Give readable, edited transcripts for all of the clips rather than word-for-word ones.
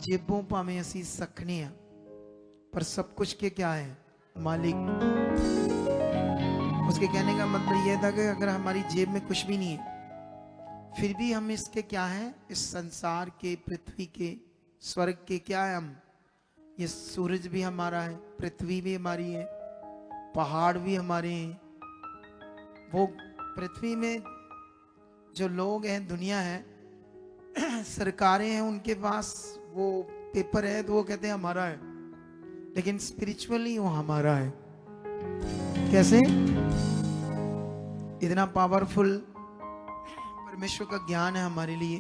जेबों भावें असी सखने आ, पर सब कुछ के क्या है? मालिक। उसके कहने का मतलब यह था कि अगर हमारी जेब में कुछ भी नहीं है, फिर भी हम इसके क्या हैं? इस संसार के, पृथ्वी के, स्वर्ग के क्या है हम? ये सूरज भी हमारा है, पृथ्वी भी हमारी है, पहाड़ भी हमारे हैं। वो पृथ्वी में जो लोग हैं, दुनिया है, सरकारें हैं, उनके पास वो पेपर है तो वो कहते हैं हमारा है, लेकिन स्पिरिचुअली वो हमारा है। कैसे? इतना पावरफुल परमेश्वर का ज्ञान है हमारे लिए,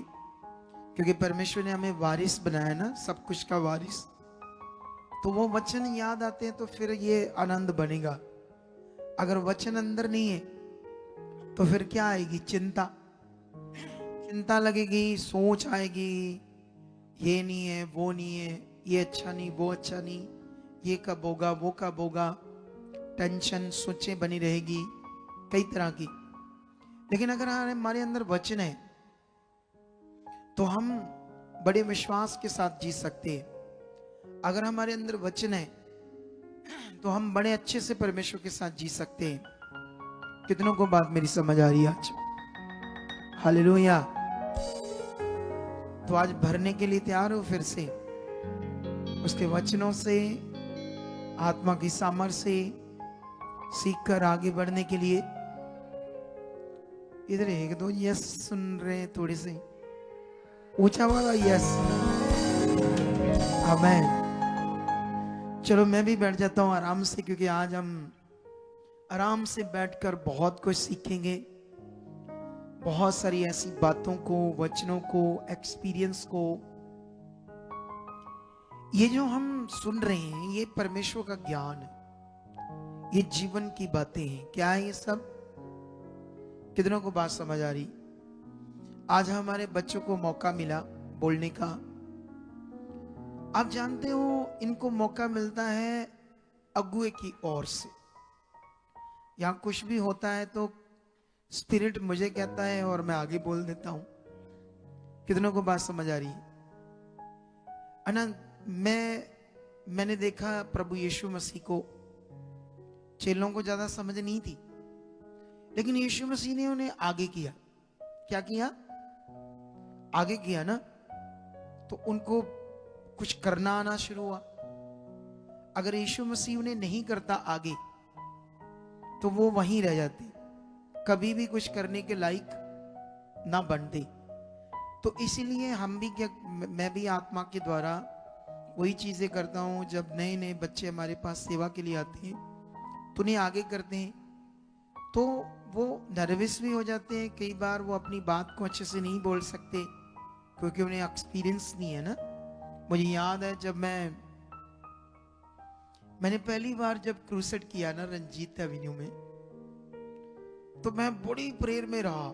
क्योंकि परमेश्वर ने हमें वारिस बनाया ना, सब कुछ का वारिस। तो वो वचन याद आते हैं तो फिर ये आनंद बनेगा। अगर वचन अंदर नहीं है तो फिर क्या आएगी? चिंता। चिंता लगेगी, सोच आएगी, ये नहीं है, वो नहीं है, ये अच्छा नहीं, वो अच्छा नहीं, ये कब होगा, वो कब होगा। टेंशन, सोचें बनी रहेगी कई तरह की। लेकिन अगर हमारे अंदर वचन है तो हम बड़े विश्वास के साथ जी सकते हैं। अगर हमारे अंदर वचन है तो हम बड़े अच्छे से परमेश्वर के साथ जी सकते हैं। कितनों को बात मेरी समझ आ रही है आज? हालेलुया। तो आज भरने के लिए तैयार हो फिर से उसके वचनों से, आत्मा की सामर्थ्य से सीखकर आगे बढ़ने के लिए। इधर एक दो यस सुन रहे हैं, थोड़े से ऊंचा वाला यस। आमेन। चलो मैं भी बैठ जाता हूं आराम से, क्योंकि आज हम आराम से बैठकर बहुत कुछ सीखेंगे। बहुत सारी ऐसी बातों को, वचनों को, एक्सपीरियंस को। ये जो हम सुन रहे हैं ये परमेश्वर का ज्ञान है, ये जीवन की बातें हैं। क्या है ये सब? कितनों को बात समझ आ रही? आज हमारे बच्चों को मौका मिला बोलने का। आप जानते हो इनको मौका मिलता है अगुए की ओर से। यहां कुछ भी होता है तो स्पिरिट मुझे कहता है और मैं आगे बोल देता हूं। कितनों को बात समझ आ रही है? अनंत, मैंने देखा प्रभु यीशु मसीह को, चेलों को ज्यादा समझ नहीं थी, लेकिन यीशु मसीह ने उन्हें आगे किया। क्या किया? आगे किया ना, तो उनको कुछ करना आना शुरू हुआ। अगर यीशु मसीह उन्हें नहीं करता आगे तो वो वहीं रह जाते, कभी भी कुछ करने के लायक ना बनते। तो इसीलिए हम भी क्या, मैं भी आत्मा के द्वारा वही चीजें करता हूं। जब नए नए बच्चे हमारे पास सेवा के लिए आते हैं तो उन्हें आगे करते हैं, तो वो नर्वस भी हो जाते हैं। कई बार वो अपनी बात को अच्छे से नहीं बोल सकते क्योंकि उन्हें एक्सपीरियंस नहीं है ना। मुझे याद है जब मैंने पहली बार जब क्रूसेड किया ना रंजीत एवेन्यू में, तो मैं बड़ी प्रेयर में रहा।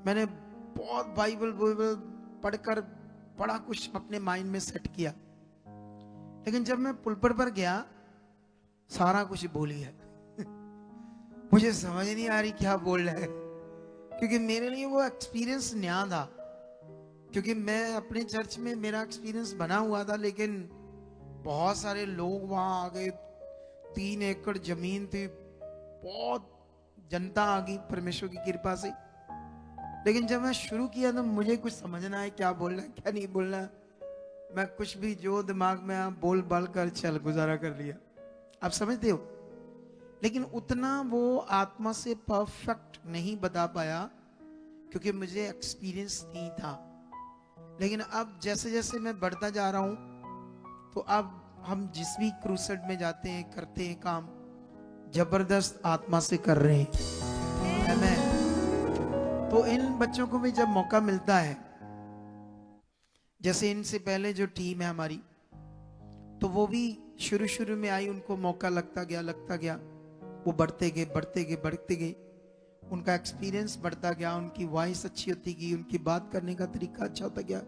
मैंने बहुत बाइबल पढ़कर बड़ा कुछ अपने माइंड में सेट किया, लेकिन जब मैं पुलपट पर गया सारा कुछ भूल गया। मुझे समझ नहीं आ रही क्या बोल रहा है, क्योंकि मेरे लिए वो एक्सपीरियंस नया था। क्योंकि मैं अपने चर्च में मेरा एक्सपीरियंस बना हुआ था, लेकिन बहुत सारे लोग वहां आ गए, 3 एकड़ जमीन थी, बहुत जनता आ गई परमेश्वर की कृपा से। लेकिन जब मैं शुरू किया तो मुझे कुछ समझना है क्या बोलना है क्या नहीं बोलना है। मैं कुछ भी जो दिमाग में आ बोल बाल कर चल गुजारा कर लिया। आप समझते हो? लेकिन उतना वो आत्मा से परफेक्ट नहीं बता पाया क्योंकि मुझे एक्सपीरियंस नहीं था। लेकिन अब जैसे जैसे मैं बढ़ता जा रहा हूं तो अब हम जिस भी क्रूसेड में जाते हैं, करते हैं काम, जबरदस्त आत्मा से कर रहे हैं। आमेन। तो इन बच्चों को भी जब मौका मिलता है, जैसे इनसे पहले जो टीम है हमारी, तो वो भी शुरू शुरू में आई, उनको मौका लगता गया, वो बढ़ते गए, उनका एक्सपीरियंस बढ़ता गया, उनकी वॉइस अच्छी होती गई, उनकी बात करने का तरीका अच्छा होता गया।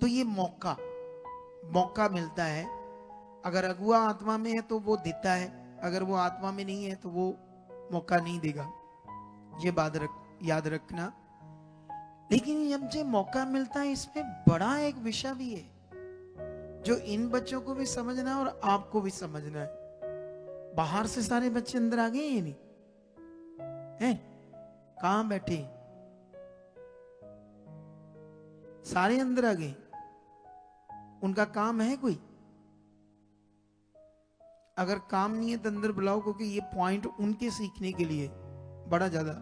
तो ये मौका मिलता है। अगर अगुआ आत्मा में है तो वो देता है, अगर वो आत्मा में नहीं है तो वो मौका नहीं देगा। ये बात याद रखना। लेकिन जब जो मौका मिलता है, इसमें बड़ा एक विषय भी है जो इन बच्चों को भी समझना है और आपको भी समझना है। बाहर से सारे बच्चे अंदर आ गए हैं, नहीं हैं? कहां बैठे? सारे अंदर आ गए। उनका काम है कोई? अगर काम नहीं है तो अंदर बुलाओ, क्योंकि ये पॉइंट उनके सीखने के लिए बड़ा ज्यादा,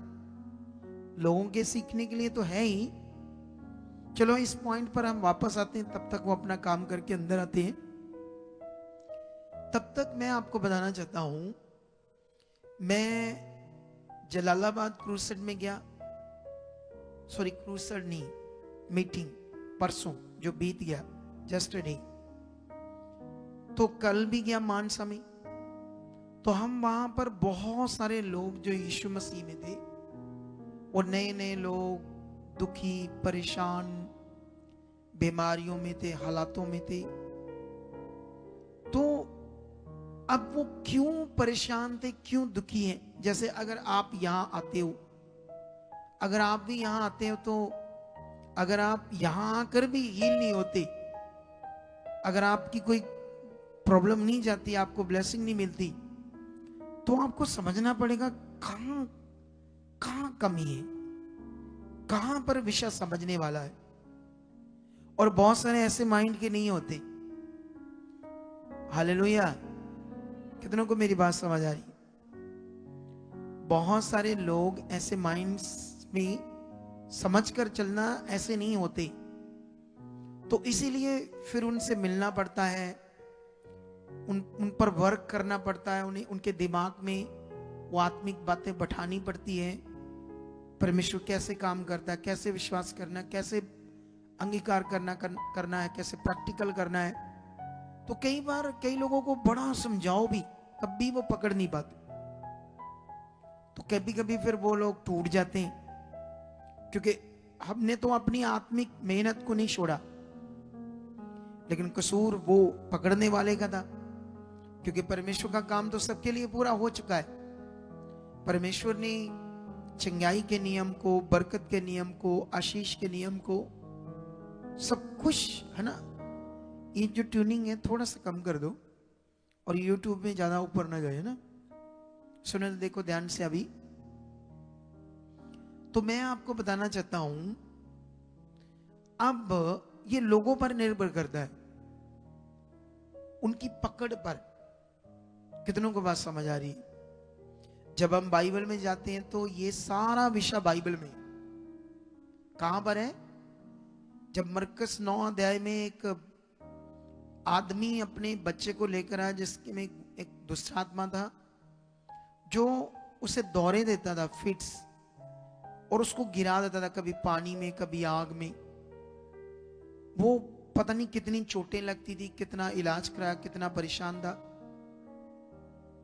लोगों के सीखने के लिए तो है ही। चलो इस पॉइंट पर हम वापस आते हैं, तब तक वो अपना काम करके अंदर आते हैं। तब तक मैं आपको बताना चाहता हूं, मैं जलालाबाद क्रूसेड में गया, सॉरी क्रूसेड नहीं, मीटिंग परसों जो बीत गया, जस्टरडे। तो कल भी गया मानसा में। तो हम वहां पर बहुत सारे लोग जो यीशु मसीह में थे, वो नए नए लोग, दुखी, परेशान, बीमारियों में थे, हालातों में थे। तो अब वो क्यों परेशान थे, क्यों दुखी हैं? जैसे अगर आप यहां आते हो, अगर आप भी यहां आते हो, तो अगर आप यहां आकर भी हील नहीं होते, अगर आपकी कोई प्रॉब्लम नहीं जाती, आपको ब्लेसिंग नहीं मिलती, तो आपको समझना पड़ेगा कहां कहां कमी है, कहां पर विषय समझने वाला है। और बहुत सारे ऐसे माइंड के नहीं होते। हालेलुया! कितनों को मेरी बात समझ आ रही? बहुत सारे लोग ऐसे माइंड्स में समझकर चलना ऐसे नहीं होते। तो इसीलिए फिर उनसे मिलना पड़ता है, उन पर वर्क करना पड़ता है, उन्हें उनके दिमाग में वो आत्मिक बातें बैठानी पड़ती है। परमेश्वर कैसे काम करता है, कैसे विश्वास करना, कैसे अंगीकार करना है, कैसे प्रैक्टिकल करना है। तो कई बार कई लोगों को बड़ा समझाओ भी, तब भी वो पकड़ नहीं पाते। तो कभी कभी फिर वो लोग टूट जाते हैं, क्योंकि हमने तो अपनी आत्मिक मेहनत को नहीं छोड़ा, लेकिन कसूर वो पकड़ने वाले का था। क्योंकि परमेश्वर का काम तो सबके लिए पूरा हो चुका है। परमेश्वर ने चंगाई के नियम को, बरकत के नियम को, आशीष के नियम को, सब कुछ है ना। ये जो ट्यूनिंग है थोड़ा सा कम कर दो, और यूट्यूब में ज्यादा ऊपर ना जाए ना। सुने देखो ध्यान से अभी। तो मैं आपको बताना चाहता हूं, अब ये लोगों पर निर्भर करता है, उनकी पकड़ पर। कितनों को बात समझ आ रही है? जब हम बाइबल में जाते हैं तो ये सारा विषय बाइबल में कहां पर है? जब मरकस 9 अध्याय में एक आदमी अपने बच्चे को लेकर आया, जिसके में एक दुष्ट आत्मा था, जो उसे दौरे देता था, फिट्स, और उसको गिरा देता था, कभी पानी में, कभी आग में। वो पता नहीं कितनी चोटें लगती थी, कितना इलाज कराया, कितना परेशान था।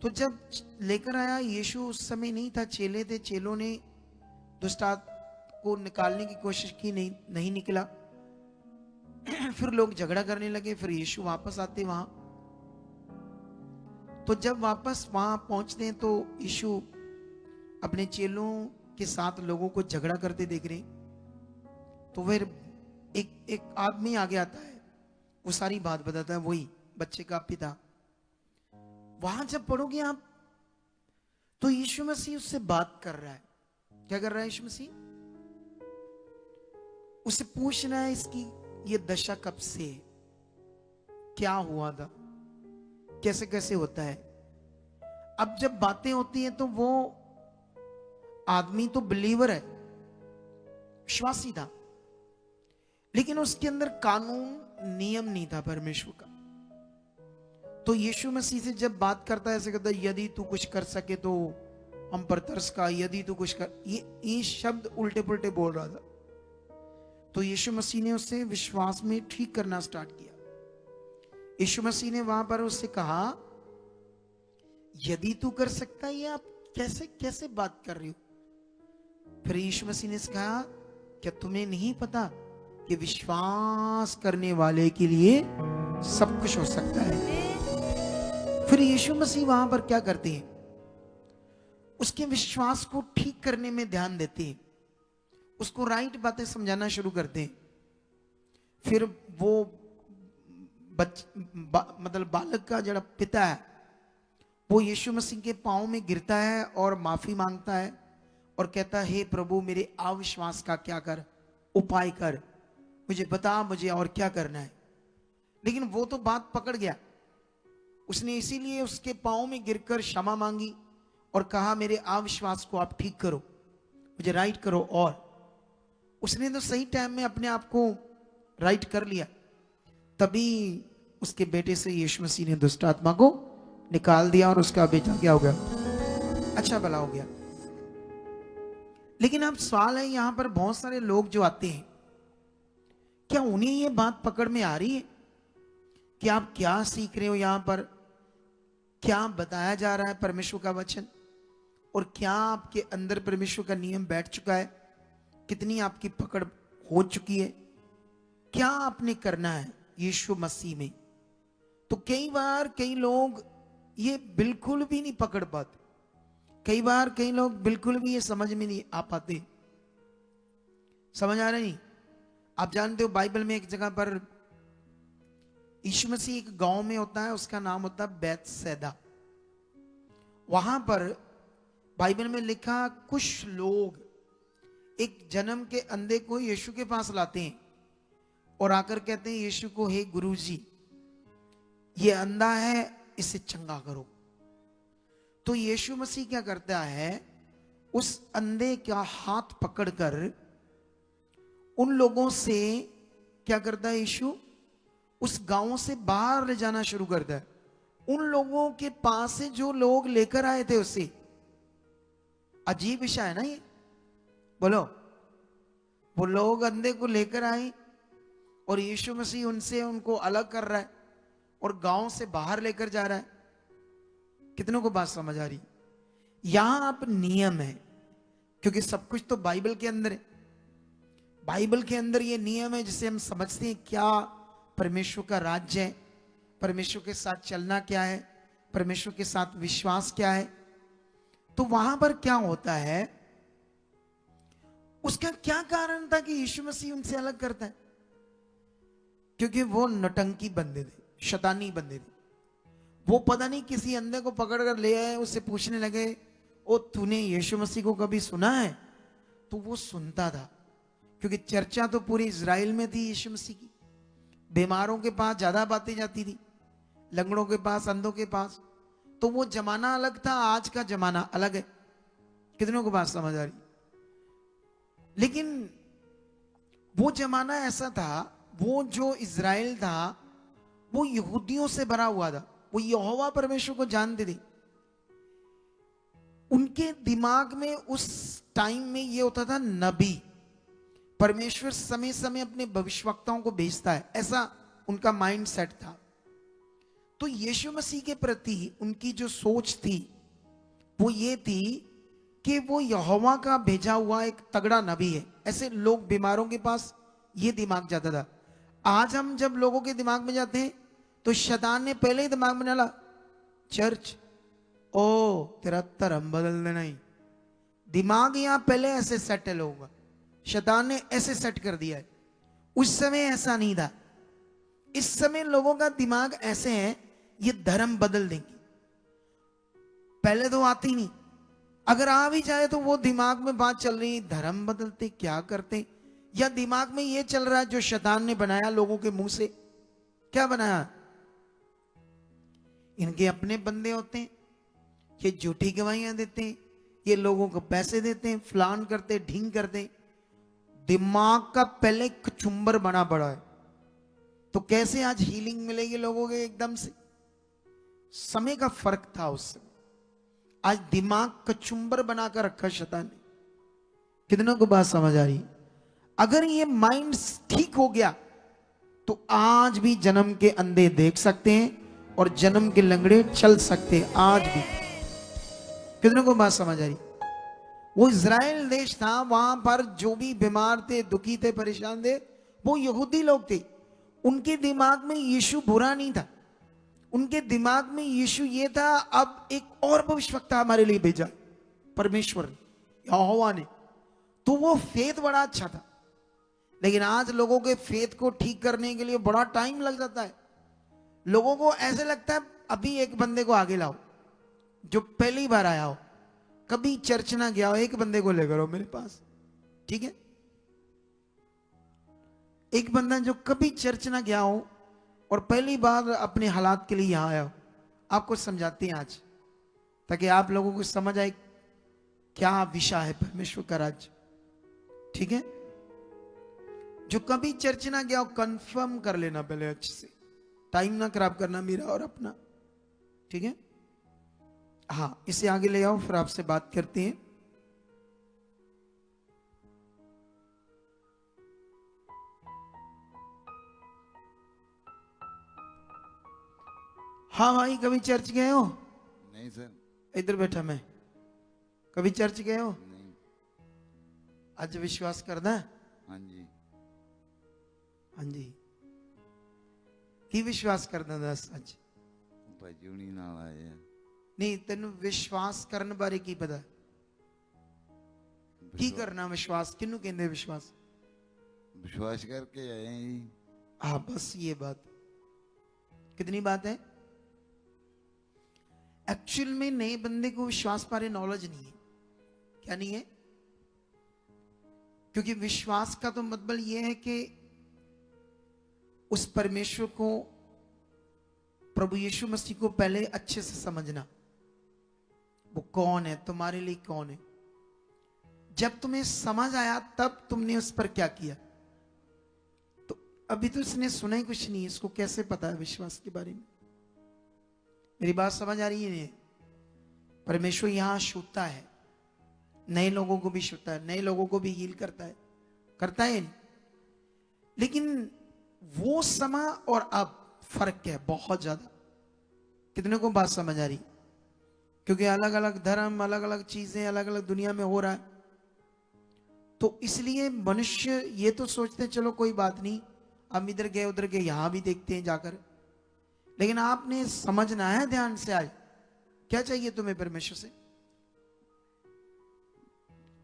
तो जब लेकर आया यीशु, उस समय नहीं था, चेले थे, चेलों ने दुष्ट आत्मा को निकालने की कोशिश की, नहीं निकला। फिर लोग झगड़ा करने लगे, फिर यीशु वापस आते वहां। तो जब वापस वहां पहुंचते हैं तो यीशु अपने चेलों के साथ लोगों को झगड़ा करते देख रहे। तो फिर एक आदमी आगे आता है, वो सारी बात बताता है, वही बच्चे का पिता। वहां जब पढ़ोगे आप, तो यीशु मसीह उससे बात कर रहा है। क्या कर रहा है यीशु मसीह? उससे पूछ रहा है, इसकी ये दशा कब से, क्या हुआ था, कैसे कैसे होता है। अब जब बातें होती हैं तो वो आदमी तो बिलीवर है, विश्वासी था, लेकिन उसके अंदर कानून नियम नहीं था परमेश्वर का। तो यीशु मसीह से जब बात करता है, ऐसे कहता है, यदि तू कुछ कर सके तो हम पर तरस का, यदि तू कुछ कर, ये शब्द उल्टे पुल्टे बोल रहा था। तो यीशु मसीह ने उससे विश्वास में ठीक करना स्टार्ट किया। यीशु मसीह ने वहां पर उससे कहा, यदि तू कर सकता है, ये आप कैसे कैसे बात कर रही हो? फिर यीशु मसीह ने कहा, क्या तुम्हें नहीं पता कि विश्वास करने वाले के लिए सब कुछ हो सकता है? फिर यीशु मसीह वहां पर क्या करते हैं? उसके विश्वास को ठीक करने में ध्यान देते हैं, उसको राइट बातें समझाना शुरू करते हैं। फिर वो मतलब बालक का जड़ा पिता है वो यीशु मसीह के पांव में गिरता है और माफी मांगता है और कहता है, हे प्रभु मेरे अविश्वास का क्या कर उपाय कर, मुझे बता मुझे और क्या करना है। लेकिन वो तो बात पकड़ गया, उसने इसीलिए उसके पांव में गिरकर क्षमा मांगी और कहा मेरे अविश्वास को आप ठीक करो, मुझे राइट करो। और उसने तो सही टाइम में अपने आप को राइट कर लिया। तभी उसके बेटे से यीशु मसीह ने दुष्ट आत्मा को निकाल दिया और उसका बेटा क्या हो गया, अच्छा भला हो गया। लेकिन अब सवाल है, यहां पर बहुत सारे लोग जो आते हैं, क्या उन्हें ये बात पकड़ में आ रही है कि आप क्या सीख रहे हो, यहां पर क्या बताया जा रहा है परमेश्वर का वचन, और क्या आपके अंदर परमेश्वर का नियम बैठ चुका है, कितनी आपकी पकड़ हो चुकी है, क्या आपने करना है यीशु मसीह में। तो कई बार कई लोग ये बिल्कुल भी नहीं पकड़ पाते, कई बार कई लोग बिल्कुल भी ये समझ में नहीं आ पाते। समझ आ रहा नहीं? आप जानते हो बाइबल में एक जगह पर यीशु मसीह एक गांव में होता है, उसका नाम होता है बैतसैदा। वहां पर बाइबल में लिखा कुछ लोग एक जन्म के अंधे को यीशु के पास लाते हैं और आकर कहते हैं यीशु को, हे गुरुजी ये अंधा है, इसे चंगा करो। तो यीशु मसीह क्या करता है, उस अंधे का हाथ पकड़कर उन लोगों से क्या करता है, यीशु उस गांव से बाहर ले जाना शुरू करता है। उन लोगों के पास से जो लोग लेकर आए थे उससे, अजीब विषय है ना ये, बोलो। वो लोग अंधे को लेकर आए और यीशु मसीह उनसे उनको अलग कर रहा है और गांव से बाहर लेकर जा रहा है। कितनों को बात समझ आ रही? यहां आप नियम है, क्योंकि सब कुछ तो बाइबल के अंदर है। बाइबल के अंदर ये नियम है जिसे हम समझते हैं क्या परमेश्वर का राज्य है, परमेश्वर के साथ चलना क्या है, परमेश्वर के साथ विश्वास क्या है। तो वहां पर क्या होता है, उसका क्या कारण था कि यीशु मसीह उनसे अलग करता है? क्योंकि वो नटंकी बंदे थे, शैतानी बंदे थे। वो पता नहीं किसी अंधे को पकड़ कर ले आए, उससे पूछने लगे, ओ तूने यीशु मसीह को कभी सुना है? तो वो सुनता था, क्योंकि चर्चा तो पूरी इजराइल में थी यीशु मसीह की। बीमारों के पास ज्यादा बातें जाती थी, लंगड़ों के पास, अंधों के पास। तो वो जमाना अलग था, आज का जमाना अलग है। कितनों को बात समझ आ रही? लेकिन वो जमाना ऐसा था, वो जो इजराइल था वो यहूदियों से भरा हुआ था, वो यहोवा परमेश्वर को जानते थे। उनके दिमाग में उस टाइम में ये होता था, नबी, परमेश्वर समय समय अपने भविष्यवक्ताओं को भेजता है, ऐसा उनका माइंड सेट था। तो यीशु मसीह के प्रति उनकी जो सोच थी वो ये थी कि वो यहोवा का भेजा हुआ एक तगड़ा नबी है। ऐसे लोग बीमारों के पास ये दिमाग जाता था। आज हम जब लोगों के दिमाग में जाते हैं तो शैतान ने पहले ही दिमाग में डाला, चर्च, ओ तेरा धर्म बदल देना ही। दिमाग यहां पहले ऐसे सेट है लोगों का, शैतान ने ऐसे सेट कर दिया है। उस समय ऐसा नहीं था। इस समय लोगों का दिमाग ऐसे है, ये धर्म बदल देंगे। पहले तो आती नहीं, अगर आ भी जाए तो वो दिमाग में बात चल रही, धर्म बदलते क्या करते, या दिमाग में ये चल रहा है जो शैतान ने बनाया लोगों के मुंह से। क्या बनाया? इनके अपने बंदे होते हैं, ये झूठी गवाहियां देते हैं, ये लोगों को पैसे देते हैं, फलान करते, ढींग करते। दिमाग का पहले कचुंबर बना पड़ा है, तो कैसे आज हीलिंग मिलेगी लोगों के एकदम से? समय का फर्क था उस समय। आज दिमाग कचुंबर बनाकर रखा शैतान ने। कितनों को बात समझ आ रही? अगर ये माइंड ठीक हो गया तो आज भी जन्म के अंधे देख सकते हैं और जन्म के लंगड़े चल सकते हैं आज भी। कितनों को बात समझ आ रही? वो इज़राइल देश था, वहां पर जो भी बीमार थे, दुखी थे, परेशान थे, वो यहूदी लोग थे। उनके दिमाग में यीशु बुरा नहीं था, उनके दिमाग में यीशु ये था, अब एक और भविष्यवक्ता हमारे लिए भेजा परमेश्वर ने, यहोवा ने। तो वो फेथ बड़ा अच्छा था। लेकिन आज लोगों के फेथ को ठीक करने के लिए बड़ा टाइम लग जाता है। लोगों को ऐसे लगता है अभी एक बंदे को आगे लाओ जो पहली बार आया हो, कभी चर्च ना गया हो, एक बंदे को लेकर आओ मेरे पास, ठीक है? एक बंदा जो कभी चर्च ना गया हो और पहली बार अपने हालात के लिए यहां आया हो, आपको समझाते हैं आज, ताकि आप लोगों को समझ आए क्या विषय है परमेश्वर का राज्य, ठीक है? जो कभी चर्च ना गया हो, कंफर्म कर लेना पहले अच्छे से, टाइम ना खराब करना मेरा और अपना, ठीक है? हाँ, इसे आगे ले आओ, फिर आपसे बात करते हैं। हाँ भाई, कभी चर्च गए हो? नहीं सर। इधर बैठा मैं। कभी चर्च गए हो? नहीं। आज विश्वास करना है? हाँ जी। हाँ जी। की विश्वास करना दस आज? भाजी हुणी नाल आए हैं। नहीं, तेन विश्वास करने बारे की पता? की करना विश्वास? किन्नू कहते विश्वास? विश्वास करके आए हैं जी। हाँ, बस ये बात। कितनी बात है? एक्चुअल में नए बंदे को विश्वास बारे नॉलेज नहीं है। क्या नहीं है? क्योंकि विश्वास का तो मतलब यह है कि उस परमेश्वर को, प्रभु यीशु मसीह को पहले अच्छे से समझना, वो कौन है, तुम्हारे लिए कौन है। जब तुम्हें समझ आया तब तुमने उस पर क्या किया। तो अभी तो इसने सुना ही कुछ नहीं, इसको कैसे पता है विश्वास के बारे में? मेरी बात समझ आ रही है? परमेश्वर यहां छूता है, नए लोगों को भी छूता है, नए लोगों को भी हील करता है, करता है नहीं? लेकिन वो समय और अब फर्क है बहुत ज्यादा। कितने को बात समझ आ रही? क्योंकि अलग अलग धर्म, अलग अलग चीजें, अलग अलग दुनिया में हो रहा है, तो इसलिए मनुष्य ये तो सोचते हैं चलो कोई बात नहीं, हम इधर गए उधर गए, यहां भी देखते हैं जाकर। लेकिन आपने समझना है ध्यान से आज, क्या चाहिए तुम्हें परमेश्वर से?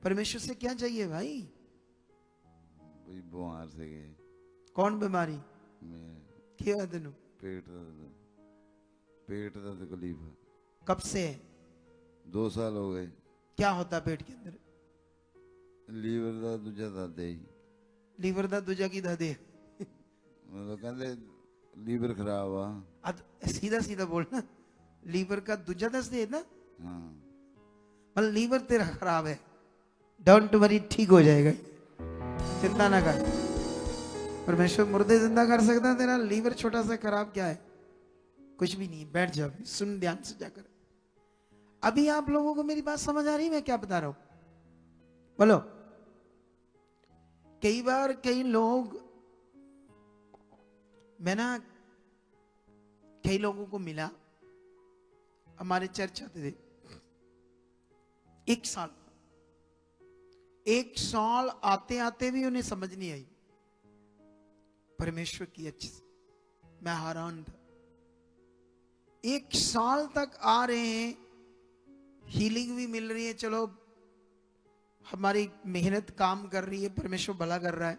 परमेश्वर से क्या चाहिए भाई? कोई बीमार से गए। कौन बीमारी? मैं क्या है तेनू? पेट का तकलीफ है। कब से है? 2 साल हो गए। क्या होता पेट के अंदर? लीवर का दूजा दर्द है। लीवर का दूजा की दर्द है? मतलब कहते लीवर खराब आ। सीधा सीधा बोलना, लीवर का दूजा दस दे ना? हाँ। मतलब लीवर तेरा खराब है, डोंट वरी, ठीक हो जाएगा, चिंता ना कर। परमेश्वर मुर्दे जिंदा कर सकता है, तेरा लीवर छोटा सा खराब क्या है? कुछ भी नहीं। बैठ जाओ, सुन ध्यान से जाकर। अभी आप लोगों को मेरी बात समझ आ रही है मैं क्या बता रहा हूं? बोलो। कई बार कई लोग, मैं ना कई लोगों को मिला, हमारे चर्च आते थे, एक साल आते आते भी उन्हें समझ नहीं आई परमेश्वर की अच्छी से। मैं हैरान था। 1 साल तक आ रहे हैं, हीलिंग भी मिल रही है, चलो हमारी मेहनत काम कर रही है, परमेश्वर भला कर रहा है।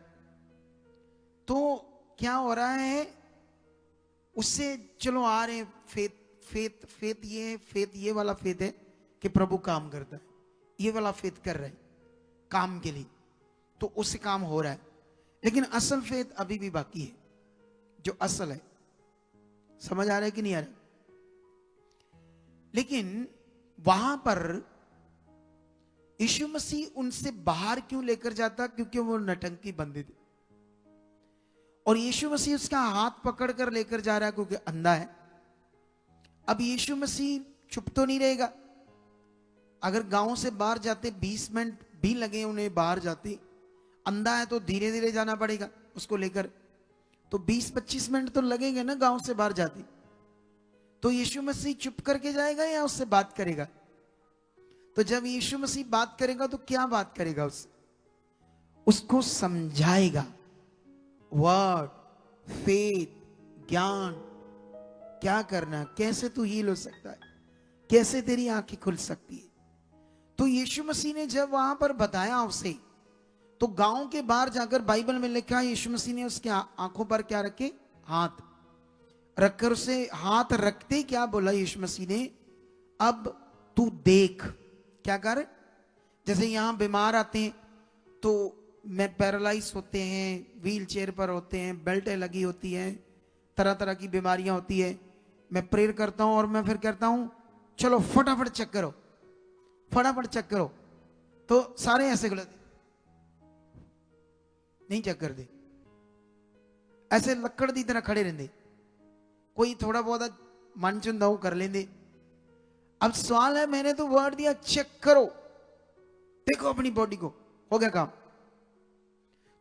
तो क्या हो रहा है उससे, चलो आ रहे हैं, फेथ ये वाला फेथ है कि प्रभु काम करता है, ये वाला फेथ कर रहा है काम के लिए, तो उससे काम हो रहा है। लेकिन असल फेथ अभी भी बाकी है, जो असल है। समझ आ रहा है कि नहीं आ रहा? लेकिन वहां पर यीशु मसीह उनसे बाहर क्यों लेकर जाता? क्योंकि वो नटंकी बंदे थे, और यीशु मसीह उसका हाथ पकड़कर लेकर जा रहा है क्योंकि अंधा है। अब यीशु मसीह चुप तो नहीं रहेगा। अगर गांव से बाहर जाते 20 मिनट भी लगे उन्हें बाहर जाते, अंधा है तो धीरे धीरे जाना पड़ेगा उसको लेकर, तो 20-25 मिनट तो लगेंगे ना गांव से बाहर जाते। तो यीशु मसीह चुप करके जाएगा या उससे बात करेगा? तो जब यीशु मसीह बात करेगा तो क्या बात करेगा उससे? उसको समझाएगा, वर्ड, फेथ, ज्ञान, क्या करना, कैसे तू हील हो सकता है, कैसे तेरी आंखें खुल सकती है। तो यीशु मसीह ने जब वहां पर बताया उसे, तो गांव के बाहर जाकर बाइबल में लिखा है यीशु मसीह ने उसके आंखों पर क्या रखे, हाथ रखकर उसे हाथ रखते क्या बोला यीशु मसीह ने, अब तू देख। क्या कर, जैसे यहां बीमार आते हैं तो मैं पैरालाइज होते हैं, व्हील चेयर पर होते हैं, बेल्टें लगी होती हैं, तरह तरह की बीमारियां होती है। मैं प्रेयर करता हूं और मैं फिर कहता हूं चलो फटाफट चेक करो, फटाफट चेक करो, तो सारे ऐसे गलत नहीं चेक करते, ऐसे लकड़ की तरह खड़े रहते। कोई थोड़ा बहुत मन चुंदा वो कर लेंगे। अब सवाल है, मैंने तो वर्ड दिया चेक करो, देखो अपनी बॉडी को, हो गया काम।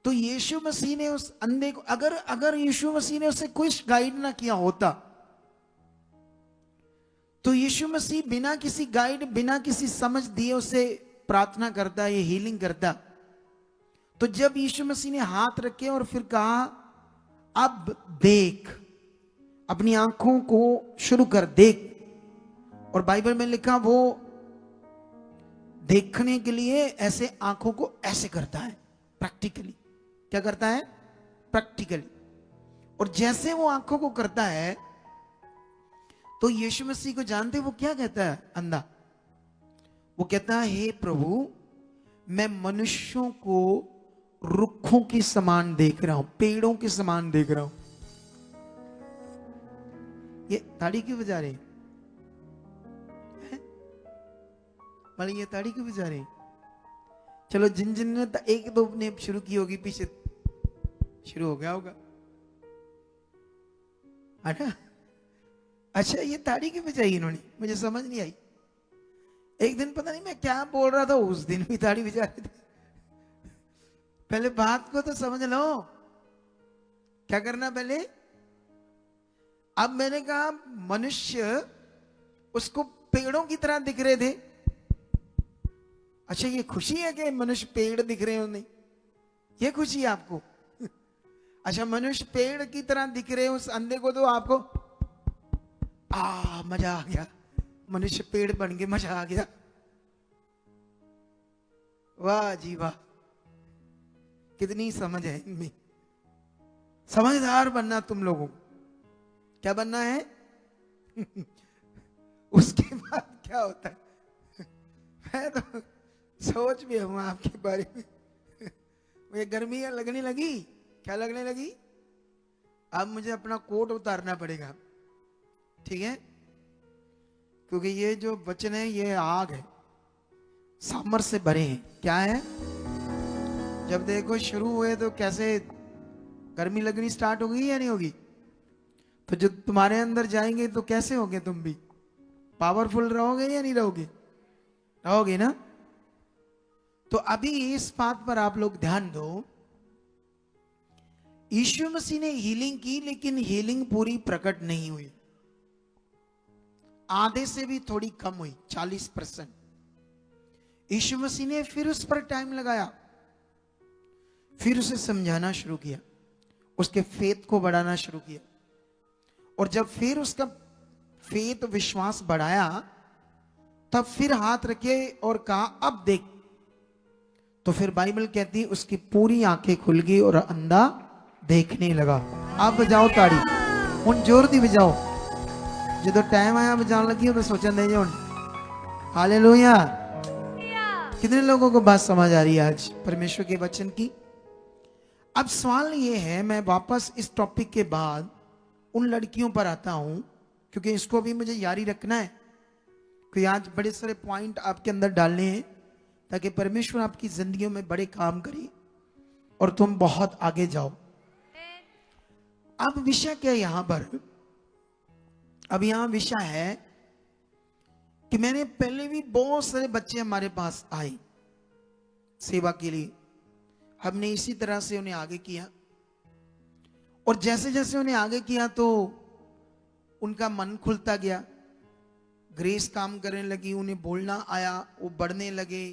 तो यीशु मसीह ने उस अंधे को, अगर यीशु मसीह ने उसे कुछ गाइड ना किया होता, तो यीशु मसीह बिना किसी गाइड, बिना किसी समझ दिए उसे प्रार्थना करता, ये हीलिंग करता। तो जब यीशु मसीह ने हाथ रखे और फिर कहा अब देख, अपनी आंखों को शुरू कर, देख, और बाइबल में लिखा वो देखने के लिए ऐसे आंखों को ऐसे करता है, प्रैक्टिकली। क्या करता है? प्रैक्टिकली। और जैसे वो आंखों को करता है तो यीशु मसीह को जानते वो क्या कहता है अंधा? वो कहता है हे प्रभु, मैं मनुष्यों को रुखों के समान देख रहा हूं, पेड़ों के समान देख रहा हूं। ये ताड़ी क्यों बजा रहे हैं? ये ताड़ी क्यों बजा रहे हैं? चलो जिन जिन ने एक दो ने शुरू की होगी, पीछे शुरू हो गया होगा, है ना? अच्छा, ये ताड़ी क्यों बजाई इन्होंने? मुझे समझ नहीं आई। एक दिन पता नहीं मैं क्या बोल रहा था, उस दिन भी ताड़ी बजा रहे थे। पहले बात को तो समझ लो, क्या करना पहले। अब मैंने कहा मनुष्य उसको पेड़ों की तरह दिख रहे थे। अच्छा, ये खुशी है कि मनुष्य पेड़ दिख रहे हैं उन्हें? ये खुशी है आपको? अच्छा, मनुष्य पेड़ की तरह दिख रहे हैं उस अंधे को, तो आपको मजा आ गया, मनुष्य पेड़ बन गए, मजा आ गया। वाह जी वाह, कितनी समझ है इनमें। समझदार बनना तुम लोगों को। क्या बनना है? उसके बाद क्या होता है? मैं तो सोच भी हूं आपके बारे में। मुझे गर्मी लगने लगी। क्या लगने लगी? अब मुझे अपना कोट उतारना पड़ेगा, ठीक है? क्योंकि ये जो वचन है ये आग है, सामर से भरे हैं। क्या है? जब देखो शुरू हुए तो कैसे गर्मी लगनी स्टार्ट हो गई या नहीं होगी? तो जब तुम्हारे अंदर जाएंगे तो कैसे होगे? तुम भी पावरफुल रहोगे या नहीं रहोगे? रहोगे ना? तो अभी इस बात पर आप लोग ध्यान दो। यीशु मसीह ने हीलिंग की, लेकिन हीलिंग पूरी प्रकट नहीं हुई, आधे से भी थोड़ी कम हुई, 40%। यीशु मसीह ने फिर उस पर टाइम लगाया, फिर उसे समझाना शुरू किया, उसके फेथ को बढ़ाना शुरू किया। और जब फिर उसका फेथ, विश्वास बढ़ाया, तब फिर हाथ रखे और कहा अब देख। तो फिर बाइबल कहती है उसकी पूरी आंखें खुल गई और अंधा देखने लगा। आप बजाओ ताड़ी, उन जोर दी बजाओ। जो टाइम आया बजाने लगी तो सोचा नहीं जो हालेलुया। कितने लोगों को बात समझ आ रही है आज परमेश्वर के वचन की? अब सवाल ये है, मैं वापस इस टॉपिक के बाद उन लड़कियों पर आता हूं, क्योंकि इसको भी मुझे जारी रखना है, क्योंकि आज बड़े सारे पॉइंट आपके अंदर डालने हैं ताकि परमेश्वर आपकी जिंदगियों में बड़े काम करे और तुम बहुत आगे जाओ। अब विषय क्या है यहां पर? अब यहां विषय है कि मैंने पहले भी बहुत सारे बच्चे हमारे पास आए सेवा के लिए, हमने इसी तरह से उन्हें आगे किया, और जैसे जैसे उन्हें आगे किया तो उनका मन खुलता गया, ग्रेस काम करने लगी, उन्हें बोलना आया, वो बढ़ने लगे।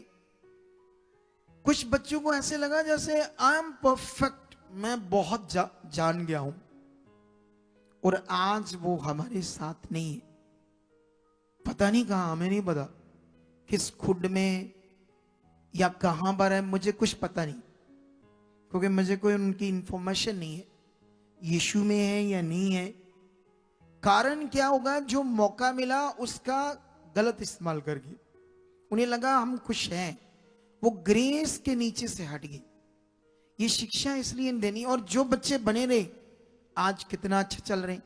कुछ बच्चों को ऐसे लगा जैसे आई एम परफेक्ट, मैं बहुत जान गया हूं, और आज वो हमारे साथ नहीं है। पता नहीं कहां, हमें नहीं पता किस खुड में या कहां पर है, मुझे कुछ पता नहीं, क्योंकि मुझे कोई उनकी इंफॉर्मेशन नहीं है यीशु में है या नहीं है। कारण क्या होगा, जो मौका मिला उसका गलत इस्तेमाल करके उन्हें लगा हम खुश हैं, वो ग्रेस के नीचे से हट गए। ये शिक्षा इसलिए देनी, और जो बच्चे बने रहे आज कितना अच्छा चल रहे हैं।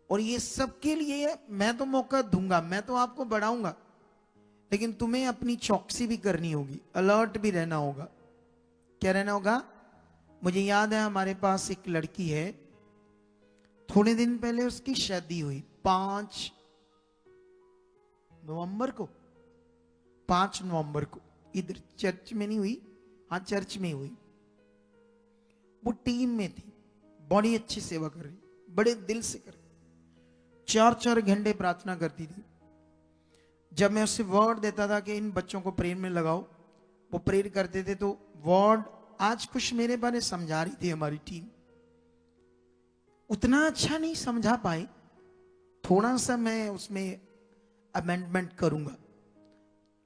और ये सबके लिए मैं तो मौका दूंगा, मैं तो आपको बढ़ाऊंगा, लेकिन तुम्हें अपनी चौकसी भी करनी होगी, अलर्ट भी रहना होगा। क्या रहना होगा? मुझे याद है हमारे पास एक लड़की है, थोड़े दिन पहले उसकी शादी हुई 5 नवंबर को, 5 नवंबर को, इधर चर्च में नहीं हुई, हाँ चर्च में हुई। वो टीम में थी, बड़ी अच्छी सेवा कर रही, बड़े दिल से कर रही, 4-4 घंटे प्रार्थना करती थी। जब मैं उसे वर्ड देता था कि इन बच्चों को प्रेयर में लगाओ, वो प्रेयर करते थे। तो वर्ड आज कुछ मेरे बारे समझा रही थी हमारी टीम, उतना अच्छा नहीं समझा पाए, थोड़ा सा मैं उसमें अमेंडमेंट करूंगा।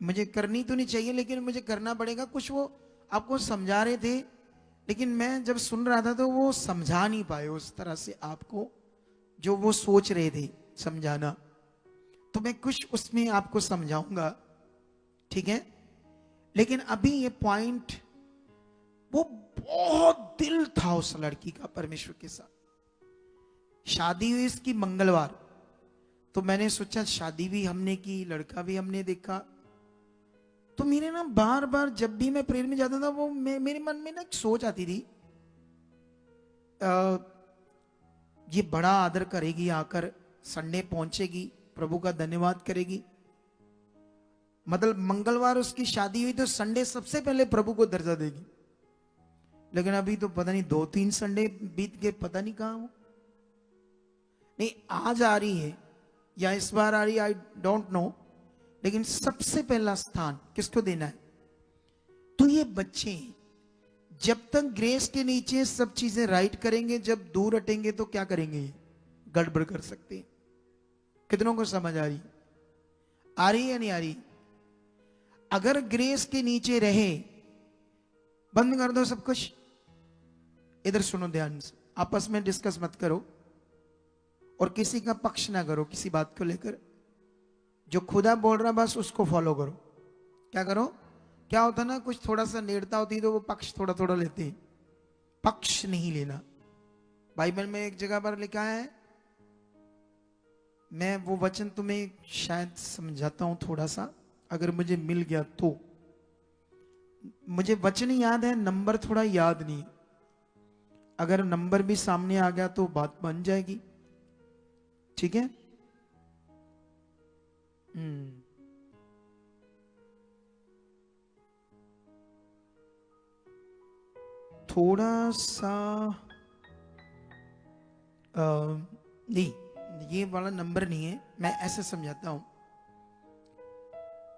मुझे करनी तो नहीं चाहिए लेकिन मुझे करना पड़ेगा। कुछ वो आपको समझा रहे थे, लेकिन मैं जब सुन रहा था तो वो समझा नहीं पाए उस तरह से आपको, जो वो सोच रहे थे समझाना। तो मैं कुछ उसमें आपको समझाऊंगा, ठीक है? लेकिन अभी ये पॉइंट, वो बहुत दिल था उस लड़की का परमेश्वर के साथ। शादी हुई इसकी मंगलवार, तो मैंने सोचा शादी भी हमने की, लड़का भी हमने देखा। तो मेरे ना बार बार जब भी मैं प्रेयर में जाता था, वो मेरे मन में ना एक सोच आती थी, ये बड़ा आदर करेगी, आकर संडे पहुंचेगी, प्रभु का धन्यवाद करेगी। मतलब मंगलवार उसकी शादी हुई तो संडे सबसे पहले प्रभु को दर्जा देगी। लेकिन अभी तो पता नहीं 2-3 संडे बीत गए, पता नहीं कहां वो। नहीं, आज आ रही है या इस बार आ रही है, आई डोंट नो, लेकिन सबसे पहला स्थान किसको देना है? तो ये बच्चे जब तक ग्रेस के नीचे सब चीजें राइट करेंगे, जब दूर हटेंगे तो क्या करेंगे? गड़बड़ कर सकते हैं। कितनों को समझ आ रही? आ रही है नहीं आ रही? अगर ग्रेस के नीचे रहे, बंद कर दो सब कुछ, इधर सुनो ध्यान से, आपस में डिस्कस मत करो और किसी का पक्ष ना करो किसी बात को लेकर। जो खुदा बोल रहा बस उसको फॉलो करो। क्या करो? क्या होता ना, कुछ थोड़ा सा नेड़ता होती तो वो पक्ष थोड़ा थोड़ा लेते हैं, पक्ष नहीं लेना। बाइबल में एक जगह पर लिखा है, मैं वो वचन तुम्हें शायद समझाता हूं थोड़ा सा, अगर मुझे मिल गया तो। मुझे वचन याद है, नंबर थोड़ा याद नहीं। अगर नंबर भी सामने आ गया तो बात बन जाएगी, ठीक है? थोड़ा सा नहीं, ये वाला नंबर नहीं है, मैं ऐसे समझाता हूं।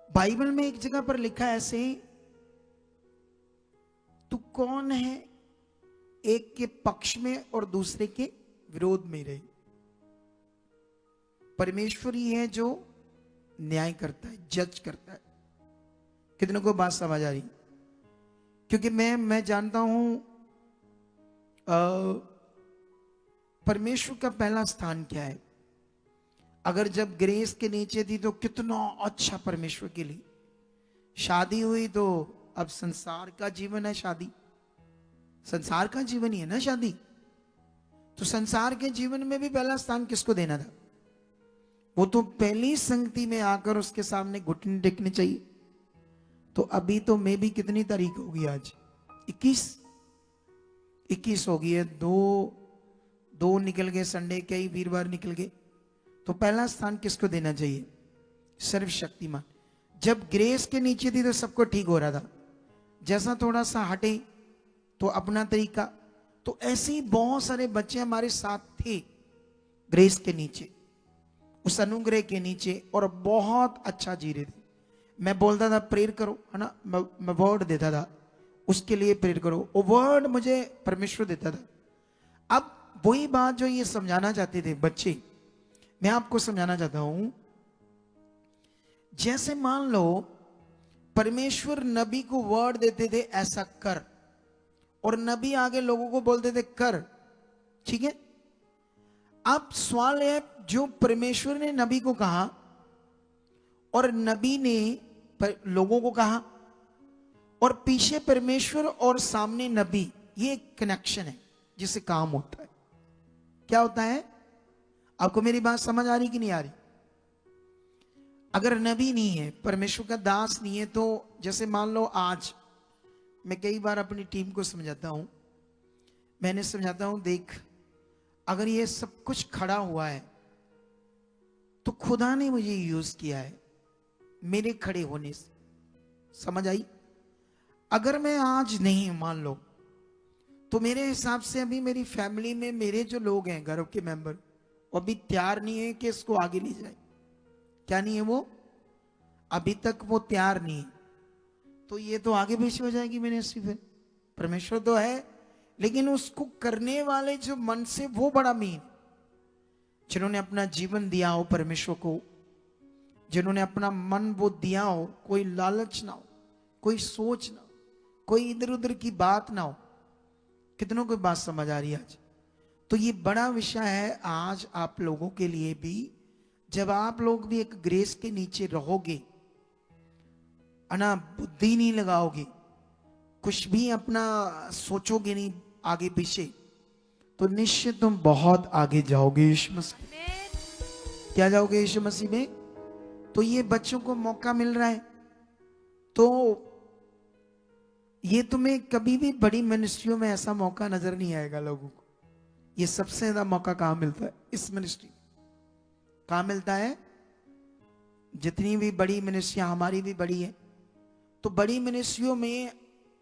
बाइबल में एक जगह पर लिखा है ऐसे, तू कौन है एक के पक्ष में और दूसरे के विरोध में रहे? परमेश्वर ही है जो न्याय करता है, जज करता है। कितनों को बात समझ आ रही? क्योंकि मैं जानता हूं परमेश्वर का पहला स्थान क्या है। अगर जब ग्रेस के नीचे थी तो कितना अच्छा परमेश्वर के लिए। शादी हुई तो अब संसार का जीवन है शादी, संसार का जीवन ही है ना शादी। तो संसार के जीवन में भी पहला स्थान किसको देना था? वो तो पहली संगति में आकर उसके सामने घुटने टेकने चाहिए। तो अभी तो मे भी कितनी तारीख होगी आज? 21 हो गई है। दो निकल गए, संडे कई वीरवार निकल गए। तो पहला स्थान किसको देना चाहिए? सर्वशक्तिमान। जब ग्रेस के नीचे थी तो सबको ठीक हो रहा था, जैसा थोड़ा सा हटे तो अपना तरीका। तो ऐसे ही बहुत सारे बच्चे हमारे साथ थे ग्रेस के नीचे, उस अनुग्रह के नीचे, और बहुत अच्छा जी रहे थे। मैं बोलता था प्रेयर करो, है ना, मैं वर्ड देता था उसके लिए, प्रेयर करो। वो वर्ड मुझे परमेश्वर देता था। अब वही बात जो ये समझाना चाहते थे बच्चे, मैं आपको समझाना चाहता हूं। जैसे मान लो परमेश्वर नबी को वर्ड देते थे ऐसा कर, और नबी आगे लोगों को बोलते थे कर, ठीक है। अब सवाल है, जो परमेश्वर ने नबी को कहा और नबी ने लोगों को कहा, और पीछे परमेश्वर और सामने नबी, ये एक कनेक्शन है जिससे काम होता है। क्या होता है? आपको मेरी बात समझ आ रही कि नहीं आ रही? अगर नबी नहीं है, परमेश्वर का दास नहीं है, तो जैसे मान लो आज मैं कई बार अपनी टीम को समझाता हूं, मैंने समझाता हूं, देख अगर ये सब कुछ खड़ा हुआ है तो खुदा ने मुझे यूज किया है मेरे खड़े होने से, समझ आई? अगर मैं आज नहीं, मान लो, तो मेरे हिसाब से अभी मेरी फैमिली में मेरे जो लोग हैं, घर के मेंबर, वो अभी तैयार नहीं है कि इसको आगे ले जाए। क्या नहीं है? वो अभी तक वो तैयार नहीं है। तो ये तो आगे पीछे हो जाएगी मिनिस्ट्री। फिर परमेश्वर तो है, लेकिन उसको करने वाले जो मन से, वो बड़ा मीन, जिन्होंने अपना जीवन दिया हो परमेश्वर को, जिन्होंने अपना मन वो दिया हो, कोई लालच ना हो, कोई सोच ना हो, कोई इधर उधर की बात ना हो। कितनों को बात समझ आ रही है आज? तो ये बड़ा विषय है आज आप लोगों के लिए भी। जब आप लोग भी एक ग्रेस के नीचे रहोगे, ना बुद्धि नहीं लगाओगे, कुछ भी अपना सोचोगे नहीं आगे पीछे, तो निश्चित तुम बहुत आगे जाओगे यीशु मसीह। क्या जाओगे यीशु मसीह में? तो ये बच्चों को मौका मिल रहा है, तो ये तुम्हें कभी भी बड़ी मिनिस्ट्रियों में ऐसा मौका नजर नहीं आएगा लोगों को। ये सबसे ज्यादा मौका कहां मिलता है? इस मिनिस्ट्री। कहां मिलता है? जितनी भी बड़ी मिनिस्ट्रियां, हमारी भी बड़ी है, तो बड़ी मिनिस्ट्रियों में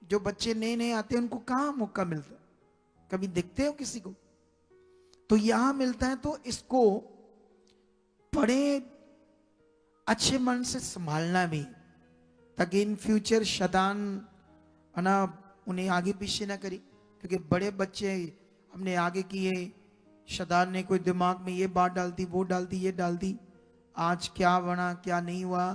जो बच्चे नए नए आते हैं, उनको कहां मौका मिलता है? कभी देखते हो किसी को? तो यहां मिलता है। तो इसको बड़े अच्छे मन से संभालना भी, ताकि इन फ्यूचर शैतान ना उन्हें आगे पीछे ना करे। क्योंकि बड़े बच्चे हमने आगे किए, शैतान ने कोई दिमाग में ये बात डाल दी, वो डाल दी, ये डाल दी, आज क्या बना क्या नहीं हुआ,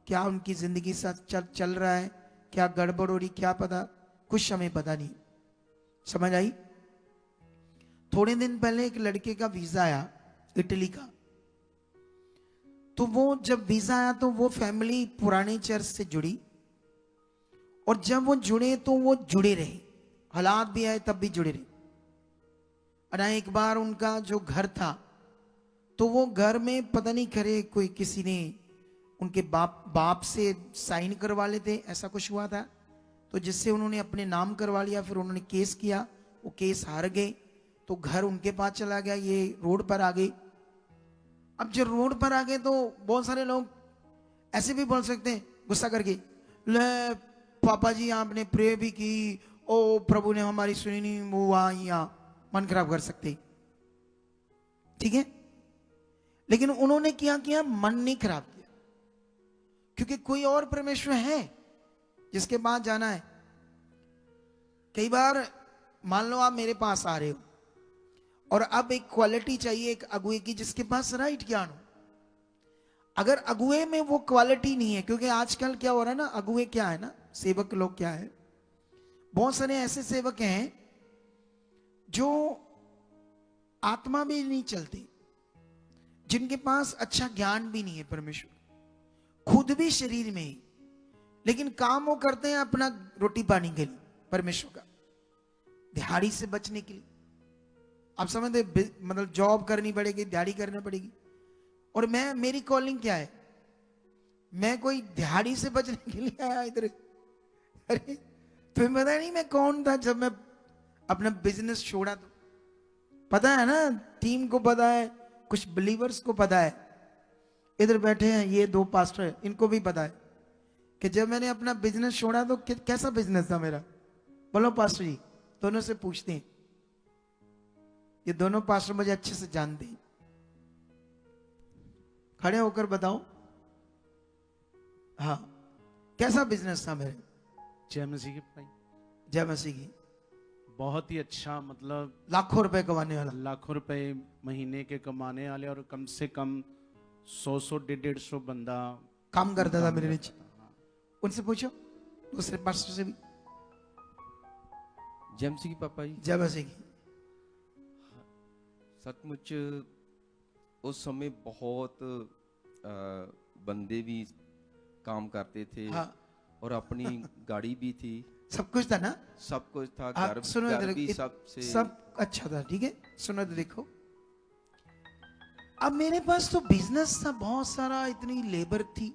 क्या उनकी जिंदगी साथ चल रहा है, क्या गड़बड़ हो रही, क्या पता, कुछ हमें पता नहीं। समझ आई? थोड़े दिन पहले एक लड़के का वीजा आया इटली का, तो वो जब वीजा आया तो वो फैमिली पुराने चर्च से जुड़ी, और जब वो जुड़े तो वो जुड़े रहे, हालात भी आए तब भी जुड़े रहे। और एक बार उनका जो घर था, तो वो घर में पता नहीं करे कोई किसी ने उनके बाप से साइन करवा लेते, ऐसा कुछ हुआ था, तो जिससे उन्होंने अपने नाम करवा लिया। फिर उन्होंने केस किया, वो केस हार गए, तो घर उनके पास चला गया, ये रोड पर आ गए। अब जब रोड पर आ गए तो बहुत सारे लोग ऐसे भी बोल सकते हैं गुस्सा करके, ले पापा जी आपने प्रे भी की, ओ प्रभु ने हमारी सुनी नहीं, वो वहां मन खराब कर सकते, ठीक है। लेकिन उन्होंने क्या किया? मन नहीं खराब किया, क्योंकि कोई और परमेश्वर है जिसके पास जाना है। कई बार मान लो आप मेरे पास आ रहे हो, और अब एक क्वालिटी चाहिए एक अगुए की जिसके पास राइट ज्ञान हो। अगर अगुए में वो क्वालिटी नहीं है, क्योंकि आजकल क्या हो रहा है ना, अगुए क्या है ना, सेवक लोग क्या है, बहुत सारे ऐसे सेवक हैं जो आत्मा भी नहीं चलती, जिनके पास अच्छा ज्ञान भी नहीं है परमेश्वर, खुद भी शरीर में ही, लेकिन काम वो करते हैं अपना रोटी पानी के लिए, परमेश्वर का दिहाड़ी से बचने के लिए। आप समझते, मतलब जॉब करनी पड़ेगी, दिहाड़ी करनी पड़ेगी। और मेरी कॉलिंग क्या है? मैं कोई दिहाड़ी से बचने के लिए आया इधर? अरे तुम्हें पता नहीं मैं कौन था जब मैं अपना बिजनेस छोड़ा? तो पता है ना, टीम को पता है, कुछ बिलीवर्स को पता है, इधर बैठे हैं ये 2 पास्टर, इनको भी पता है कि जब मैंने अपना बिजनेस छोड़ा तो कैसा बिजनेस था मेरा। बोलो पास्टर जी, दोनों से पूछते हैं, ये दोनों पास्टर मुझे अच्छे से जानते हैं, खड़े होकर बताओ, हाँ कैसा बिजनेस था मेरे? जय मसीह की भाई। जय मसीह की। बहुत ही अच्छा, मतलब लाखों रुपए कमाने वाला, लाखों रुपए महीने के कमाने वाले, और कम से कम 100 150 बंदा काम करता था मेरे नीचे। हाँ। उनसे पूछो, दूसरे पास्टर से भी। जय मसीह की पापा जी। जय मसीह की। सचमुच उस समय बहुत बंदे भी काम करते थे। हाँ। और अपनी गाड़ी भी थी, सब कुछ था ना। सब कुछ था, आप सुनो घर इधर, भी सबसे सब अच्छा था, ठीक है। सुनो तो देखो, अब मेरे पास तो बिजनेस था बहुत सारा, इतनी लेबर थी,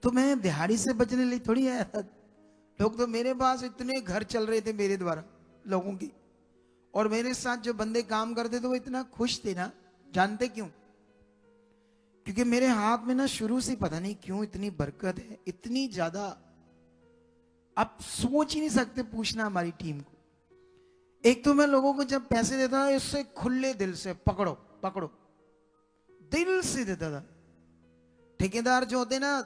तो मैं दिहाड़ी से बचने लिए थोड़ी आया था। लोग तो मेरे पास इतने घर चल रहे थे मेरे द्वारा लोगों की, और मेरे साथ जो बंदे काम करते थे वो इतना खुश थे ना। जानते क्यों? क्योंकि मेरे हाथ में ना शुरू से पता नहीं क्यों इतनी बरकत है, इतनी ज्यादा आप सोच ही नहीं सकते। पूछना हमारी टीम को। एक तो मैं लोगों को जब पैसे देता था इससे खुले दिल से, पकड़ो पकड़ो, दिल से देता था। ठेकेदार जो होते ना,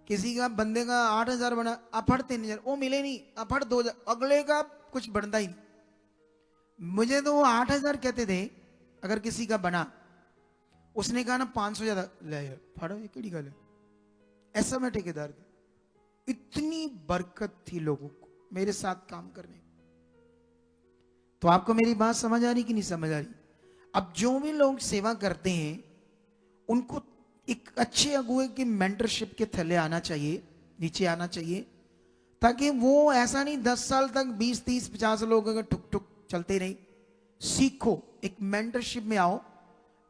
किसी का बंदे का 8,000 बना, अफड़ 3,000, वो मिले नहीं, अफड़ 2,000, अगले का कुछ बढ़ता ही नहीं। मुझे तो वो 8,000 कहते थे अगर किसी का बना, उसने कहा ना 500 ज्यादा ले यार, फाड़ो ये केड़ी गल है। ऐसा मैं ठेकेदार था। इतनी बरकत थी लोगों को मेरे साथ काम करने। तो आपको मेरी बात समझ आ रही कि नहीं समझ आ रही? अब जो भी लोग सेवा करते हैं उनको एक अच्छे अगुए की मेंटरशिप के थले आना चाहिए, नीचे आना चाहिए, ताकि वो ऐसा नहीं 10 साल तक 20, 30, 50 लोग अगर टुक टुक चलते नहीं। सीखो, एक मेंटरशिप में आओ।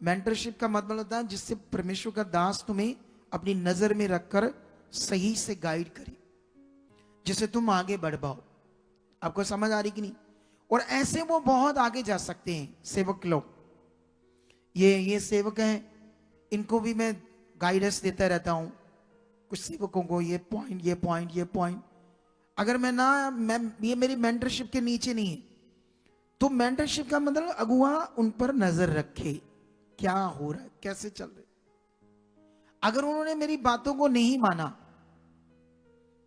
मेंटरशिप का मतलब होता है जिससे परमेश्वर का दास तुम्हें अपनी नजर में रखकर सही से गाइड करे, जिससे तुम आगे बढ़ पाओ। आपको समझ आ रही कि नहीं? और ऐसे वो बहुत आगे जा सकते हैं सेवक लोग। ये सेवक हैं, इनको भी मैं गाइडेंस देता रहता हूं। कुछ सेवकों को ये पॉइंट, ये पॉइंट, ये पॉइंट, अगर मैं ये मेरी मेंटरशिप के नीचे नहीं है, तो मेंटरशिप का मतलब अगुआ उन पर नजर रखे, क्या हो रहा है, कैसे चल रहे। अगर उन्होंने मेरी बातों को नहीं माना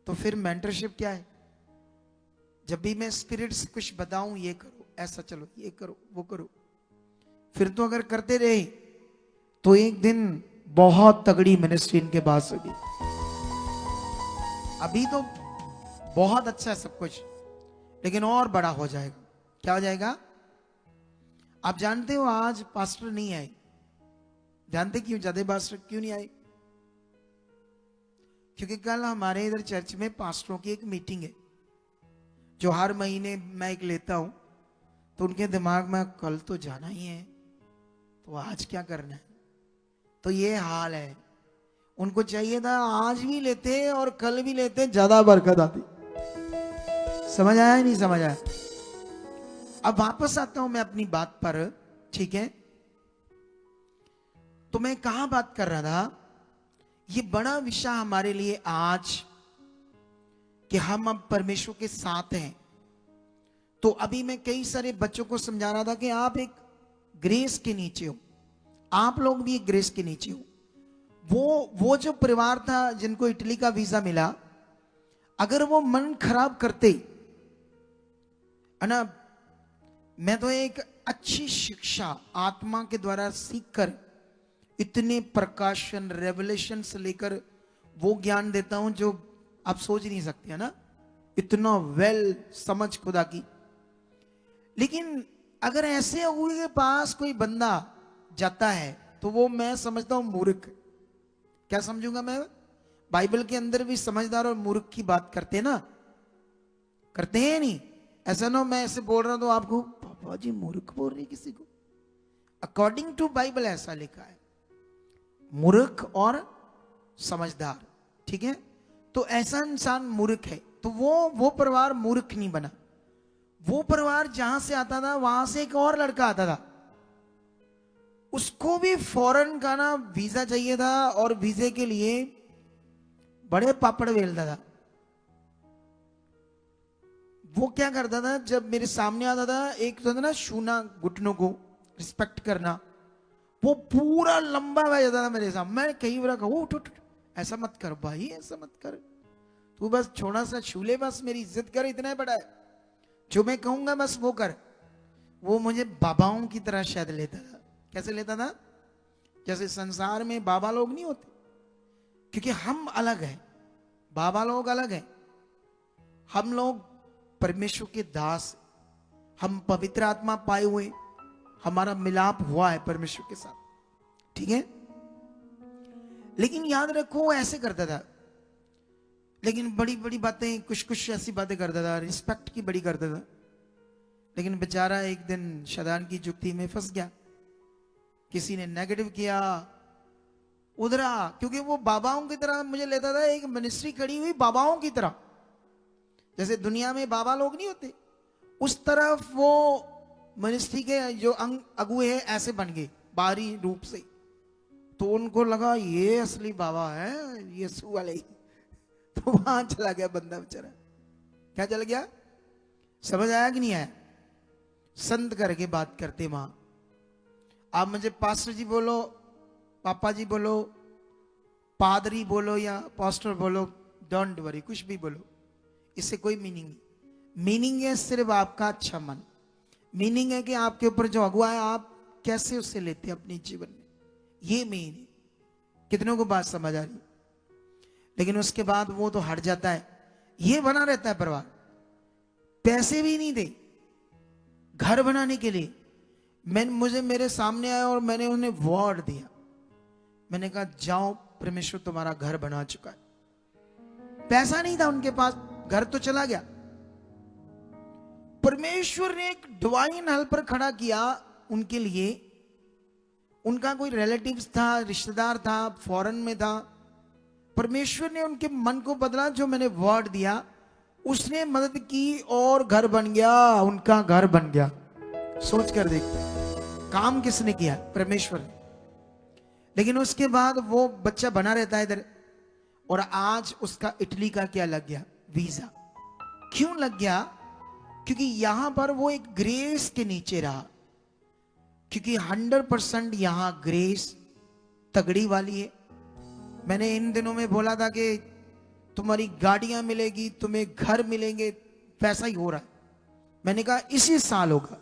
तो फिर मेंटरशिप क्या है? जब भी मैं स्पिरिट से कुछ बताऊं, ये करो, ऐसा चलो, ये करो, वो करो, फिर तो अगर करते रहे तो एक दिन बहुत तगड़ी मिनिस्ट्री इनके पास होगी। अभी तो बहुत अच्छा है सब कुछ, लेकिन और बड़ा हो जाएगा। क्या हो जाएगा? आप जानते हो आज पास्टर नहीं आए। जानते क्यों? ज्यादा पास्टर क्यों नहीं आए? क्योंकि कल हमारे इधर चर्च में पास्टरों की एक मीटिंग है, जो हर महीने मैं एक लेता हूं। तो उनके दिमाग में कल तो जाना ही है, तो आज क्या करना है। तो ये हाल है। उनको चाहिए था आज भी लेते और कल भी लेते, ज्यादा बरकत आती। समझ आया नहीं समझ आया? अब वापस आता हूं मैं अपनी बात पर, ठीक है। तो मैं कहां बात कर रहा था? ये बड़ा विषय हमारे लिए आज कि हम अब परमेश्वर के साथ हैं। तो अभी मैं कई सारे बच्चों को समझा रहा था कि आप एक ग्रेस के नीचे हो, आप लोग भी एक ग्रेस के नीचे हो। वो जो परिवार था जिनको इटली का वीजा मिला, अगर वो मन खराब करते है ना, मैं तो एक अच्छी शिक्षा आत्मा के द्वारा सीखकर इतने प्रकाशन, रेवलेशन से लेकर वो ज्ञान देता हूं जो आप सोच नहीं सकते, है ना। इतना वेल समझ खुदा की। लेकिन अगर ऐसे अगुए के पास कोई बंदा जाता है तो वो मैं समझता हूं मूर्ख। क्या समझूंगा मैं? बाइबल के अंदर भी समझदार और मूर्ख की बात करते ना, करते हैं नहीं? ऐसा ना मैं ऐसे बोल रहा हूं तो आपको पापा जी मूर्ख बोल रही किसी को। अकॉर्डिंग टू बाइबल ऐसा लिखा है, मूर्ख और समझदार, ठीक है। तो ऐसा इंसान मूर्ख है, तो वो परिवार मूर्ख नहीं बना। वो परिवार जहां से आता था वहां से एक और लड़का आता था, उसको भी फॉरेन का ना वीजा चाहिए था, और वीजे के लिए बड़े पापड़ बेलता था। वो क्या करता था, जब मेरे सामने आता था, एक तो था ना छूना, घुटनों को रिस्पेक्ट करना, वो पूरा लंबा बह जाता था मेरे सामने। मैं कई बार कहूँ उठ उठ, ऐसा मत कर भाई, ऐसा मत कर, तू बस छोटा सा छू ले, बस मेरी इज्जत कर, इतना ही बड़ा है, जो मैं कहूंगा बस वो कर। वो मुझे बाबाओं की तरह शायद लेता था। कैसे लेता था? जैसे संसार में बाबा लोग नहीं होते, क्योंकि हम अलग हैं, बाबा लोग अलग हैं। हम लोग परमेश्वर के दास, हम पवित्र आत्मा पाए हुए, हमारा मिलाप हुआ है परमेश्वर के साथ, ठीक है। लेकिन याद रखो वो ऐसे करता था, लेकिन बड़ी बड़ी बातें, कुछ कुछ ऐसी बातें करता था, रिस्पेक्ट की बड़ी करता था। लेकिन बेचारा एक दिन शैतान की जुक्ति में फंस गया, किसी ने नेगेटिव किया, उधरा, क्योंकि वो बाबाओं की तरह मुझे लेता था, एक मिनिस्ट्री खड़ी हुई बाबाओं की तरह, जैसे दुनिया में बाबा लोग नहीं होते, उस तरफ वो मिनिस्ट्री के जो अगुए हैं ऐसे बन गए बाहरी रूप से। तो उनको लगा ये असली बाबा है, यीशु वाले ही। तो वहां चला गया बंदा बेचारा। क्या चल गया? समझ आया कि नहीं आया? संत करके बात करते वहां। आप मुझे पास्टर जी बोलो, पापा जी बोलो, पादरी बोलो या पास्टर बोलो, डोंट वरी, कुछ भी बोलो, इससे कोई मीनिंग नहीं। मीनिंग है सिर्फ आपका अच्छा मन। मीनिंग है कि आपके ऊपर जो अगुआ है आप कैसे उससे लेते हैं अपने जीवन में, ये मेन है। कितनों को बात समझ आ रही? लेकिन उसके बाद वो तो हट जाता है, ये बना रहता है परिवार। पैसे भी नहीं दे घर बनाने के लिए। मुझे मेरे सामने आया और मैंने उन्हें वर्ड दिया, मैंने कहा जाओ परमेश्वर तुम्हारा घर बना चुका है। पैसा नहीं था उनके पास, घर तो चला गया। परमेश्वर ने एक डिवाइन हेल्पर खड़ा किया उनके लिए। उनका कोई रिलेटिव्स था, रिश्तेदार था, फॉरेन में था। परमेश्वर ने उनके मन को बदला, जो मैंने वर्ड दिया उसने मदद की और घर बन गया, उनका घर बन गया। सोच कर देख, काम किसने किया? परमेश्वर ने। लेकिन उसके बाद वो बच्चा बना रहता है इधर, और आज उसका इटली का क्या लग गया? वीजा। क्यों लग गया? क्योंकि यहां पर वो एक ग्रेस के नीचे रहा। क्योंकि 100% यहां ग्रेस तगड़ी वाली है। मैंने इन दिनों में बोला था कि तुम्हारी गाड़ियां मिलेगी, तुम्हें घर मिलेंगे, वैसा ही हो रहा है। मैंने कहा इसी साल होगा।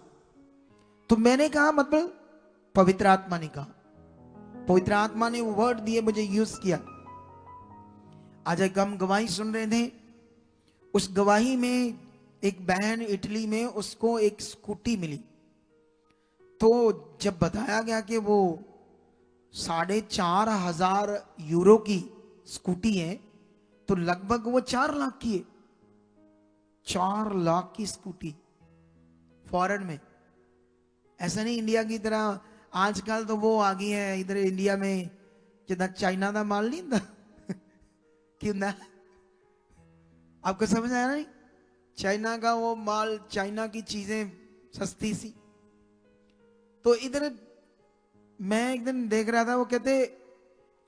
तो मैंने कहा, मतलब पवित्र आत्मा ने कहा, पवित्र आत्मा ने वर्ड दिए, मुझे यूज किया। आज एक हम गवाही सुन रहे थे, उस गवाही में एक बहन इटली में, उसको एक स्कूटी मिली। तो जब बताया गया कि वो 4,500 यूरो की स्कूटी है, तो लगभग वो 4 लाख की है। 4 लाख की स्कूटी फॉरेन में। ऐसा नहीं इंडिया की तरह आजकल तो वो आ गई है इधर इंडिया में, जितना चाइना का माल नहीं था क्यों? आपको समझ आया नहीं? चाइना का वो माल, चाइना की चीजें सस्ती सी। तो इधर मैं एक दिन देख रहा था, वो कहते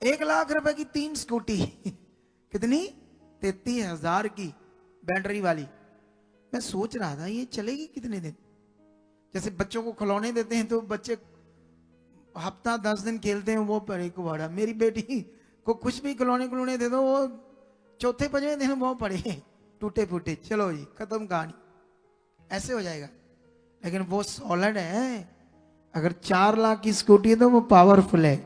1 लाख रुपए की 3 स्कूटी कितनी? 33,000 की बैटरी वाली। मैं सोच रहा था ये चलेगी कितने दिन? जैसे बच्चों को खिलौने देते हैं तो बच्चे हफ्ता 10 दिन खेलते हैं, वो पड़े को बड़ा। मेरी बेटी को कुछ भी खिलौने दे दो, वो चौथे 5वें दिन वो पड़े टूटे फूटे, चलो जी खत्म कहानी, ऐसे हो जाएगा। लेकिन वो सॉलिड है। अगर 4 लाख की स्कूटी है तो वो पावरफुल है।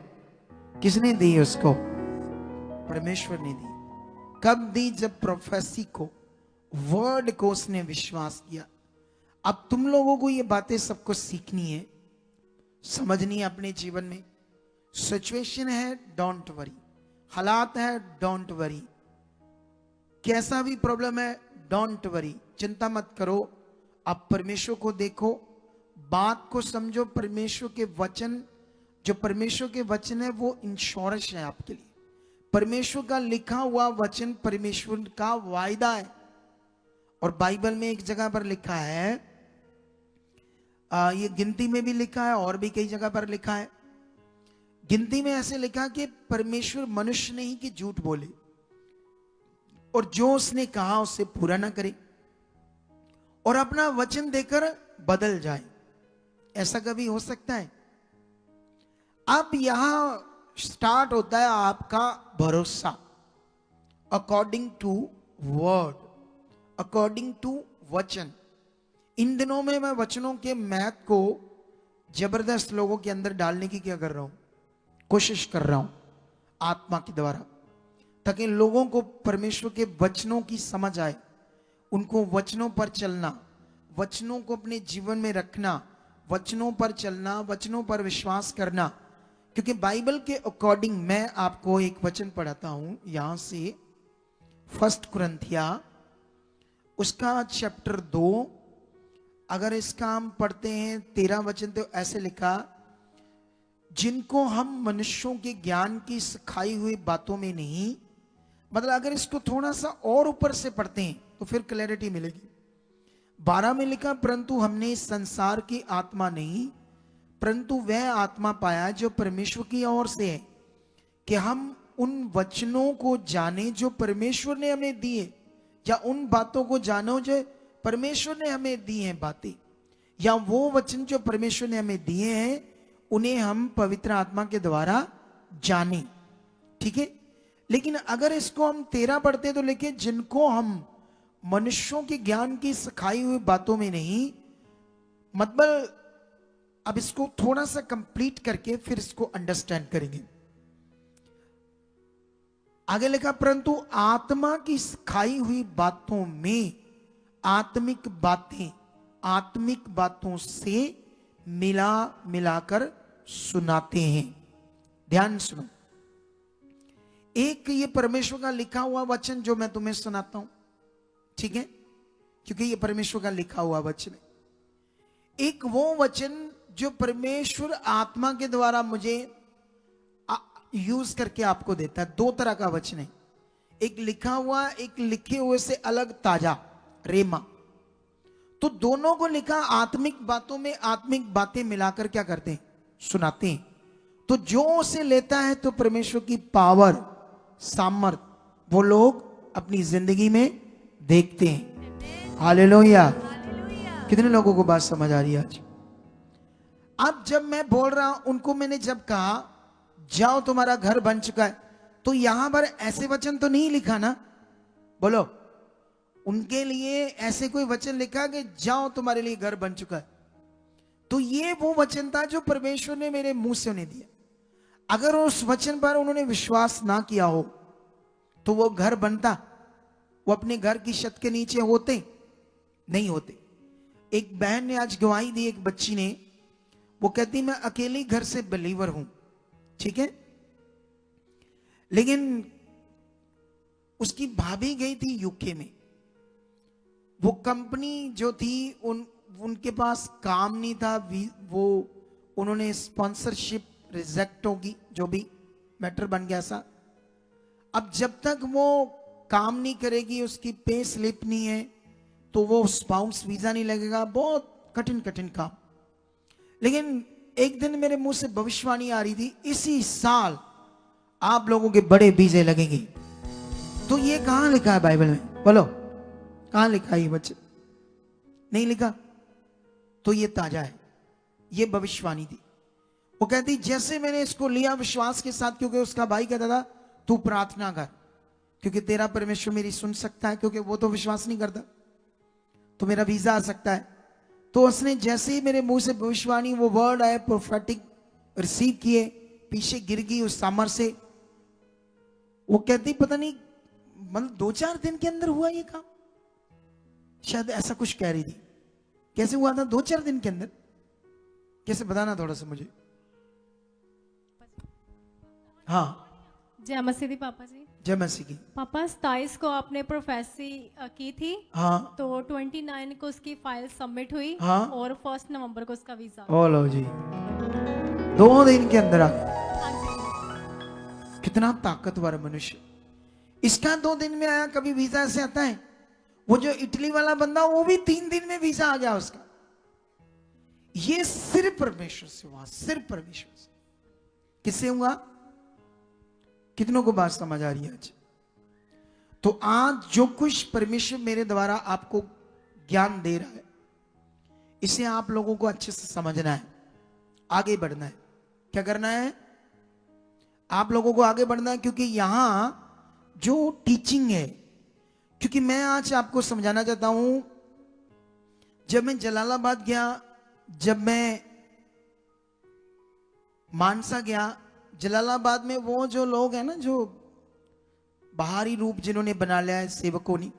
किसने दी उसको? परमेश्वर ने दी। कब दी? जब प्रोफेसी को, वर्ड को उसने विश्वास किया। अब तुम लोगों को ये बातें सबको सीखनी है, समझनी है अपने जीवन में। सिचुएशन है, डोंट वरी। हालात है, डोंट वरी। कैसा भी प्रॉब्लम है, डोंट वरी, चिंता मत करो। आप परमेश्वर को देखो, बात को समझो। परमेश्वर के वचन, जो परमेश्वर के वचन है वो इंश्योरेंस है आपके लिए। परमेश्वर का लिखा हुआ वचन परमेश्वर का वायदा है। और बाइबल में एक जगह पर लिखा है, ये गिनती में भी लिखा है और भी कई जगह पर लिखा है। गिनती में ऐसे लिखा कि परमेश्वर मनुष्य नहीं कि झूठ बोले, और जो उसने कहा उससे पूरा ना करे, और अपना वचन देकर बदल जाए। ऐसा कभी हो सकता है? अब यहां स्टार्ट होता है आपका भरोसा, according to word, according to वचन। इन दिनों में मैं वचनों के महत्व को जबरदस्त लोगों के अंदर डालने की क्या कर रहा हूं? कोशिश कर रहा हूं आत्मा के द्वारा, ताकि लोगों को परमेश्वर के वचनों की समझ आए, उनको वचनों पर चलना, वचनों को अपने जीवन में रखना, वचनों पर चलना, वचनों पर विश्वास करना। क्योंकि बाइबल के अकॉर्डिंग मैं आपको एक वचन पढ़ाता हूं यहां से, 1 कुरिन्थिया उसका चैप्टर 2, अगर इसका हम पढ़ते हैं 13 वचन, तो ऐसे लिखा, जिनको हम मनुष्यों के ज्ञान की सिखाई हुई बातों में नहीं, मतलब अगर इसको थोड़ा सा और ऊपर से पढ़ते हैं तो फिर क्लैरिटी मिलेगी। 12 में लिखा, परंतु हमने इस संसार की आत्मा नहीं, परंतु वह आत्मा पाया जो परमेश्वर की ओर से है, कि हम उन वचनों को जाने जो परमेश्वर ने हमें दिए, या उन बातों को जानो जो परमेश्वर ने हमें दी हैं बातें, या वो वचन जो परमेश्वर ने हमें दिए हैं उन्हें हम पवित्र आत्मा के द्वारा जाने। ठीक है, लेकिन अगर इसको हम 13 पढ़ते तो लिखे, जिनको हम मनुष्यों के ज्ञान की सिखाई हुई बातों में नहीं, मतलब अब इसको थोड़ा सा कंप्लीट करके फिर इसको अंडरस्टैंड करेंगे। आगे लिखा, परंतु आत्मा की सिखाई हुई बातों में आत्मिक बातों से मिलाकर सुनाते हैं। ध्यान सुनो, एक ये परमेश्वर का लिखा हुआ वचन जो मैं तुम्हें सुनाता हूं, ठीक है, क्योंकि ये परमेश्वर का लिखा हुआ वचन है। एक वो वचन जो परमेश्वर आत्मा के द्वारा मुझे यूज करके आपको देता है। 2 तरह का वचन है, एक लिखा हुआ, एक लिखे हुए से अलग ताजा, रेमा। तो दोनों को लिखा आत्मिक बातों में आत्मिक बातें मिलाकर क्या करते हैं, सुनाते हैं। तो जो उसे लेता है तो परमेश्वर की पावर, सामर्थ वो लोग अपनी जिंदगी में देखते हैं। हालेलुया। कितने लोगों को बात समझ आ रही है आज? अब जब मैं बोल रहा हूं, उनको मैंने जब कहा जाओ तुम्हारा घर बन चुका है, तो यहां पर ऐसे वचन तो नहीं लिखा ना, बोलो। उनके लिए ऐसे कोई वचन लिखा कि जाओ तुम्हारे लिए घर बन चुका है? तो ये वो वचन था जो परमेश्वर ने मेरे मुंह से उन्हें दिया। अगर उस वचन पर उन्होंने विश्वास ना किया हो तो वो घर बनता? वो अपने घर की छत के नीचे होते? नहीं होते। एक बहन ने आज गवाही दी, एक बच्ची ने, वो कहती मैं अकेली घर से बिलीवर हूं, ठीक है, लेकिन उसकी भाभी गई थी यूके में। वो कंपनी जो थी उनके पास काम नहीं था, वो उन्होंने स्पॉन्सरशिप रिजेक्ट होगी, जो भी मैटर बन गया सा। अब जब तक वो काम नहीं करेगी, उसकी पे स्लिप नहीं है, तो वो स्पाउस वीजा नहीं लगेगा, बहुत कठिन कठिन काम। लेकिन एक दिन मेरे मुंह से भविष्यवाणी आ रही थी, इसी साल आप लोगों के बड़े वीजे लगेंगे। तो ये कहां लिखा है बाइबल में? बोलो, कहां लिखा है ये वचन? नहीं लिखा। तो ये ताजा है, ये भविष्यवाणी थी। वो कहती जैसे मैंने इसको लिया विश्वास के साथ, क्योंकि उसका भाई कहता था तू प्रार्थना कर, क्योंकि तेरा परमेश्वर मेरी सुन सकता है, क्योंकि वो तो विश्वास नहीं करता, तो मेरा वीजा आ सकता है। तो उसने जैसे ही मेरे मुंह से भविष्यवाणी, वो वर्ड आए प्रोफेटिक, रिसीव किए, पीछे गिर गई उस सामर से। वो कहती पता नहीं, मतलब 2-4 दिन के अंदर हुआ ये काम, शायद ऐसा कुछ कह रही थी। कैसे हुआ था 2-4 दिन के अंदर? कैसे बताना थोड़ा सा मुझे। हाँ, जय मसीह दी पापा जी। जय मसीह की। पापा 27 को आपने प्रोफेसी की थी, हाँ, तो 29 को उसकी फाइल सबमिट हुई, हाँ, और 1 नवंबर को उसका वीजा। ओ लो जी, 2 दिन के अंदर आ गया। हाँ जी। कितना ताकतवर मनुष्य। इसका 2 दिन में आया, कभी वीजा ऐसे आता है? वो जो इटली वाला बंदा, वो भी 3 दिन में वीजा आ गया उसका। ये सिर्फ परमेश्वर से हुआ, सिर्फ परमेश्वर से। किससे हुआ? कितनों को बात समझ आ रही है आज? तो आज जो कुछ परमेश्वर मेरे द्वारा आपको ज्ञान दे रहा है, इसे आप लोगों को अच्छे से समझना है, आगे बढ़ना है। क्या करना है? आप लोगों को आगे बढ़ना है, क्योंकि यहां जो टीचिंग है, क्योंकि मैं आज आपको समझाना चाहता हूं। जब मैं जलालाबाद गया, जब मैं मानसा गया, जलालाबाद में वो जो लोग हैं ना, जो बाहरी रूप जिन्होंने बना लिया है सेवकों ने,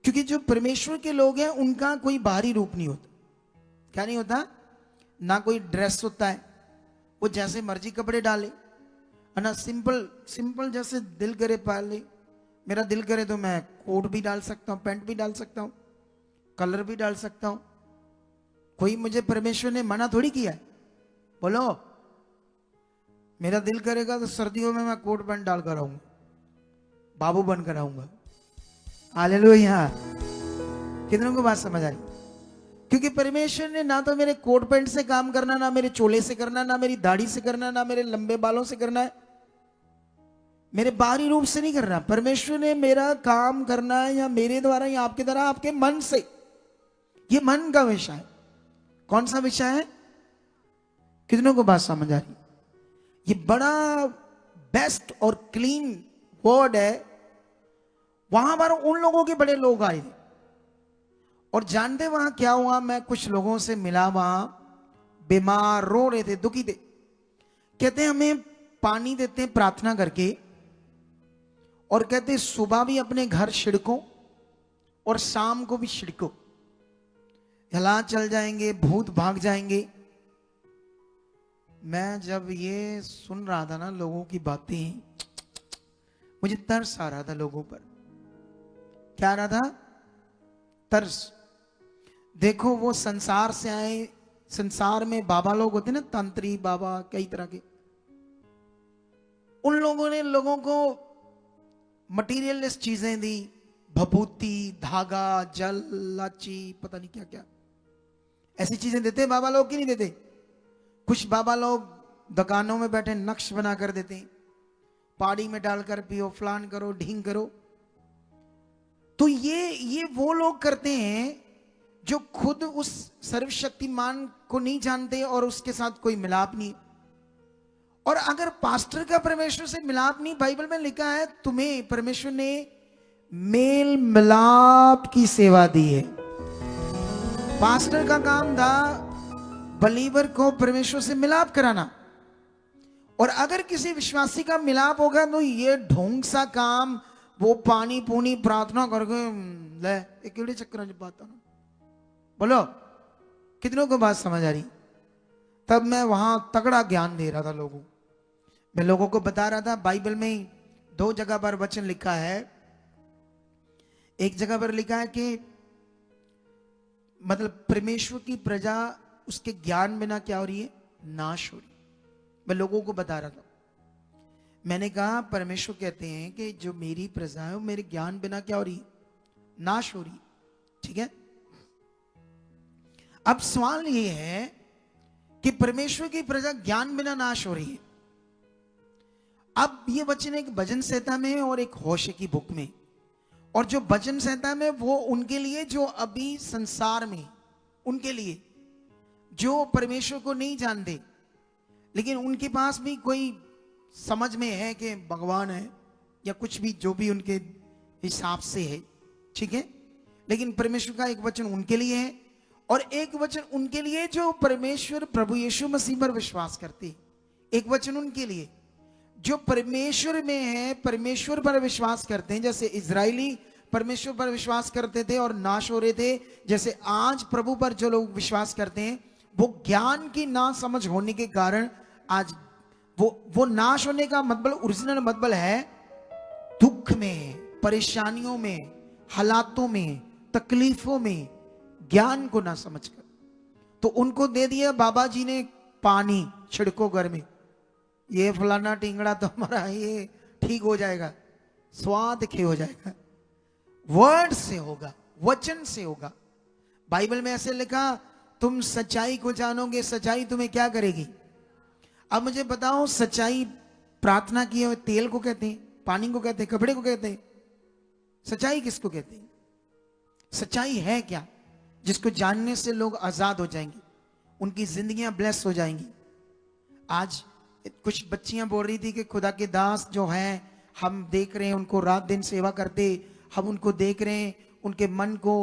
क्योंकि जो परमेश्वर के लोग हैं उनका कोई बाहरी रूप नहीं होता। क्या नहीं होता? ना कोई ड्रेस होता है, वो जैसे मर्जी कपड़े डाले, है ना, सिंपल सिंपल जैसे दिल करे पहन ले। मेरा दिल करे तो मैं कोट भी डाल सकता हूँ, पैंट भी डाल सकता हूँ, कलर भी डाल सकता हूँ। कोई मुझे परमेश्वर ने मना थोड़ी किया है। बोलो, मेरा दिल करेगा तो सर्दियों में मैं कोट पैंट डाल कर आऊंगा, बाबू बनकर आऊंगा। हालेलुया। कितनों को बात समझ आ रही? क्योंकि परमेश्वर ने ना तो मेरे कोट पैंट से काम करना, ना मेरे चोले से करना, ना मेरी दाढ़ी से करना, ना मेरे लंबे बालों से करना है, मेरे बाहरी रूप से नहीं करना। परमेश्वर ने मेरा काम करना है या मेरे द्वारा या आपके द्वारा आपके मन से। ये मन का विषय है। कौन सा विषय है? कितनों को बात समझ आ रही? ये बड़ा बेस्ट और क्लीन वर्ड है। वहां पर उन लोगों के बड़े लोग आए थे और जानते वहां क्या हुआ? मैं कुछ लोगों से मिला, वहां बीमार रो रहे थे, दुखी थे। कहते हमें पानी देते हैं प्रार्थना करके, और कहते सुबह भी अपने घर छिड़को और शाम को भी छिड़को, हिला चल जाएंगे, भूत भाग जाएंगे। मैं जब ये सुन रहा था ना लोगों की बातें, मुझे तरस आ रहा था लोगों पर। क्या आ रहा था? तरस। देखो, वो संसार से आए, संसार में बाबा लोग होते ना, तंत्री बाबा कई तरह के, उन लोगों ने लोगों को मटीरियलिस्ट चीजें दी, भभूति, धागा, जल, लाची, पता नहीं क्या क्या ऐसी चीजें देते बाबा लोग की नहीं देते। कुछ बाबा लोग दुकानों में बैठे नक्श बना कर देते, पानी में डालकर पियो, फलान करो, ढींग करो। तो ये वो लोग करते हैं जो खुद उस सर्वशक्तिमान को नहीं जानते और उसके साथ कोई मिलाप नहीं। और अगर पास्टर का परमेश्वर से मिलाप नहीं, बाइबल में लिखा है तुम्हें परमेश्वर ने मेल मिलाप की सेवा दी है। पास्टर का काम था बलीवर को परमेश्वर से मिलाप कराना। और अगर किसी विश्वासी का मिलाप होगा तो ये ढोंग सा काम, वो पानी पूनी प्रार्थना करके ले एक चक्कर पाता ना। बोलो, कितनों को बात समझ आ रही? तब मैं वहां तगड़ा ज्ञान दे रहा था लोगों, मैं लोगों को बता रहा था बाइबल में 2 जगह पर वचन लिखा है। एक जगह पर लिखा है कि मतलब परमेश्वर की प्रजा उसके ज्ञान बिना क्या हो रही है? नाश हो रही। मैं लोगों को बता रहा था, मैंने कहा परमेश्वर कहते हैं कि जो मेरी प्रजा है वो मेरे ज्ञान बिना क्या हो रही? नाश हो रही। ठीक है, अब सवाल ये है कि परमेश्वर की प्रजा ज्ञान बिना नाश हो रही है। अब ये वचन एक भजन संहिता में और एक होशे की बुक में, और जो भजन संहिता में वो उनके लिए जो अभी संसार में, उनके लिए जो परमेश्वर को नहीं जानते लेकिन उनके पास भी कोई समझ में है कि भगवान है या कुछ भी, जो भी उनके हिसाब से है, ठीक है। लेकिन परमेश्वर का एक वचन उनके लिए है और एक वचन उनके लिए जो परमेश्वर प्रभु यीशु मसीह पर विश्वास करते। एक वचन उनके लिए जो परमेश्वर में है, परमेश्वर पर विश्वास करते हैं। जैसे इजरायली परमेश्वर पर विश्वास करते थे और नाश हो रहे थे, जैसे आज प्रभु पर जो लोग विश्वास करते हैं वो ज्ञान की ना समझ होने के कारण आज वो नाश होने का मतलब, ओरिजिनल मतलब है दुख में, परेशानियों में, हालातों में, तकलीफों में, ज्ञान को ना समझकर। तो उनको दे दिया बाबा जी ने पानी, छिड़को घर में, ये फलाना टिंगड़ा तो हमारा ये ठीक हो जाएगा, स्वाद खे हो जाएगा। वर्ड से होगा, वचन से होगा। बाइबल में ऐसे लिखा, तुम सच्चाई को जानोगे, सच्चाई तुम्हें क्या करेगी। अब मुझे बताओ, सच्चाई प्रार्थना किए हुए तेल को कहते हैं, पानी को कहते हैं, कपड़े को कहते हैं। सच्चाई किसको कहते हैं? सच्चाई है क्या जिसको जानने से लोग आजाद हो जाएंगे, उनकी जिंदगियां ब्लेस हो जाएंगी। आज कुछ बच्चियां बोल रही थी कि खुदा के दास जो हैं, हम देख रहे हैं उनको रात दिन सेवा करते, हम उनको देख रहे हैं, उनके मन को,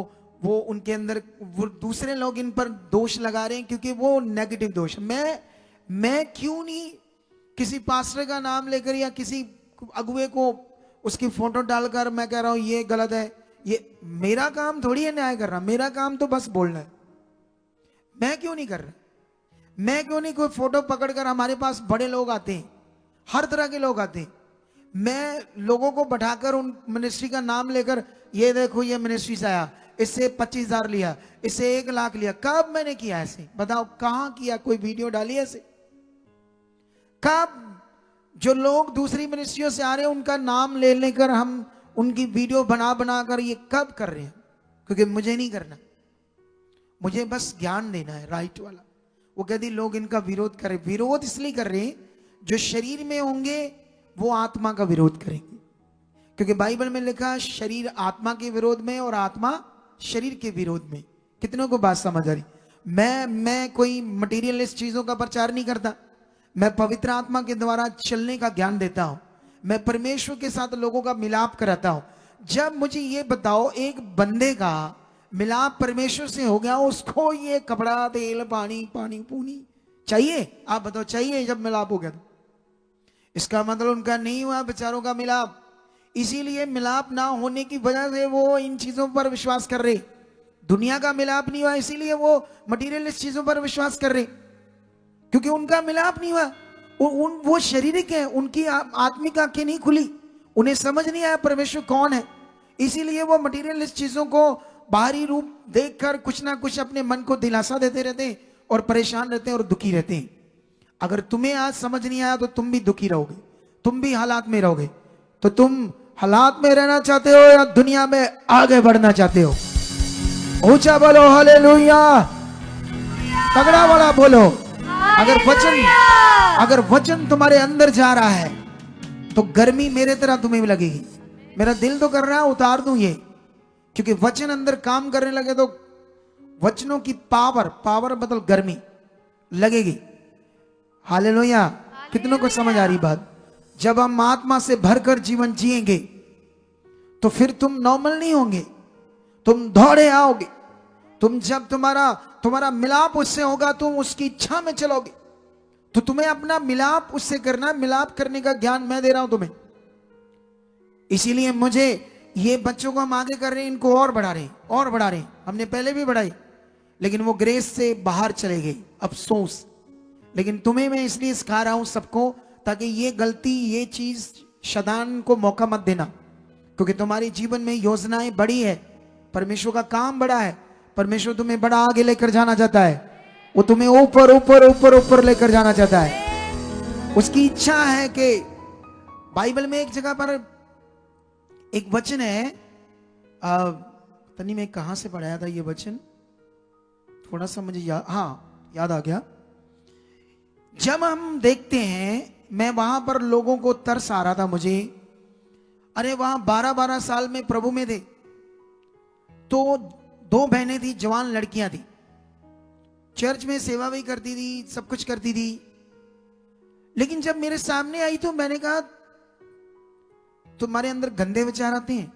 वो उनके अंदर, वो दूसरे लोग इन पर दोष लगा रहे हैं क्योंकि वो नेगेटिव दोष। मैं क्यों नहीं किसी पास्टर का नाम लेकर या किसी अगुए को उसकी फोटो डालकर मैं कह रहा हूं ये गलत है, ये मेरा काम थोड़ी है न्याय करना, मेरा काम तो बस बोलना है। मैं क्यों नहीं कर रहा? मैं क्यों नहीं कोई फोटो पकड़कर, हमारे पास बड़े लोग आते हैं, हर तरह के लोग आते हैं, मैं लोगों को बैठाकर उन मिनिस्ट्री का नाम लेकर, ये देखो ये मिनिस्ट्री से आया, इससे 25,000 लिया, इससे 1 लाख लिया। कब मैंने किया ऐसे? बताओ कहां किया? कोई वीडियो डाली ऐसे? कब? जो लोग दूसरी मिनिस्ट्रियों से आ रहे हैं उनका नाम ले लेकर हम उनकी वीडियो बना बनाकर ये कब कर रहे हैं? क्योंकि मुझे नहीं करना, मुझे बस ज्ञान देना है राइट वाला। वो कहती लोग इनका विरोध करें, विरोध इसलिए कर रहे हैं जो शरीर में होंगे वो आत्मा का विरोध करेंगे। क्योंकि बाइबल में लिखा शरीर आत्मा के विरोध में और आत्मा शरीर के विरोध में। कितनों को बात समझ आ रही? मैं कोई मटेरियलिस्ट चीजों का प्रचार नहीं करता, मैं पवित्र आत्मा के द्वारा चलने का ज्ञान देता हूं, मैं परमेश्वर के साथ लोगों का मिलाप कराता हूं। जब मुझे ये बताओ एक बंदे का मिलाप परमेश्वर से हो गया, उसको ये कपड़ा तेल पानी पानी पूनी चाहिए? आप बताओ चाहिए? जब मिलाप हो गया तो इसका मतलब उनका नहीं हुआ बेचारों का मिलाप। इसीलिए मिलाप ना होने की वजह से वो इन चीजों पर विश्वास कर रहे। दुनिया का मिलाप नहीं हुआ इसीलिए वो मटीरियलिस्ट चीजों पर विश्वास कर रहे, क्योंकि उनका मिलाप नहीं हुआ। वो शारीरिक है, उनकी आत्मिक आंखें नहीं खुली, उन्हें समझ नहीं आया परमेश्वर कौन है। इसीलिए वो मटीरियलिस्ट चीजों को बाहरी रूप देखकर कुछ ना कुछ अपने मन को दिलासा देते रहते हैं और परेशान रहते हैं और दुखी रहते हैं। अगर तुम्हें आज समझ नहीं आया तो तुम भी दुखी रहोगे, तुम भी हालात में रहोगे। तो तुम हालात में रहना चाहते हो या दुनिया में आगे बढ़ना चाहते हो? ऊंचा बोलो हालेलुया, तगड़ा वाला बोलो। अगर वचन तुम्हारे अंदर जा रहा है तो गर्मी मेरे तरह तुम्हें भी लगेगी। मेरा दिल तो कर रहा है उतार दूं ये, क्योंकि वचन अंदर काम करने लगे तो वचनों की पावर मतलब गर्मी लगेगी। हालेलुया, कितनों को समझ आ रही बात? जब हम आत्मा से भरकर जीवन जिएंगे तो फिर तुम नॉर्मल नहीं होंगे, तुम दौड़े आओगे। तुम जब तुम्हारा मिलाप उससे होगा, तुम उसकी इच्छा में चलोगे। तो तुम्हें अपना मिलाप उससे करना, मिलाप करने का ज्ञान मैं दे रहा हूं तुम्हें। इसीलिए मुझे ये बच्चों को हम आगे कर रहे हैं, इनको और बढ़ा रहे हैं। हमने पहले भी बढ़ाई लेकिन वो ग्रेस से बाहर चले गए, अफसोस। लेकिन तुम्हें मैं इसलिए सिखा रहा हूं सबको, ताकि ये गलती, ये चीज शैतान को मौका मत देना। क्योंकि तुम्हारे जीवन में योजनाएं बड़ी है, परमेश्वर का काम बड़ा है, परमेश्वर तुम्हें बड़ा आगे लेकर जाना चाहता है। वो तुम्हें ऊपर ऊपर ऊपर ऊपर लेकर जाना चाहता है। उसकी इच्छा है कि बाइबल में एक जगह पर एक वचन है, पता नहीं मैं कहां से पढ़ाया था ये वचन, थोड़ा सा मुझे याद आ गया। जब हम देखते हैं, मैं वहां पर लोगों को तरस आ रहा था मुझे, अरे वहां 12-12 साल में प्रभु में थे, तो 2 बहनें थी, जवान लड़कियां थी, चर्च में सेवा भी करती थी, सब कुछ करती थी। लेकिन जब मेरे सामने आई तो मैंने कहा तुम्हारे अंदर गंदे विचार आते हैं,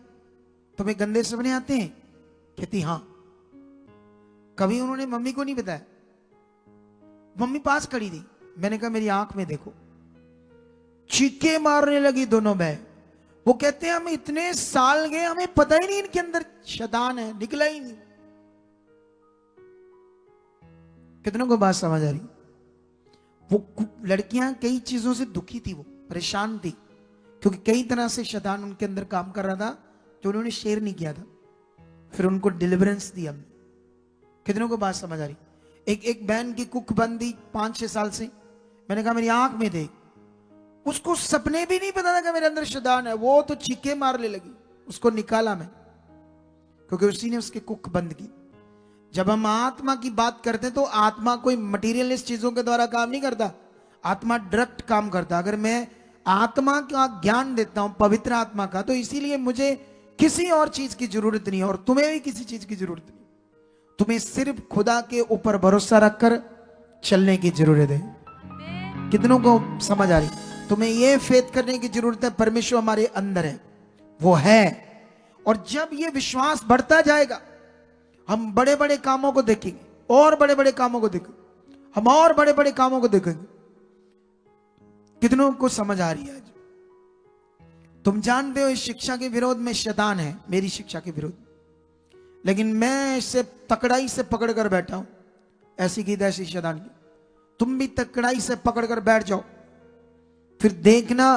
तुम्हें गंदे सपने आते हैं? कहती हाँ। कभी उन्होंने मम्मी को नहीं बताया, मम्मी पास खड़ी थी। मैंने कहा मेरी आंख में देखो। चीखे मारने लगी दोनों बहन। वो कहते हैं हम इतने साल गए, हमें पता ही नहीं इनके अंदर शैतान है, निकला ही नहीं। कितनों को बात समझ आ रही? वो लड़कियां कई चीजों से दुखी थी, वो परेशान थी, क्योंकि कई तरह से शैतान उनके अंदर काम कर रहा था जो उन्होंने शेयर नहीं किया था। फिर उनको डिलीवरेंस दी हमने। कितनों को बात समझ आ रही? एक बहन की कुख बंद थी 5-6 साल से। मैंने कहा मेरी आंख में देख। उसको सपने भी नहीं पता था कि मेरे अंदर शैतान है। वो तो चीखे मारने लगी, उसको निकाला मैं, क्योंकि उसी ने उसके कुख बंद की। जब हम आत्मा की बात करते हैं तो आत्मा कोई मटीरियलिस्ट चीजों के द्वारा काम नहीं करता, आत्मा डायरेक्ट काम करता। अगर मैं आत्मा का ज्ञान देता हूं, पवित्र आत्मा का, तो इसीलिए मुझे किसी और चीज की जरूरत नहीं है और तुम्हें भी किसी चीज की जरूरत नहीं। तुम्हें सिर्फ खुदा के ऊपर भरोसा रखकर चलने की जरूरत है। कितनों को समझ आ रही? तुम्हें यह फेथ करने की जरूरत है परमेश्वर हमारे अंदर है, वो है। और जब ये विश्वास बढ़ता जाएगा, हम बड़े बड़े कामों को देखेंगे, और बड़े बड़े कामों को देखेंगे, हम और बड़े बड़े कामों को देखेंगे। कितनों को समझ आ रही है आज? तुम जानते हो इस शिक्षा के विरोध में शैतान है, मेरी शिक्षा के विरोध, लेकिन मैं इसे तकड़ाई से पकड़ कर बैठा हूं, ऐसी की तैसी शैतान की। तुम भी तकड़ाई से पकड़ कर बैठ जाओ, फिर देखना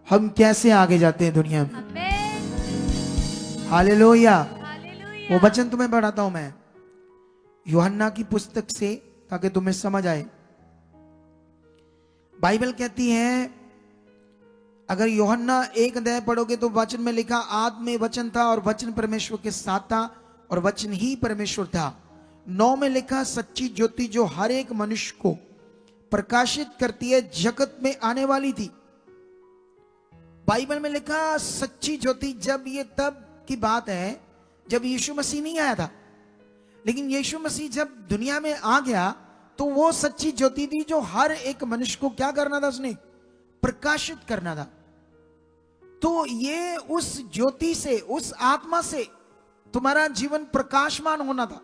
हम कैसे आगे जाते हैं दुनिया में। आमेन। हालेलुया। हालेलुया। वो वचन तुम्हें पढ़ाता हूं मैं यूहन्ना की पुस्तक से, ताकि तुम्हें समझ आए। बाइबल कहती है, अगर यूहन्ना 1 अध्याय पढ़ोगे तो वचन में लिखा, आद में वचन था और वचन परमेश्वर के साथ था और वचन ही परमेश्वर था। 9 में लिखा, सच्ची ज्योति जो हर एक मनुष्य को प्रकाशित करती है जगत में आने वाली थी। बाइबल में लिखा सच्ची ज्योति, जब ये तब की बात है जब यीशु मसीह नहीं आया था, लेकिन यीशु मसीह जब दुनिया में आ गया तो वो सच्ची ज्योति थी जो हर एक मनुष्य को क्या करना था, उसने प्रकाशित करना था। तो ये उस ज्योति से, उस आत्मा से तुम्हारा जीवन प्रकाशमान होना था।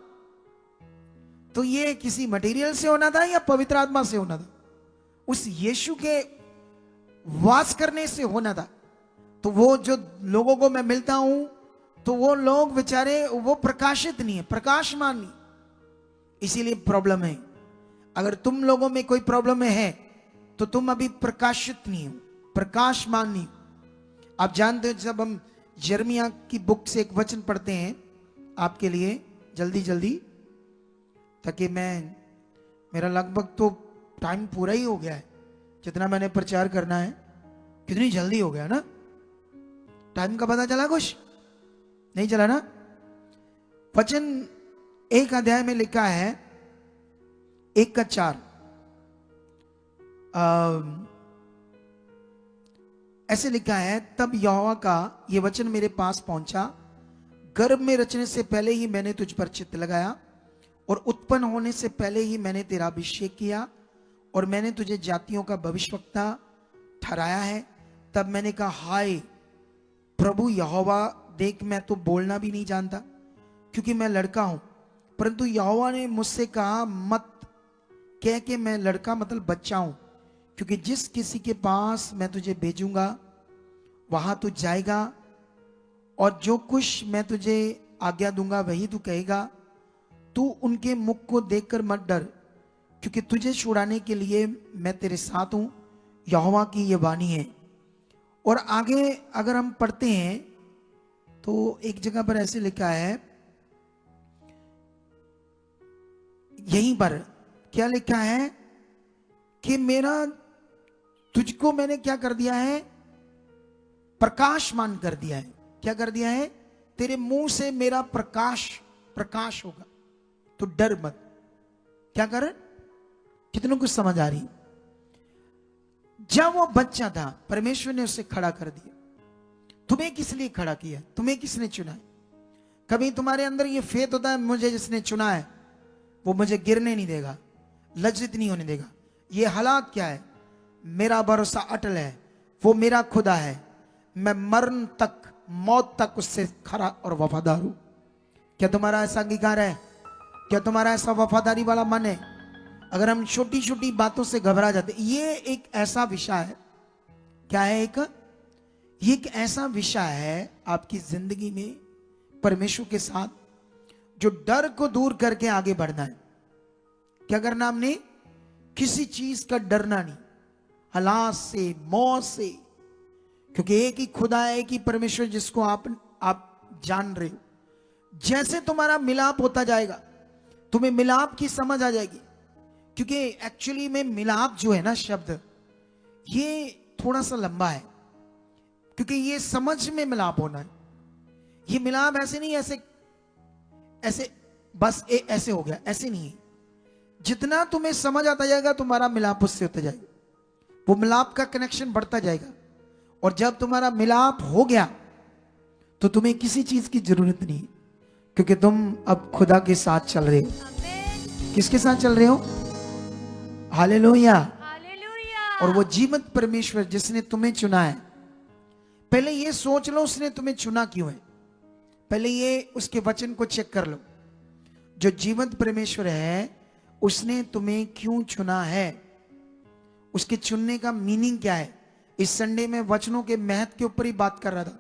तो ये किसी मटेरियल से होना था या पवित्र आत्मा से होना था? उस यीशु के वास करने से होना था। तो वो जो लोगों को मैं मिलता हूं, तो वो लोग बेचारे वो प्रकाशित नहीं है, प्रकाशमान नहीं। इसीलिए प्रॉब्लम है। अगर तुम लोगों में कोई प्रॉब्लम है तो तुम अभी प्रकाशित नहीं हो, प्रकाशमान नहीं हो। आप जानते हो, जब हम यिर्मयाह की बुक से एक वचन पढ़ते हैं आपके लिए जल्दी जल्दी, ताकि मेरा लगभग तो टाइम पूरा ही हो गया है, जितना मैंने प्रचार करना है। कितनी जल्दी हो गया ना, टाइम का पता चला? कुछ नहीं चला ना। वचन 1 अध्याय में लिखा है, 1:4, ऐसे लिखा है, तब यहोवा का यह वचन मेरे पास पहुंचा, गर्भ में रचने से पहले ही मैंने तुझ पर चित्त लगाया और उत्पन्न होने से पहले ही मैंने तेरा अभिषेक किया और मैंने तुझे जातियों का भविष्यवक्ता ठहराया है। तब मैंने कहा, हाय प्रभु यहोवा, देख मैं तो बोलना भी नहीं जानता क्योंकि मैं लड़का हूं। परंतु यहोवा ने मुझसे कहा, मत कह के मैं लड़का मतलब बच्चा हूं, क्योंकि जिस किसी के पास मैं तुझे भेजूंगा वहां तू जाएगा और जो कुछ मैं तुझे आज्ञा दूंगा वही तू कहेगा। तू उनके मुख को देखकर मत डर, क्योंकि तुझे छुड़ाने के लिए मैं तेरे साथ हूं, यहोवा की ये वाणी है। और आगे अगर हम पढ़ते हैं तो एक जगह पर ऐसे लिखा है, यहीं पर क्या लिखा है कि मेरा तुझको मैंने क्या कर दिया है, प्रकाशमान कर दिया है। क्या कर दिया है? तेरे मुंह से मेरा प्रकाश होगा, तो डर मत। क्या कर? कितनों को समझ आ रही? जब वो बच्चा था परमेश्वर ने उसे खड़ा कर दिया। तुम्हें किस लिए खड़ा किया? तुम्हें किसने चुना है? कभी तुम्हारे अंदर ये फेथ होता है, मुझे जिसने चुना है वो मुझे गिरने नहीं देगा, लज्जित नहीं होने देगा। ये हालात क्या है? मेरा भरोसा अटल है, वो मेरा खुदा है, मैं मरण तक, मौत तक उससे खरा और वफादार हूं। क्या तुम्हारा ऐसा अंगीकार है? क्या तुम्हारा ऐसा वफादारी वाला मन है? अगर हम छोटी छोटी बातों से घबरा जाते, ये एक ऐसा विषय है। क्या है? ये एक ऐसा विषय है आपकी जिंदगी में परमेश्वर के साथ, जो डर को दूर करके आगे बढ़ना है। क्या करना हमने? किसी चीज का डरना नहीं, हालात से, मौत से, क्योंकि एक ही खुदा है, एक ही परमेश्वर जिसको आप जान रहे हो। जैसे तुम्हारा मिलाप होता जाएगा, तुम्हें मिलाप की समझ आ जाएगी। क्योंकि एक्चुअली में मिलाप जो है ना शब्द, ये थोड़ा सा लंबा है, क्योंकि ये समझ में मिलाप होना है। ये मिलाप ऐसे नहीं, ऐसे बस ऐसे हो गया, ऐसे नहीं है। जितना तुम्हें समझ आता जाएगा तुम्हारा मिलाप उससे होता जाएगा, वो मिलाप का कनेक्शन बढ़ता जाएगा। और जब तुम्हारा मिलाप हो गया तो तुम्हें किसी चीज की जरूरत नहीं, क्योंकि तुम अब खुदा के साथ चल रहे हो। किसके साथ चल रहे हो? हालेलुया। हालेलुया। और वो जीवंत परमेश्वर जिसने तुम्हें चुना है, पहले ये सोच लो उसने तुम्हें चुना क्यों है। पहले ये उसके वचन को चेक कर लो। जो जीवंत परमेश्वर है उसने तुम्हें क्यों चुना है, उसके चुनने का मीनिंग क्या है, इस संडे में वचनों के महत्व के ऊपर ही बात कर रहा था,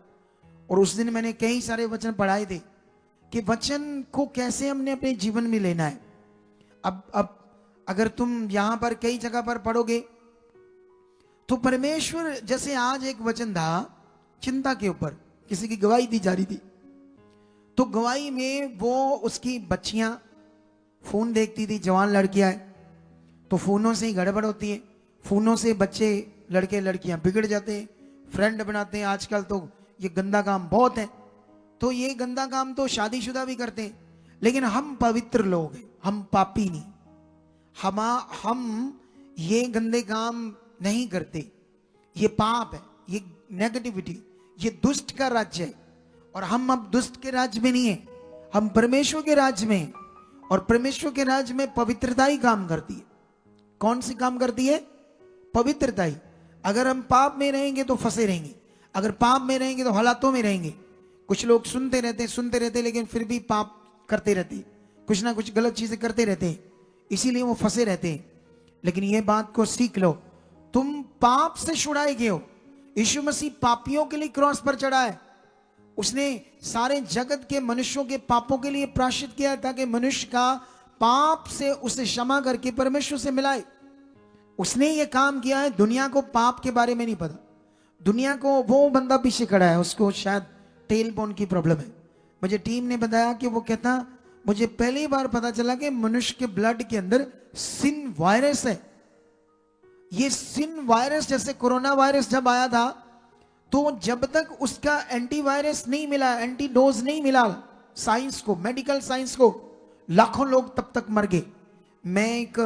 और उस दिन मैंने कई सारे वचन पढ़ाए थे कि वचन को कैसे हमने अपने जीवन में लेना है। अब अगर तुम यहां पर कई जगह पर पढ़ोगे तो परमेश्वर, जैसे आज एक वचन था चिंता के ऊपर, किसी की गवाही दी जा रही थी, तो गवाही में वो उसकी बच्चियां फोन देखती थी, जवान लड़कियां है, तो फोनों से ही गड़बड़ होती है, फोनों से बच्चे लड़के लड़कियां बिगड़ जाते हैं, फ्रेंड बनाते हैं। आजकल तो ये गंदा काम बहुत है, तो ये गंदा काम तो शादीशुदा भी करते हैं, लेकिन हम पवित्र लोग हैं, हम पापी नहीं। हम ये गंदे काम नहीं करते, ये पाप है, ये नेगेटिविटी, ये दुष्ट का राज्य है, और हम अब दुष्ट के राज्य में नहीं है, हम परमेश्वर के राज्य में हैं। और परमेश्वर के राज्य में पवित्रता ही काम करती है। कौन सी काम करती है? पवित्रता ही। अगर हम पाप में रहेंगे तो फंसे रहेंगे, अगर पाप में रहेंगे तो हालातों में रहेंगे। कुछ लोग सुनते रहते लेकिन फिर भी पाप करते रहते, कुछ ना कुछ गलत चीजें करते रहते, इसीलिए वो फंसे रहते हैं। लेकिन ये बात को सीख लो, तुम पाप से छुड़ाए गए हो। यीशु मसीह पापियों के लिए क्रॉस पर चढ़ा है, उसने सारे जगत के मनुष्यों के पापों के लिए प्रायश्चित किया ताकि मनुष्य का पाप से उसे क्षमा करके परमेश्वर से मिलाए। उसने ये काम किया है। दुनिया को पाप के बारे में नहीं पता, दुनिया को वो बंदा पीछे खड़ा है, उसको शायद टेल बोन की प्रॉब्लम है। मुझे टीम ने बताया कि वो कहता, मुझे पहली बार पता चला कि मनुष्य के ब्लड के अंदर सिन वायरस है। ये सिन वायरस, जैसे कोरोना वायरस जब आया था, तो जब तक उसका एंटीवायरस नहीं मिला, एंटीडोज नहीं मिला साइंस को, मेडिकल साइंस को, लाखों लोग तब तक मर गए। मैं एक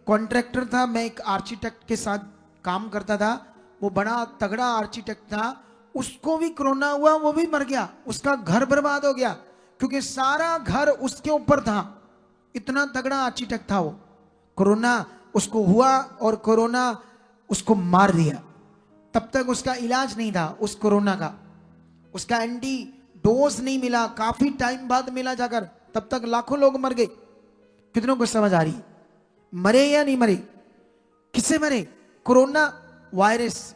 कॉन्ट्रैक्टर था, मैं एक आर्किटेक्ट के साथ काम करता था, वो बड़ा तगड़ा आर्किटेक्ट था, उसको भी कोरोना हुआ, वो भी मर गया, उसका घर बर्बाद हो गया, क्योंकि सारा घर उसके ऊपर था। इतना तगड़ा आर्किटेक्ट था वो। कोरोना उसको हुआ और कोरोना उसको मार दिया। तब तक उसका इलाज नहीं था उस कोरोना का, उसका एंटी डोज नहीं मिला, काफी टाइम बाद मिला जाकर, तब तक लाखों लोग मर गए। कितनों को समझ आ रही है? मरे या नहीं मरे? किससे मरे? Corona virus.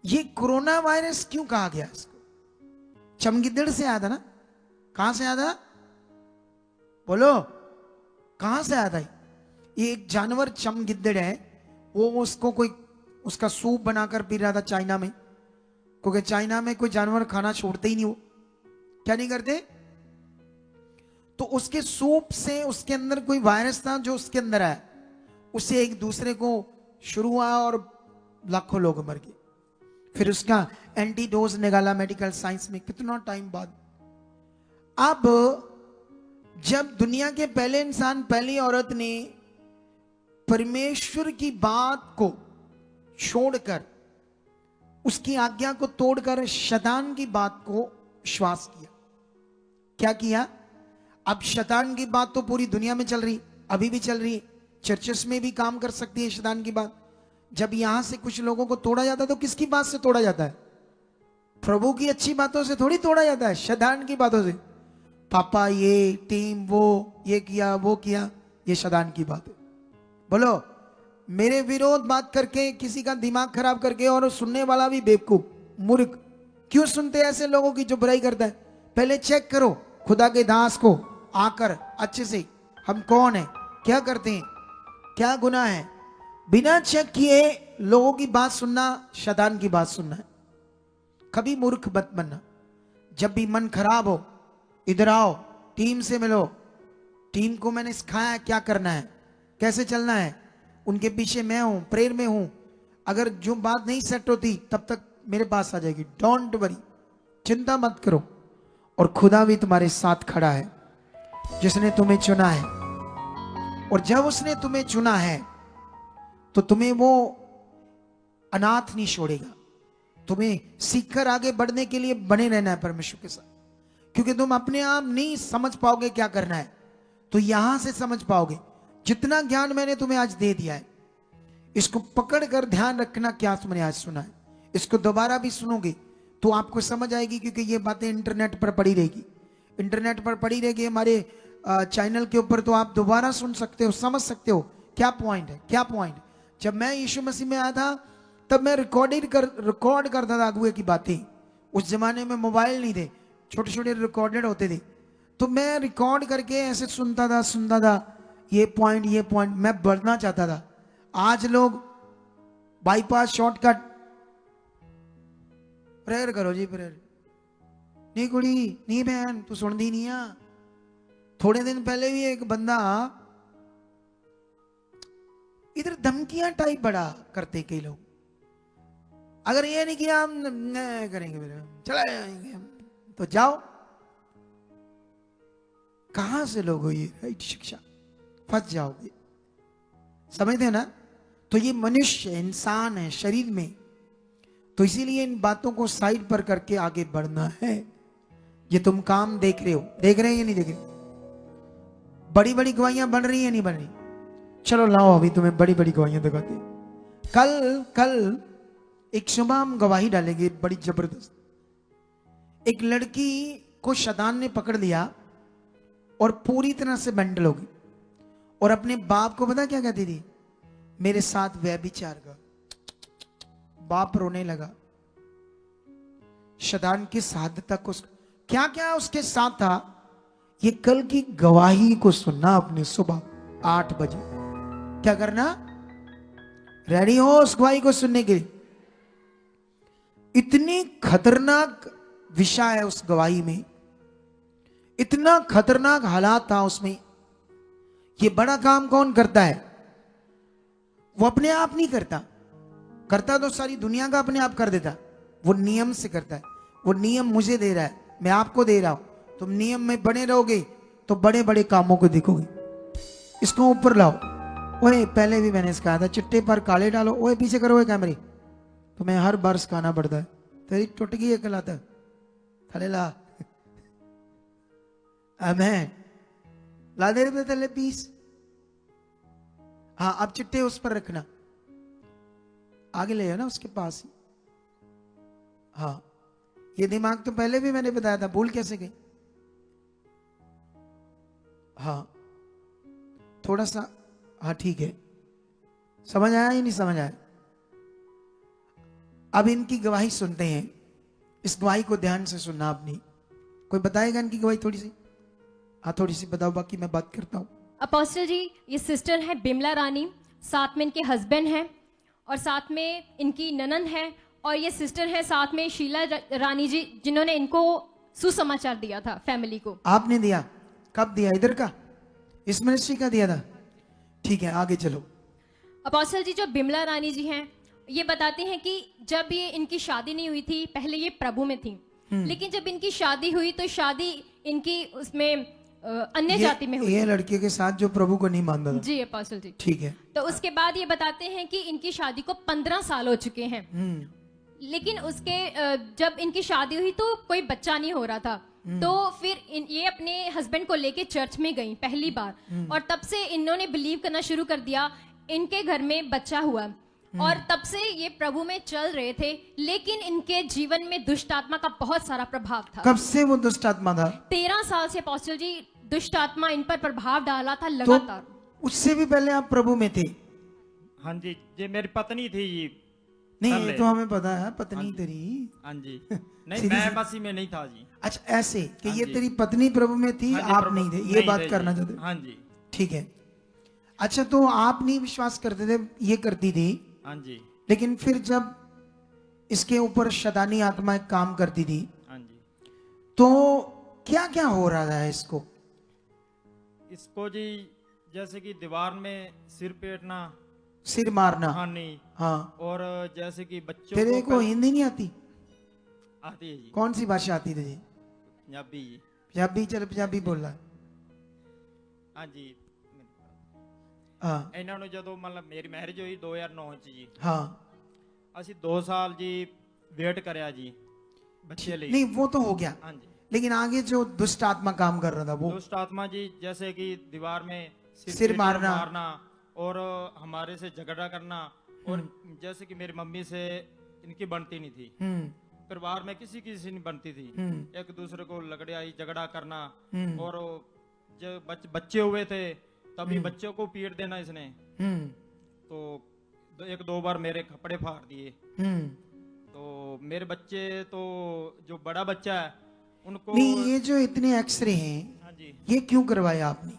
ये कोरोना वायरस क्यों कहा गया इसको? चमगिद्दड़ से आया था ना? कहां से आया था? बोलो, कहां से आया था? ये एक जानवर चमगिद्दड़ है, वो उसको कोई उसका सूप बनाकर पी रहा था चाइना में, क्योंकि चाइना में कोई जानवर खाना छोड़ते ही नहीं, वो क्या नहीं करते, तो उसके सूप से उसके अंदर कोई वायरस था जो उसके अंदर आया, उससे एक दूसरे को शुरू हुआ और लाखों लोग मर गए। फिर उसका एंटीडोज निकाला मेडिकल साइंस में, कितना टाइम बाद। अब जब दुनिया के पहले इंसान, पहली औरत ने परमेश्वर की बात को छोड़कर, उसकी आज्ञा को तोड़कर शैतान की बात को विश्वास किया, क्या किया? अब शैतान की बात तो पूरी दुनिया में चल रही, अभी भी चल रही है, चर्चेस में भी काम कर सकती है शैतान की बात। जब यहां से कुछ लोगों को तोड़ा जाता है तो किसकी बात से तोड़ा जाता है? प्रभु की अच्छी बातों से थोड़ी तोड़ा जाता है, शैतान की बातों से। पापा ये टीम वो ये किया वो किया, ये शैतान की बात है। बोलो, मेरे विरोध बात करके किसी का दिमाग खराब करके, और सुनने वाला भी बेवकूफ मूर्ख। क्यों सुनते हैं ऐसे लोगों की जो बुराई करता है? पहले चेक करो खुदा के दास को आकर अच्छे से, हम कौन है, क्या करते हैं, क्या गुनाह है। बिना चेक किए लोगों की बात सुनना शैतान की बात सुनना है। कभी मूर्ख मत बनना। जब भी मन खराब हो, इधर आओ, टीम से मिलो। टीम को मैंने सिखाया क्या करना है, कैसे चलना है, उनके पीछे मैं हूं, प्रेयर में हूं। अगर जो बात नहीं सेट होती तब तक मेरे पास आ जाएगी। डोंट वरी, चिंता मत करो। और खुदा भी तुम्हारे साथ खड़ा है, जिसने तुम्हें चुना है। और जब उसने तुम्हें चुना है तो तुम्हें वो अनाथ नहीं छोड़ेगा। तुम्हें सीखकर आगे बढ़ने के लिए बने रहना है परमेश्वर के साथ, क्योंकि तुम अपने आप नहीं समझ पाओगे क्या करना है, तो यहां से समझ पाओगे। जितना ज्ञान मैंने तुम्हें आज दे दिया है, इसको पकड़कर ध्यान रखना क्या तुमने आज सुना है। इसको दोबारा भी सुनोगे तो आपको समझ आएगी, क्योंकि ये बातें इंटरनेट पर पड़ी रहेगी, इंटरनेट पर पड़ी रहेगी हमारे चैनल के ऊपर, तो आप दोबारा सुन सकते हो, समझ सकते हो क्या पॉइंट है, क्या पॉइंट। जब मैं यीशु मसीह में आया था तब मैं रिकॉर्ड करता था अगुए की बातें। उस जमाने में मोबाइल नहीं थे, छोटे छोटे रिकॉर्डेड होते थे, तो मैं रिकॉर्ड करके ऐसे सुनता था, ये पॉइंट मैं बढ़ना चाहता था। आज लोग बाईपास शॉर्टकट, प्रेयर करो जी प्रेयर, नहीं कुड़ी नहीं बहन तू सुनती नहीं आ। थोड़े दिन पहले भी एक बंदा इधर धमकियां टाइप बड़ा करते कई लोग, अगर ये नहीं किया हम नहीं करेंगे, चला जाएंगे हम, तो जाओ। कहां से लोग हो ये राइट शिक्षा, फंस जाओगे, समझते हैं ना। तो ये मनुष्य इंसान है शरीर में, तो इसीलिए इन बातों को साइड पर करके आगे बढ़ना है। ये तुम काम देख रहे हो, देख रहे हैं या नहीं देख रहे? बड़ी बड़ी गवाहियां बन रही है नहीं बन रही? चलो लाओ अभी तुम्हें बड़ी बड़ी गवाहियां दिखाते। कल एक सुबह हम गवाही डालेंगे बड़ी जबरदस्त। एक लड़की को शैतान ने पकड़ लिया और पूरी तरह से मेंटल हो गई, और अपने बाप को पता क्या कहती थी, मेरे साथ व्यभिचार कर। बाप रोने लगा। शैतान किस हद तक क्या क्या उसके साथ था, ये कल की गवाही को सुनना अपने सुबह 8 बजे। क्या करना? रेडी हो उस गवाही को सुनने के लिए। इतनी खतरनाक विषय है उस गवाही में, इतना खतरनाक हालात था उसमें। ये बड़ा काम कौन करता है? वो अपने आप नहीं करता तो सारी दुनिया का अपने आप कर देता। वो नियम से करता है। वो नियम मुझे दे रहा है, मैं आपको दे रहा हूं। तुम नियम में बने रहोगे तो बड़े बड़े कामों को देखोगे। इसको ऊपर लाओ। ओए पहले भी मैंने कहा था, चिट्टे पर काले डालो। ओए पीछे करो ओए कैमरे, तुम्हें हर बार सिखाना पड़ता है। तेरी टूट गई है आता थले ला, आमेन, ला दे रहे थले पीस। हाँ अब चिट्टे उस पर रखना, आगे ले ना उसके पास ही। हाँ ये दिमाग तो पहले भी मैंने बताया था, भूल कैसे गए? हाँ थोड़ा सा, हाँ ठीक है। समझ आया या नहीं समझ आया? अब इनकी गवाही सुनते हैं। इस गवाही को ध्यान से सुनना अपनी। कोई बताएगा इनकी गवाही थोड़ी सी? हाँ थोड़ी सी बताओ, बाकी मैं बात करता हूँ। अपोस्टल जी, ये सिस्टर है बिमला रानी, साथ में इनके हस्बैंड हैं और साथ में इनकी ननंद है, और ये सिस्टर है साथ में शीला रानी जी, जिन्होंने इनको सुसमाचार दिया था फैमिली को। आपने दिया? कब दिया? इधर का, इस मिनिस्ट्री का दिया था? ठीक है आगे चलो। अपोस्टल जी, जो बिमला रानी जी हैं, ये बताते हैं कि जब ये इनकी शादी नहीं हुई थी, पहले ये प्रभु में थी, लेकिन जब इनकी शादी हुई तो शादी इनकी उसमें अन्य जाति में हुई। ये लड़के के साथ जो प्रभु को नहीं मानता था? जी अपोस्टल जी। ठीक है। तो उसके बाद ये बताते हैं कि इनकी शादी को 15 साल हो चुके हैं, लेकिन उसके जब इनकी शादी हुई तो कोई बच्चा नहीं हो रहा था। तो फिर ये अपने हस्बैंड को लेके चर्च में गई पहली बार, और तब से इन्होंने बिलीव करना शुरू कर दिया। इनके घर में बच्चा हुआ और तब से ये प्रभु में चल रहे थे, लेकिन इनके जीवन में दुष्ट आत्मा का बहुत सारा प्रभाव था। कब से वो दुष्ट आत्मा था? 13 साल से अपोस्टल जी दुष्ट आत्मा इन पर प्रभाव डाला था लगातार। तो उससे भी पहले आप प्रभु में थे? हाँ जी, ये मेरी पत्नी थी जी। नहीं ये तो हमें पता है, पत्नी तेरी। हाँ जी, नहीं मैं मसीह में नहीं था जी। अच्छा ऐसे कि हाँ ये जी। तेरी पत्नी प्रभु में थी, हाँ जी, आप प्रभु- नहीं थे, ये नहीं बात थे करना जी। चाहते? हाँ जी। ठीक है। अच्छा तो आप नहीं विश्वास करते थे, ये करती थी, हाँ जी। लेकिन फिर जब इसके ऊपर शैतानी आत्मा एक काम करती थी, हाँ जी, तो क्या क्या हो रहा था इसको? इसको जी जैसे कि दीवार में सिर पेटना, सिर मारना? हाँ नहीं, हाँ। और जैसे कि बच्चों तेरे को हिंदी नहीं आती? आती है जी, कौन सी भाषा आती तुझे? पंजाबी जी। पंजाबी? चल पंजाबी बोल रहा। हाँ जी। हाँ ਇਹਨਾਂ ਨੂੰ ਜਦੋਂ ਮਤਲਬ ਮੇਰੀ ਮੈਰਿਜ ਹੋਈ 2009 ਚ ਜੀ, हाँ। ਅਸੀਂ 2 ਸਾਲ ਜੀ ਵੇਟ ਕਰਿਆ ਜੀ ਬੱਚੇ ਲਈ। नहीं वो तो हो गया, हाँ जी। लेकिन आगे जो दुष्ट आत्मा काम कर रहा था वो? दुष्ट आत्मा जी जैसे कि दीवार में सिर पीट कर मारना। और हमारे से झगड़ा करना, और जैसे कि मेरी मम्मी से इनकी बनती नहीं थी, परिवार में किसी किसी नहीं बनती थी, एक दूसरे को लड़ाई झगड़ा करना, और जब बच्चे हुए थे तभी बच्चों को पीट देना इसने। तो एक दो बार मेरे कपड़े फाड़ दिए। तो मेरे बच्चे तो जो बड़ा बच्चा है उनको नहीं, ये जो इतने एक्सरे हैं, हाँ जी, ये क्यों करवाया आपने?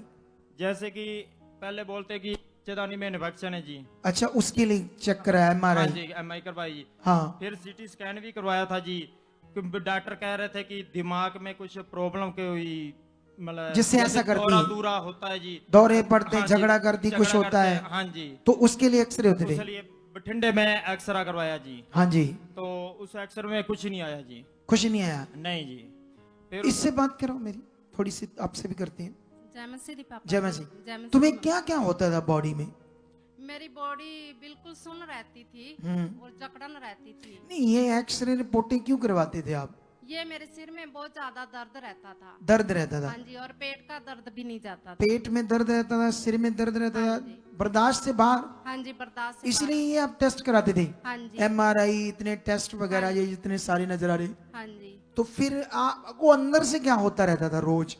जैसे कि पहले बोलते कि चेदानी में इन्फेक्शन है जी। अच्छा, उसके लिए चेक कराया हाँ MRI? जी, MI करवाई जी। हाँ। फिर CT स्कैन भी करवाया था जी। डॉक्टर कह रहे थे कि दिमाग में कुछ प्रॉब्लम की हुई, मतलब जिससे ऐसा करती दौरा है। दूरा होता है जी, दौरे पड़ते, हाँ जी, झगड़ा करती, कुछ झगड़ा होता करते है। हैं, हाँ जी। तो उसके लिए एक्सरे होते थे? इसलिए बठिंडे में एक्सरा करवाया जी। हाँ जी। तो उस एक्सरे में कुछ नहीं आया जी। कुछ नहीं आया? नहीं जी। फिर इससे बात करो मेरी थोड़ी सी, आपसे भी करते हैं। जय मसीह दी पापा। जय मसीह। जय मसीह तुम्हें दी क्या क्या होता था बॉडी में? माँ। मेरी बॉडी बिल्कुल सुन्न रहती थी और जकड़न रहती थी। नहीं, ये एक्सरे रिपोर्टें क्यों करवाते थे आप? ये मेरे सिर में बहुत ज्यादा दर्द रहता था। दर्द रहता था? हाँ जी, और पेट का दर्द भी नहीं जाता था। पेट में दर्द रहता था, सिर में दर्द रहता हाँ था, जी। बर्दाश्त से बाहर। हाँ जी, बर्दाश्त से इसलिए ये आप टेस्ट कराते थे? हाँ जी। MRI, इतने टेस्ट वगैरह, हाँ ये जितने सारे नजर आ रहे। हाँ जी। तो फिर आपको अंदर से क्या होता रहता था रोज?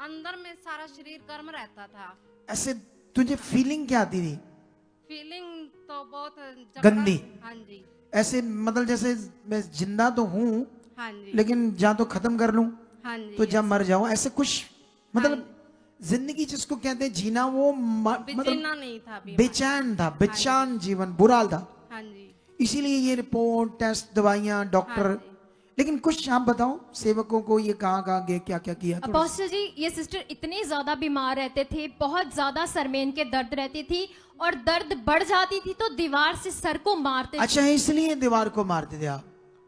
अंदर में सारा शरीर गर्म रहता था। ऐसे तुझे फीलिंग क्या आती थी? फीलिंग तो बहुत गंदी? हाँ जी। ऐसे मतलब जैसे मैं जिंदा तो हूँ, हाँ जी। लेकिन या तो खत्म कर लूं हाँ जी। तो जब मर जाऊं, ऐसे कुछ मतलब जिंदगी जिसको कहते हैं जीना, वो मतलब बेचैना नहीं था अभी। बेचैन था, बेचैन जीवन, बुरा था। हाँ जी। इसीलिए ये रिपोर्ट, टेस्ट, दवाइयां, डॉक्टर। हाँ जी। लेकिन कुछ आप बताओ सेवकों को, ये कहाँ गए, क्या क्या किया? थोड़ा सा। अपोस्टल जी, ये सिस्टर इतने ज्यादा बीमार रहते थे, बहुत ज्यादा सर में इनके दर्द रहती थी और दर्द बढ़ जाती थी तो दीवार से सर को मारते थे। अच्छा, इसलिए दीवार को मारते थे आप?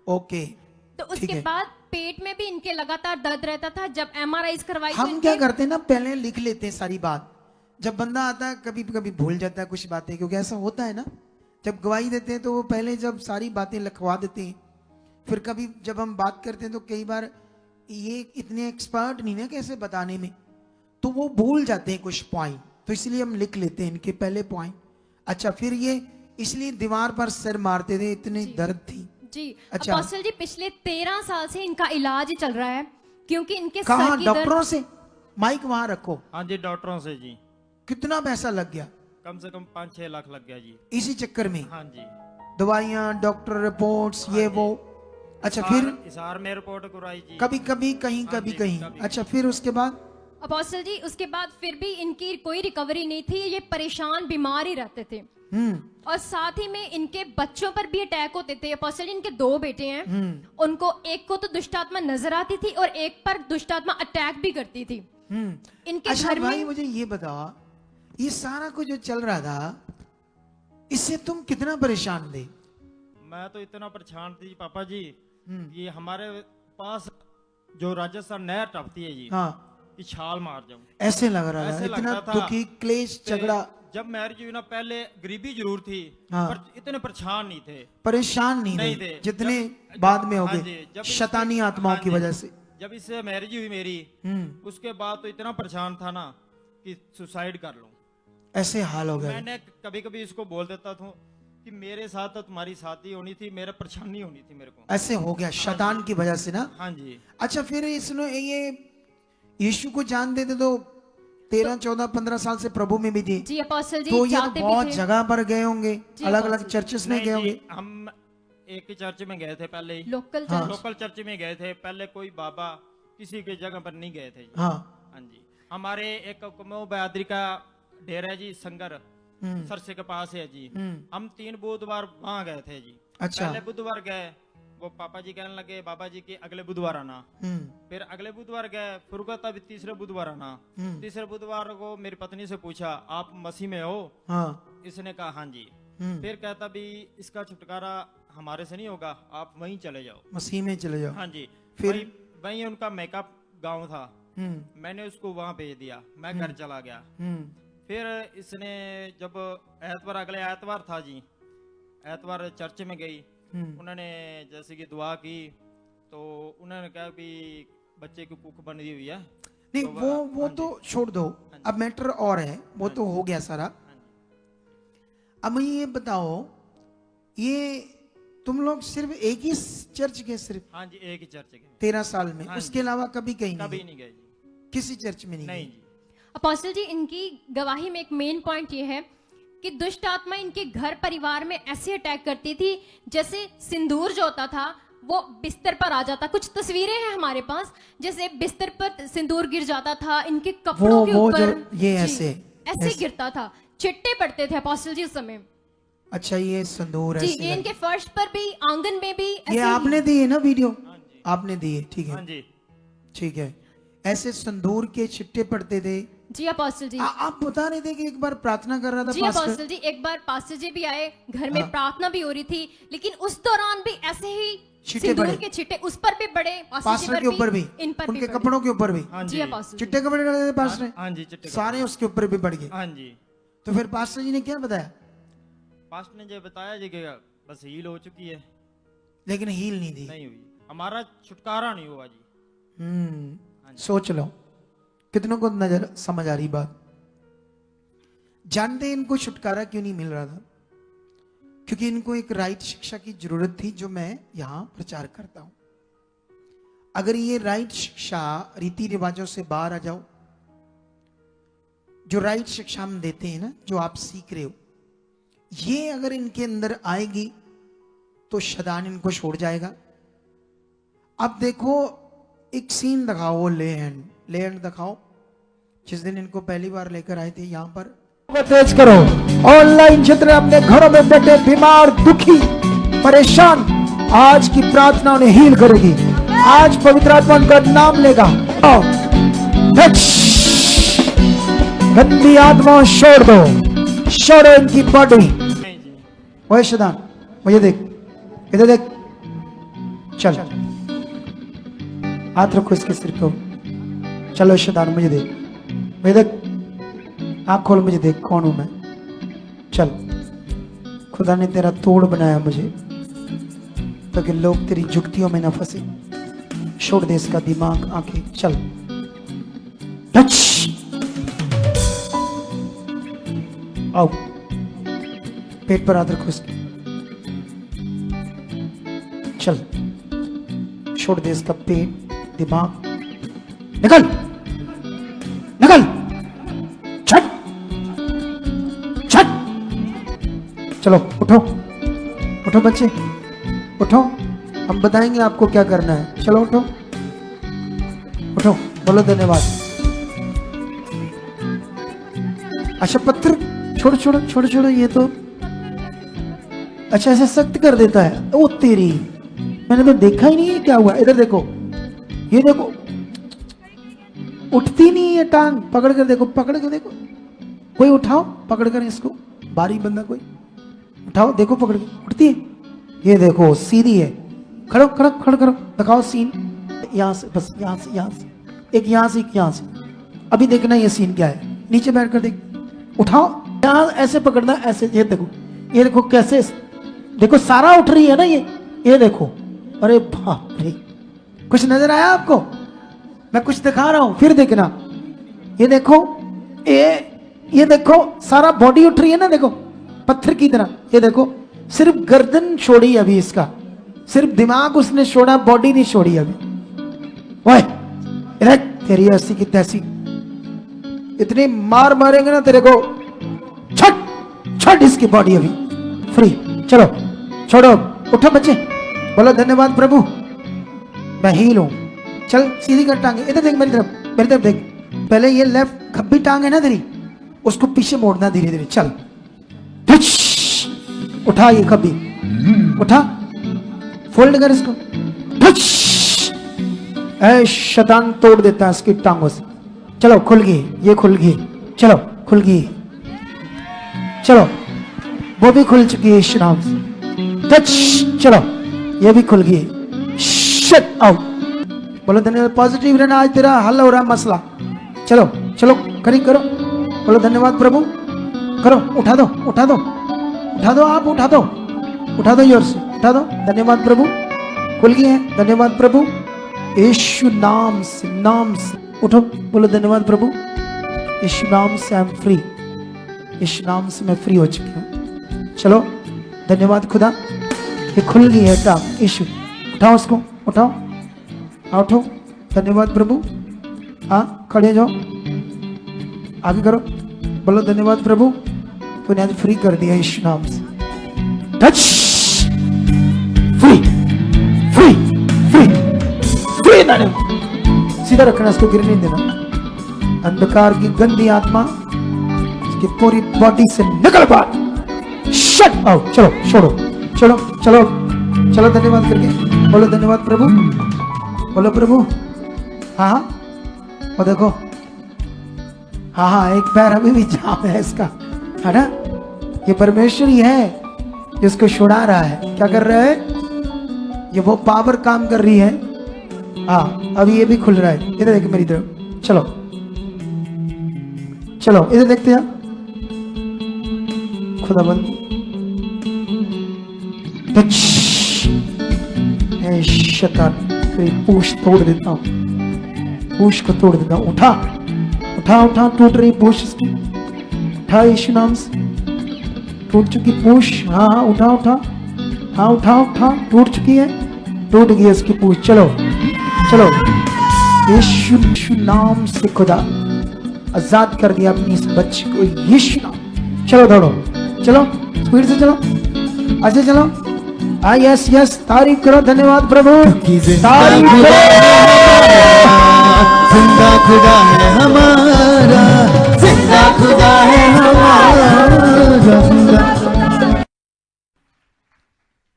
ओके। तो ठीक उसके है। बाद पेट में भी इनके लगातार दर्द रहता था। जब MRI करवाई तो हम क्या इनके करते हैं ना, पहले लिख लेते हैं सारी बात। जब बंदा आता है कभी कभी भूल जाता है कुछ बातें, क्योंकि ऐसा होता है ना, जब गवाही देते हैं तो वो पहले जब सारी बातें लिखवा देते हैं, फिर कभी जब हम बात करते हैं तो कई बार ये इतने एक्सपर्ट नहीं ना कैसे बताने में, तो वो भूल जाते हैं कुछ पॉइंट, तो इसलिए हम लिख लेते हैं इनके पहले पॉइंट। अच्छा, फिर ये इसलिए दीवार पर सिर मारते थे, इतनी दर्द थी। जी। अच्छा। अपोस्टल जी, पिछले 13 साल से इनका इलाज ही चल रहा है, क्योंकि इनके कहाँ? सर की दर्द। डॉक्टरों से? माइक वहां रखो। हाँ जी, डॉक्टरों से जी। कितना पैसा लग गया? कम से कम 5-6 लाख लग गया जी। इसी चक्कर में? हाँ जी। दवाइयां, डॉक्टर, रिपोर्ट्स, ये जी। वो। अच्छा, फिर इसार में रिपोर्ट कराई जी। कभी कभी कहीं, हाँ कभी जी, कहीं। कभी। अच्छा, फिर उसके बाद? अपोस्टल जी, उसके बाद फिर भी इनकी कोई रिकवरी नहीं थी, ये परेशान बीमार ही रहते थे। और साथ ही में इनके बच्चों पर भी अटैक होते थे। अपोस्टल जी, इनके 2 बेटे हैं, उनको एक को तो दुष्टात्मा नजर आती थी और एक पर दुष्टात्मा अटैक भी करती थी। इनके अच्छा घर भाई, में मुझे ये बताओ, ये सारा कुछ जो चल रहा था, इससे तुम कितना परेशान थे? मैं तो इतना परेशान थी पापा जी, ये हमारे पास जो राजस्थान नहर टपती है जी, हाँ, कि छाल मार जाऊं ऐसे लग रहा था, ऐसे इतना लगता था। दुखी, क्लेश, ते झगड़ा। जब मैरिज हुई ना, पहले गरीबी जरूर थी, हाँ। पर इतने परेशान नहीं थे। परेशान नहीं नहीं थे थे। जितने जब- बाद में हो हाँ गए, जी, जब शैतानी इससे- आत्माओं हाँ की जी, वजह से। जब इससे मैरिज हुई मेरी, उसके बाद तो इतना परेशान था ना कि सुसाइड कर लूं। ऐसे हाल हो गए। मैंने कभी कभी इसको बोल देता था कि मेरे साथ तो तुम्हारी शादी होनी थी, मेरा परेशानी होनी थी मेरे को। ऐसे हो गया शैतान की वजह से ना। हाँ जी। अच्छा, फिर इसने ये यीशु को जानते थे तो 13, 14, 15 साल से प्रभु में भी थे, जी अपोस्टल जी, तो ये तो जाते भी बहुत थे। जगह पर गए होंगे, जी, अलग अलग अपोस्टल। चर्चेस में नहीं गए जी, होंगे। हम एक ही चर्च में गए थे पहले ही। लोकल हाँ। चर्च। लोकल चर्च में गए थे पहले, कोई बाबा किसी के जगह पर नहीं गए थे जी। हाँ। हाँ जी। हमारे एक कुमो बहादुरी का डेरा है जी, संगर सरसे के पास है जी। हम 3 बुधवार वहाँ गए थे जी। अच्छा। पहले बुधवार गए, वो पापा जी कहने लगे बाबा जी की अगले बुधवार आना। फिर अगले बुधवार गए, फिर कहता अभी तीसरे बुधवार आना। तीसरे बुधवार को मेरी पत्नी से पूछा, आप मसीह में हो? हाँ। इसने कहा हाँ जी। फिर कहता भी इसका छुटकारा हमारे से नहीं होगा, आप वहीं चले जाओ, मसीह में चले जाओ। हाँ जी। फिर? वहीं उनका मेकअप गांव था, मैंने उसको वहां भेज दिया, मैं घर चला गया। फिर इसने जब एतवार, अगले एतवार था जी, एतवार चर्च में गई, उन्होंने जैसे कि दुआ की, तो उन्होंने कहा भी बच्चे की कुख बनी हुई है। नहीं, तो वो हाँ तो जी। छोड़ दो, अब मैटर और है, वो तो हो गया सारा। हाँ जी। अब ये बताओ, ये तुम लोग सिर्फ एक ही चर्च के, सिर्फ हाँ जी, एक ही चर्च गए, 13 साल में, हाँ उसके जी। अलावा कभी कहीं कभी नहीं? नहीं गए जी। किसी चर्च में नहीं नहीं गए? जी। अपोस्टल जी, इनकी गवाही में एक मेन पॉइंट ये है कि दुष्ट आत्मा इनके घर परिवार में ऐसे अटैक करती थी जैसे सिंदूर जो होता था वो बिस्तर पर आ जाता। कुछ तस्वीरें हैं हमारे पास, जैसे बिस्तर पर सिंदूर गिर जाता था, इनके कपड़ों के ऊपर ये जी, ऐसे गिरता था, चिट्टे पड़ते थे अपोस्टल जी उस समय। अच्छा, ये संदूर जी, ऐसे ये इनके फर्श पर भी, आंगन में भी ये आपने दी है ना वीडियो? आपने दी है, ठीक हाँ है जी। ठीक है। ऐसे संदूर के चिट्टे पड़ते थे जी अपोस्टल जी। आप बता रहे थे कि एक बार प्रार्थना कर रहा था जी पास्टर। अपोस्टल जी, एक बार पास्टर जी भी आए, घर में प्रार्थना भी हो रही थी, लेकिन उस दौरान भी ऐसे ही छिट्टे सिंदूर पड़े। के छिट्टे उस पर भी बड़े, पास्टर के ऊपर भी, इन पर उनके भी कपड़ों के ऊपर भी हाँ जी जी। अपोस्टल जी। चिट्टे कपड़े डाले थे पास्टर ने? हाँ जी, चिट्टे सारे उसके ऊपर भी पड़ गए। हाँ जी। तो फिर पास्टर जी ने क्या बताया? पास्टर ने जो बताया जी कि बस हील हो चुकी है। लेकिन हील नहीं दी। नहीं हुई, हमारा छुटकारा नहीं हुआ जी। सोच लो कितनों को नजर समझ आ रही बात। जानते हैं इनको छुटकारा क्यों नहीं मिल रहा था? क्योंकि इनको एक राइट शिक्षा की जरूरत थी जो मैं यहां प्रचार करता हूं। अगर ये राइट शिक्षा रीति रिवाजों से बाहर आ जाओ, जो राइट शिक्षा हम देते हैं ना, जो आप सीख रहे हो, ये अगर इनके अंदर आएगी तो शैतान इनको छोड़ जाएगा। अब देखो एक सीन दिखाओ, वो ले हैंड दिखाओ, जिस दिन इनको पहली बार लेकर आए थे यहां पर। तेज करो, ऑनलाइन क्षेत्र अपने घरों में बैठे बीमार, दुखी, परेशान, आज की प्रार्थना उन्हें हील करेगी। आज पवित्र आत्मा उनका नाम लेगा। गंदी आत्मा छोड़ दो, छोड़ो इनकी बॉडी। ओए शैतान, मुझे देख, इधर देख, चल हाथ रखो इसके सिर पे। चलो शैतान, मुझे देख, मुझे देख, आँख खोल, मुझे देख कौन हूं मैं। चल, खुदा ने तेरा तोड़ बनाया मुझे ताकि लोग तेरी जुक्तियों में ना फंसे। छोड़ दे इसका दिमाग, आंखें, चल। टच, आओ, पेट पर हाथ रखो इसके। चल, छोड़ दे इसका पेट, दिमाग, निकल निकल, छट छट। चलो उठो, उठो बच्चे, उठो, हम बताएंगे आपको क्या करना है। चलो उठो, उठो, बोलो धन्यवाद। अच्छा, पत्थर छोड़ो छोड़ो छोड़ो छोड़ो, ये तो अच्छा ऐसे सख्त कर देता है। ओ तेरी, मैंने तो देखा ही नहीं है क्या हुआ। इधर देखो, ये देखो, उठती नहीं है टांग, पकड़ कर देखो, पकड़ कर देखो, कोई उठाओ, पकड़ कर इसको, बारी बंदा कोई उठाओ, देखो पकड़ के, उठती है। ये देखो सीधी है, खड़ो खड़ो खड़ो करो, दिखाओ सीन, यहाँ से, बस यहाँ से, यहाँ से, एक यहाँ से, एक यहाँ से। अभी देखना ये सीन क्या है, नीचे बैठ कर देख, उठाओ, यहाँ ऐसे पकड़ना, ऐसे, ये देखो, ये देखो कैसे, देखो सारा उठ रही है ना ये देखो। अरे बाप रे, कुछ नजर आया आपको? मैं कुछ दिखा रहा हूं, फिर देखना। ये देखो, ये देखो सारा बॉडी उठ रही है ना, देखो पत्थर की तरह। ये देखो सिर्फ गर्दन छोड़ी अभी इसका, सिर्फ दिमाग उसने छोड़ा, बॉडी नहीं छोड़ी अभी। ओए इधर, तेरी ऐसी की तैसी, इतनी मार मारेंगे ना तेरे को, छट छट इसकी बॉडी अभी फ्री। चलो छोड़ो, उठो बच्चे, बोलो धन्यवाद प्रभु, मैं हील हूं। चल सीधी कर टांगे, इधर देख, मेरी तरफ देख। पहले ये लेफ्ट खब्बी टांग है ना तेरी, उसको पीछे मोड़ना धीरे धीरे। चल, उठा ये खब्बी, उठा, फोल्ड कर इसको, ऐ शैतान तोड़ देता है इसकी टांगों से। चलो खुल गई, ये खुल गई, चलो खुल गई, चलो वो भी खुल चुकी है इस नाम से। टच, चलो ये भी खुल गई। शट आउट, बोलो धन्यवाद। पॉजिटिव रहना, आज तेरा हल हो रहा मसला। चलो चलो करीब करो, बोलो धन्यवाद प्रभु, करो, उठा दो उठा दो उठा दो, आप उठा दो, उठा दो जोर से, उठा दो। धन्यवाद प्रभु, खुल गई है, धन्यवाद प्रभु, यीशु नाम से उठो, बोलो धन्यवाद प्रभु, यीशु नाम से आई एम फ्री, यीशु नाम से मैं फ्री हो चुकी हूँ। चलो धन्यवाद खुदा, ये खुल गई है टांग। यीशु, उठाओ उसको, उठाओ, उठो, धन्यवाद प्रभु। हाँ खड़े जाओ, आगे करो, बोलो धन्यवाद प्रभु, तूने आज फ्री कर दिया यीशु नाम से। Touch, free free free free ना, सीधा रखना, इसको गिरने नहीं देना। अंधकार की गंदी आत्मा इसकी पूरी बॉडी से निकल बाहर, शट आउट। चलो छोड़ो, चलो चलो चलो, धन्यवाद करके बोलो धन्यवाद प्रभु, बोलो प्रभु। हाँ वो देखो, हाँ एक पैर अभी भी जाम है इसका, है ना। ये परमेश्वर ही है जिसको छुड़ा रहा है। क्या कर रहा है? ये वो पावर काम कर रही है। हाँ अभी ये भी खुल रहा है। इधर देख मेरी तरफ, चलो चलो इधर देखते हैं। खुदाबंद शैतान तेरी पूंछ तोड़ देता हूं, पूंछ को तोड़ देता हूं। उठा उठा उठा, टूट रही पूंछ इसकी, उठा यीशु नाम से। टूट चुकी पूंछ, हाँ हाँ उठा उठा, हाँ उठा उठा, टूट चुकी है, टूट गई इसकी पूंछ। चलो चलो, यीशु नाम से खुदा आजाद कर दिया अपनी इस बच्ची को, यीशु नाम। चलो दौड़ो, चलो स्पीड से चलो, अच्छा चलो। यस यस, तारीफ करो, धन्यवाद प्रभु, तारीफ करो। जिंदा खुदा है हमारा, जिंदा खुदा है हमारा।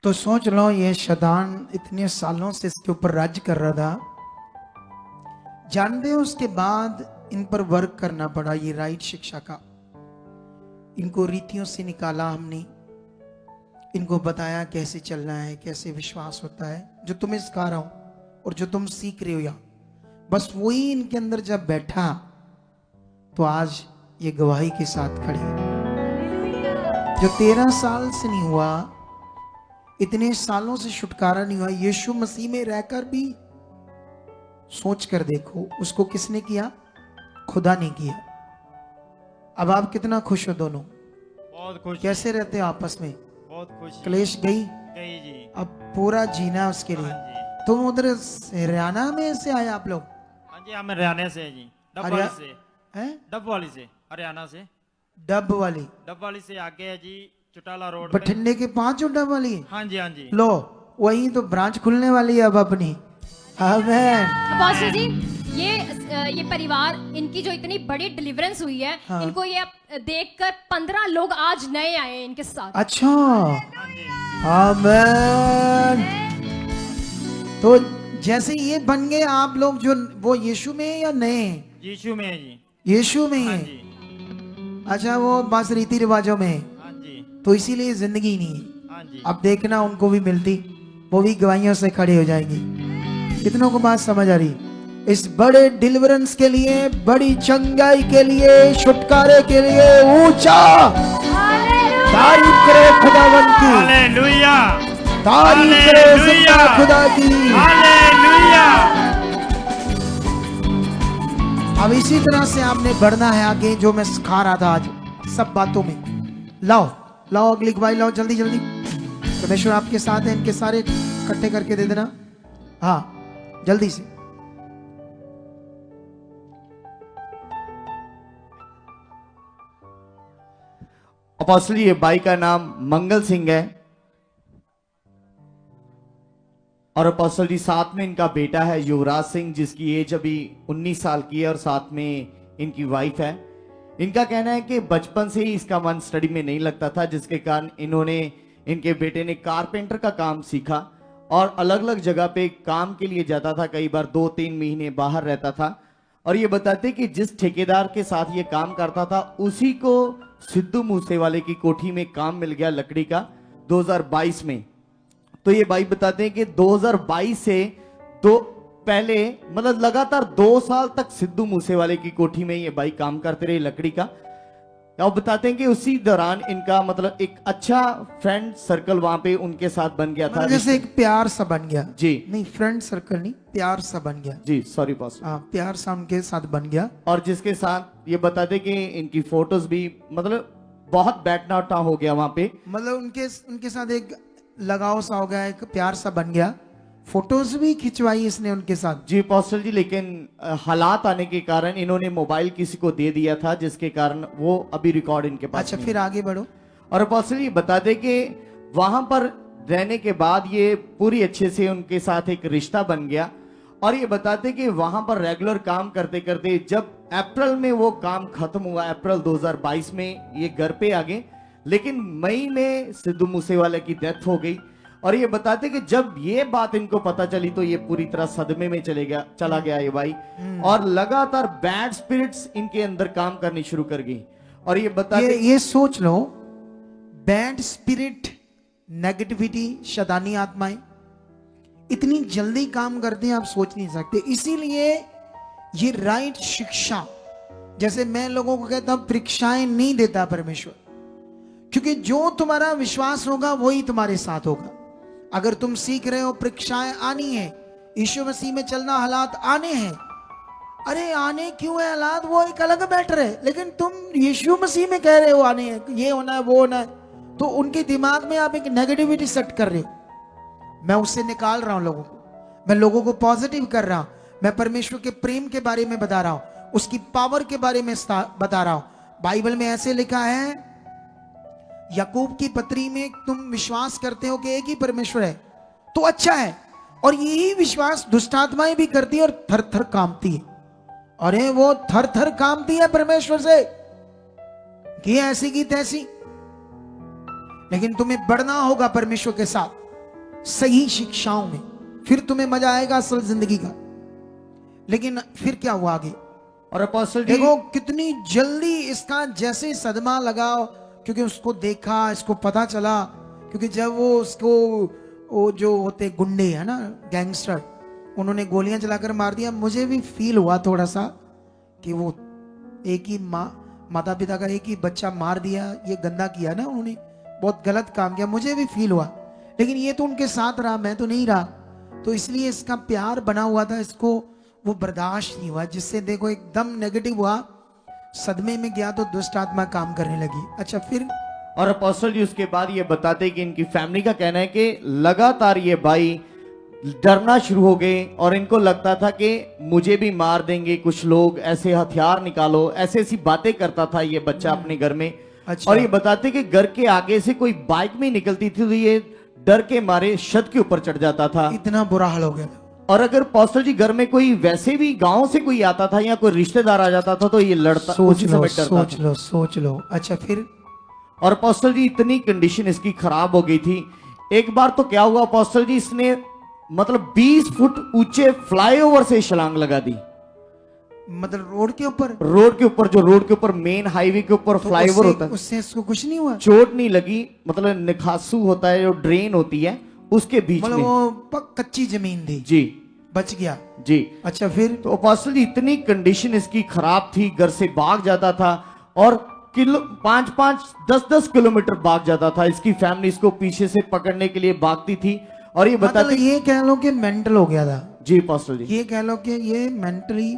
तो सोच लो, ये शैतान इतने सालों से इसके ऊपर राज्य कर रहा था, जानते हो। उसके बाद इन पर वर्क करना पड़ा, ये राइट शिक्षा का। इनको रीतियों से निकाला हमने, इनको बताया कैसे चलना है, कैसे विश्वास होता है, जो तुम्हें सिखा रहा हूं और जो तुम सीख रहे हो। या बस वही इनके अंदर जब बैठा तो आज ये गवाही के साथ खड़े हैं। जो 13 साल से नहीं हुआ, इतने सालों से छुटकारा नहीं हुआ, यीशु मसीह में रहकर भी सोच कर देखो, उसको किसने किया? खुदा ने किया। अब आप कितना खुश हो दोनों? बहुत खुश। कैसे रहते हो आपस में? बहुत खुश। क्लेश गई जी। अब पूरा जीना उसके लिए। तुम उधर हरियाणा में से आए आप लोग? हाँ जी, हम हरियाणा से हैं जी, डब वाली से। हैं? डब वाली से, हरियाणा से। डब वाली से आगे है जी, चुटाला रोड। बठिंडे के 5 डब वाली? हाँ जी हाँ जी। लो वही तो ब्रांच खुलने वाली है अब अपनी। अपोस्टल जी, ये परिवार, इनकी जो इतनी बड़ी डिलीवरेंस हुई है, हाँ। इनको ये देखकर 15 लोग आज नए आए इनके साथ। अच्छा, आमीन। तो जैसे ये बन गए आप लोग, जो वो यीशु में है या नए? यीशु में है जी। यीशु में है। अच्छा, वो बस रीति रिवाजों में है। हाँ जी। तो इसीलिए जिंदगी नहीं है। हाँ जी। अब देखना उनको भी मिलती, वो भी गवाहियों से खड़े हो जाएंगे। कितनों को बात समझ आ रही? इस बड़े डिलीवरेंस के लिए, बड़ी चंगाई के लिए, छुटकारे के लिए ऊंचा तारीफ करे खुदावंद की, हालेलुया, तारीफ करे जिंदा खुदा की, हालेलुया। अब इसी तरह से आपने बढ़ना है आगे, जो मैं सिखा रहा था आज सब बातों में। लाओ लाओ अगली गवाही लाओ, जल्दी जल्दी। परमेश्वर आपके साथ है, इनके सारे इकट्ठे करके दे देना। हाँ जल्दी से। अपोस्टल जी, ये भाई का नाम मंगल सिंह है और अपोस्टल जी साथ में इनका बेटा है युवराज सिंह, जिसकी एज अभी 19 साल की है, और साथ में इनकी वाइफ है। इनका कहना है कि बचपन से ही इसका मन स्टडी में नहीं लगता था, जिसके कारण इनके बेटे ने कारपेंटर का काम सीखा और अलग अलग जगह पे काम के लिए जाता था। कई बार 2-3 महीने बाहर रहता था। और ये बताते कि जिस ठेकेदार के साथ ये काम करता था, उसी को सिद्धू मूसेवाले की कोठी में काम मिल गया लकड़ी का 2022 में। तो ये भाई बताते हैं कि 2022 से पहले मतलब लगातार 2 साल तक सिद्धू मूसेवाले की कोठी में ये भाई काम करते रहे लकड़ी का। और बताते हैं कि उसी दौरान इनका मतलब एक अच्छा फ्रेंड सर्कल वहां पे उनके साथ बन गया था, जैसे एक प्यार सा बन गया जी। नहीं, फ्रेंड सर्कल नहीं, प्यार सा बन गया जी, सॉरी बॉस। हाँ, प्यार सा उनके साथ बन गया। और जिसके साथ ये बताते कि इनकी फोटोज भी मतलब बहुत बैठना उठना हो गया वहां पे, मतलब उनके साथ एक लगाव सा हो गया, एक प्यार सा बन गया। फोटोज भी खिंचवाई इसने उनके साथ। जी अपोस्टल जी, लेकिन हालात आने के कारण इन्होंने मोबाइल किसी को दे दिया था, जिसके कारण वो अभी रिकॉर्ड इनके पास अच्छा नहीं फिर है। आगे बढ़ो। और अपोस्टल जी बता दे कि वहां पर रहने के बाद ये पूरी अच्छे से उनके साथ एक रिश्ता बन गया, और ये बताते कि वहां पर रेगुलर काम करते करते जब अप्रैल में वो काम खत्म हुआ, अप्रैल 2022 में ये घर पे आ गए, लेकिन मई में सिद्धू मूसेवाले की डेथ हो गई। और ये बताते कि जब ये बात इनको पता चली तो ये पूरी तरह सदमे में चला गया ये भाई, और लगातार बैड स्पिरिट्स इनके अंदर काम करनी शुरू कर गई। और ये बताते ये सोच लो, बैड स्पिरिट, नेगेटिविटी, शैतानी आत्माएं इतनी जल्दी काम करते हैं आप सोच नहीं सकते। इसीलिए ये राइट शिक्षा, जैसे मैं लोगों को कहता हूं परीक्षाएं नहीं देता परमेश्वर, क्योंकि जो तुम्हारा विश्वास होगा वही तुम्हारे साथ होगा। अगर तुम सीख रहे हो परीक्षाएं आनी है, यीशु मसीह में चलना, हालात आने हैं, अरे आने क्यों है हालात, वो एक अलग मैटर है, लेकिन तुम यीशु मसीह में कह रहे हो आने हैं, ये होना है वो होना है, तो उनके दिमाग में आप एक नेगेटिविटी सेट कर रहे हो। मैं उससे निकाल रहा हूं लोगों को, मैं लोगों को पॉजिटिव कर रहा हूं, मैं परमेश्वर के प्रेम के बारे में बता रहा हूं, उसकी पावर के बारे में बता रहा हूं। बाइबल में ऐसे लिखा है, याकूब की पत्री में, तुम विश्वास करते हो कि एक ही परमेश्वर है तो अच्छा है, और यही विश्वास दुष्ट आत्माएं भी करती है और थर थर कांपती है। अरे वो थर थर कांपती है परमेश्वर से कि ऐसी की तैसी, लेकिन तुम्हें बढ़ना होगा परमेश्वर के साथ सही शिक्षाओं में, फिर तुम्हें मजा आएगा असल जिंदगी का। लेकिन फिर क्या हुआ आगे? और अपोस्टल जी देखो कितनी जल्दी इसका जैसे सदमा लगाओ, क्योंकि उसको देखा, इसको पता चला, क्योंकि जब वो उसको, वो जो होते गुंडे है ना, गैंगस्टर, उन्होंने गोलियां चलाकर मार दिया, मुझे भी फील हुआ थोड़ा सा कि वो एक ही माता पिता का एक ही बच्चा मार दिया, ये गंदा किया ना उन्होंने, बहुत गलत काम किया, मुझे भी फील हुआ। लेकिन ये तो उनके साथ रहा, मैं तो नहीं रहा, तो इसलिए इसका प्यार बना हुआ था, इसको वो बर्दाश्त नहीं हुआ, जिससे देखो एकदम नेगेटिव हुआ, सदमे में गया तो दुष्ट आत्मा काम करने लगी। अच्छा फिर? और अपोस्टल जी उसके बाद ये बताते कि इनकी फैमिली का कहना है कि लगातार ये भाई डरना शुरू हो गए, और इनको लगता था कि मुझे भी मार देंगे कुछ लोग, ऐसे हथियार निकालो, ऐसी ऐसी बातें करता था ये बच्चा अपने घर में। अच्छा। और ये बताते कि घर के आगे से कोई बाइक में निकलती थी तो ये डर के मारे छत के ऊपर चढ़ जाता था। इतना बुरा हाल हो गया था। और अगर अपोस्टल जी घर में कोई वैसे भी गांव से कोई आता था या कोई रिश्तेदार आ जाता था तो ये लड़ता, सोच लो डरता सोच लो सोच लो। अच्छा फिर? और अपोस्टल जी इतनी कंडीशन इसकी खराब हो गई थी, एक बार तो क्या हुआ अपोस्टल जी, इसने मतलब 20 फुट ऊंचे फ्लाईओवर से छलांग लगा दी। मतलब रोड के ऊपर? रोड के ऊपर, जो रोड के ऊपर मेन हाईवे के ऊपर तो फ्लाईओवर होता है, उससे इसको कुछ नहीं हुआ? चोट नहीं लगी, मतलब निखासू होता है जो ड्रेन होती है उसके बीच मतलब में, वो कच्ची जमीन थी जी, बच गया जी। अच्छा फिर? तो अपोस्टल जी इतनी कंडीशन इसकी खराब थी, घर से भाग जाता था और 5-5, 10-10 किलोमीटर भाग जाता था। इसकी फैमिली इसको पीछे से पकड़ने के लिए भागती थी। और ये मतलब बताते, ये कह लो कि मेंटल हो गया था। जी अपोस्टल जी, ये कह लो कि ये मेंटली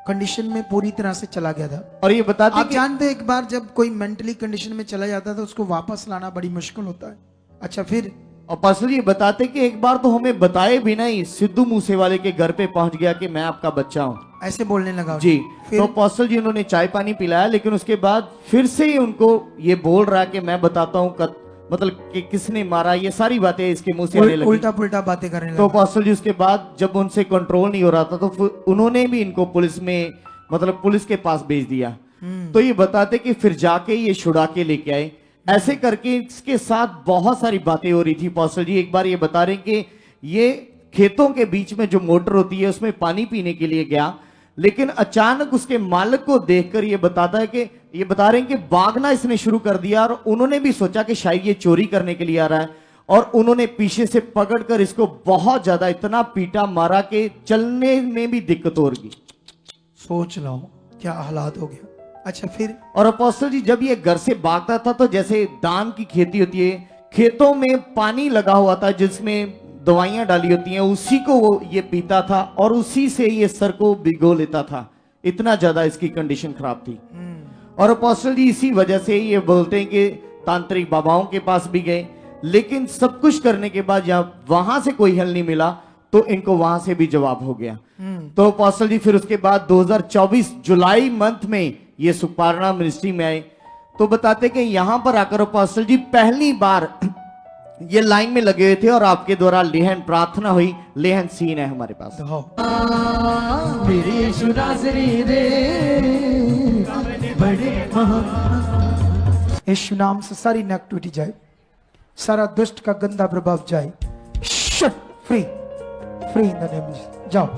कंडीशन में पूरी तरह से चला गया था। और ये बताते आप जानते हैं एक बार जब कोई मेंटली कंडीशन में चला जाता है तो उसको वापस लाना बड़ी मुश्किल होता है। अच्छा फिर? अपोस्टल जी बताते कि एक बार तो हमें बताए बिना ही सिद्धू मूसेवाले के घर पे पहुंच गया कि मैं आपका बच्चा हूं, ऐसे बोलने लगा जी। फिर? तो अपोस्टल जी उन्होंने चाय पानी पिलाया, लेकिन उसके बाद फिर से ही उनको ये बोल रहा कि मैं बताता हूं मतलब कि किसने मारा, ये सारी बातें इसके मुंह से आने लगी, उल्टा पुल्टा बातें करने तो लगा। अपोस्टल जी उसके बाद जब उनसे कंट्रोल नहीं हो रहा था तो फिर उन्होंने भी इनको पुलिस में, मतलब पुलिस के पास भेज दिया। तो ये बताते कि फिर जाके ये छुड़ा के लेके आए। ऐसे करके इसके साथ बहुत सारी बातें हो रही थी अपोस्टल जी। एक बार ये बता रहे कि ये खेतों के बीच में जो मोटर होती है उसमें पानी पीने के लिए गया, लेकिन अचानक उसके मालिक को देखकर ये बता रहे हैं कि भागना इसने शुरू कर दिया, और उन्होंने भी सोचा कि शायद ये चोरी करने के लिए आ रहा है, और उन्होंने पीछे से पकड़कर इसको बहुत ज्यादा इतना पीटा मारा कि चलने में भी दिक्कत हो रही। सोच लो क्या हालात हो गया। अच्छा फिर? और अपोस्टल जी जब ये घर से भागता था तो जैसे धान की खेती होती है, खेतों में पानी लगा हुआ था जिसमें दवाइयां डाली होती हैं, उसी को वो ये पीता था और उसी से ये सर को भिगो लेता था। इतना ज्यादा इसकी कंडीशन खराब थी। और अपोस्टल जी इसी वजह से ये बोलते हैं कि तांत्रिक बाबाओं के पास भी गए, लेकिन सब कुछ करने के बाद जब वहां से कोई हल नहीं मिला तो इनको वहां से भी जवाब हो गया। तो अपोस्टल जी फिर उसके बाद 2024 जुलाई मंथ में ये सुखपारणा मिनिस्ट्री में आए। तो बताते कि यहां पर आकर अपोस्टल जी पहली बार ये लाइन में लगे हुए थे और आपके द्वारा लेहन प्रार्थना हुई। लेहन सीन है हमारे पास। यीशु नाम से सारी नेगेटिविटी जाए, सारा दुष्ट का गंदा प्रभाव जाए। Shut free free in the name of Jesus. जाओ।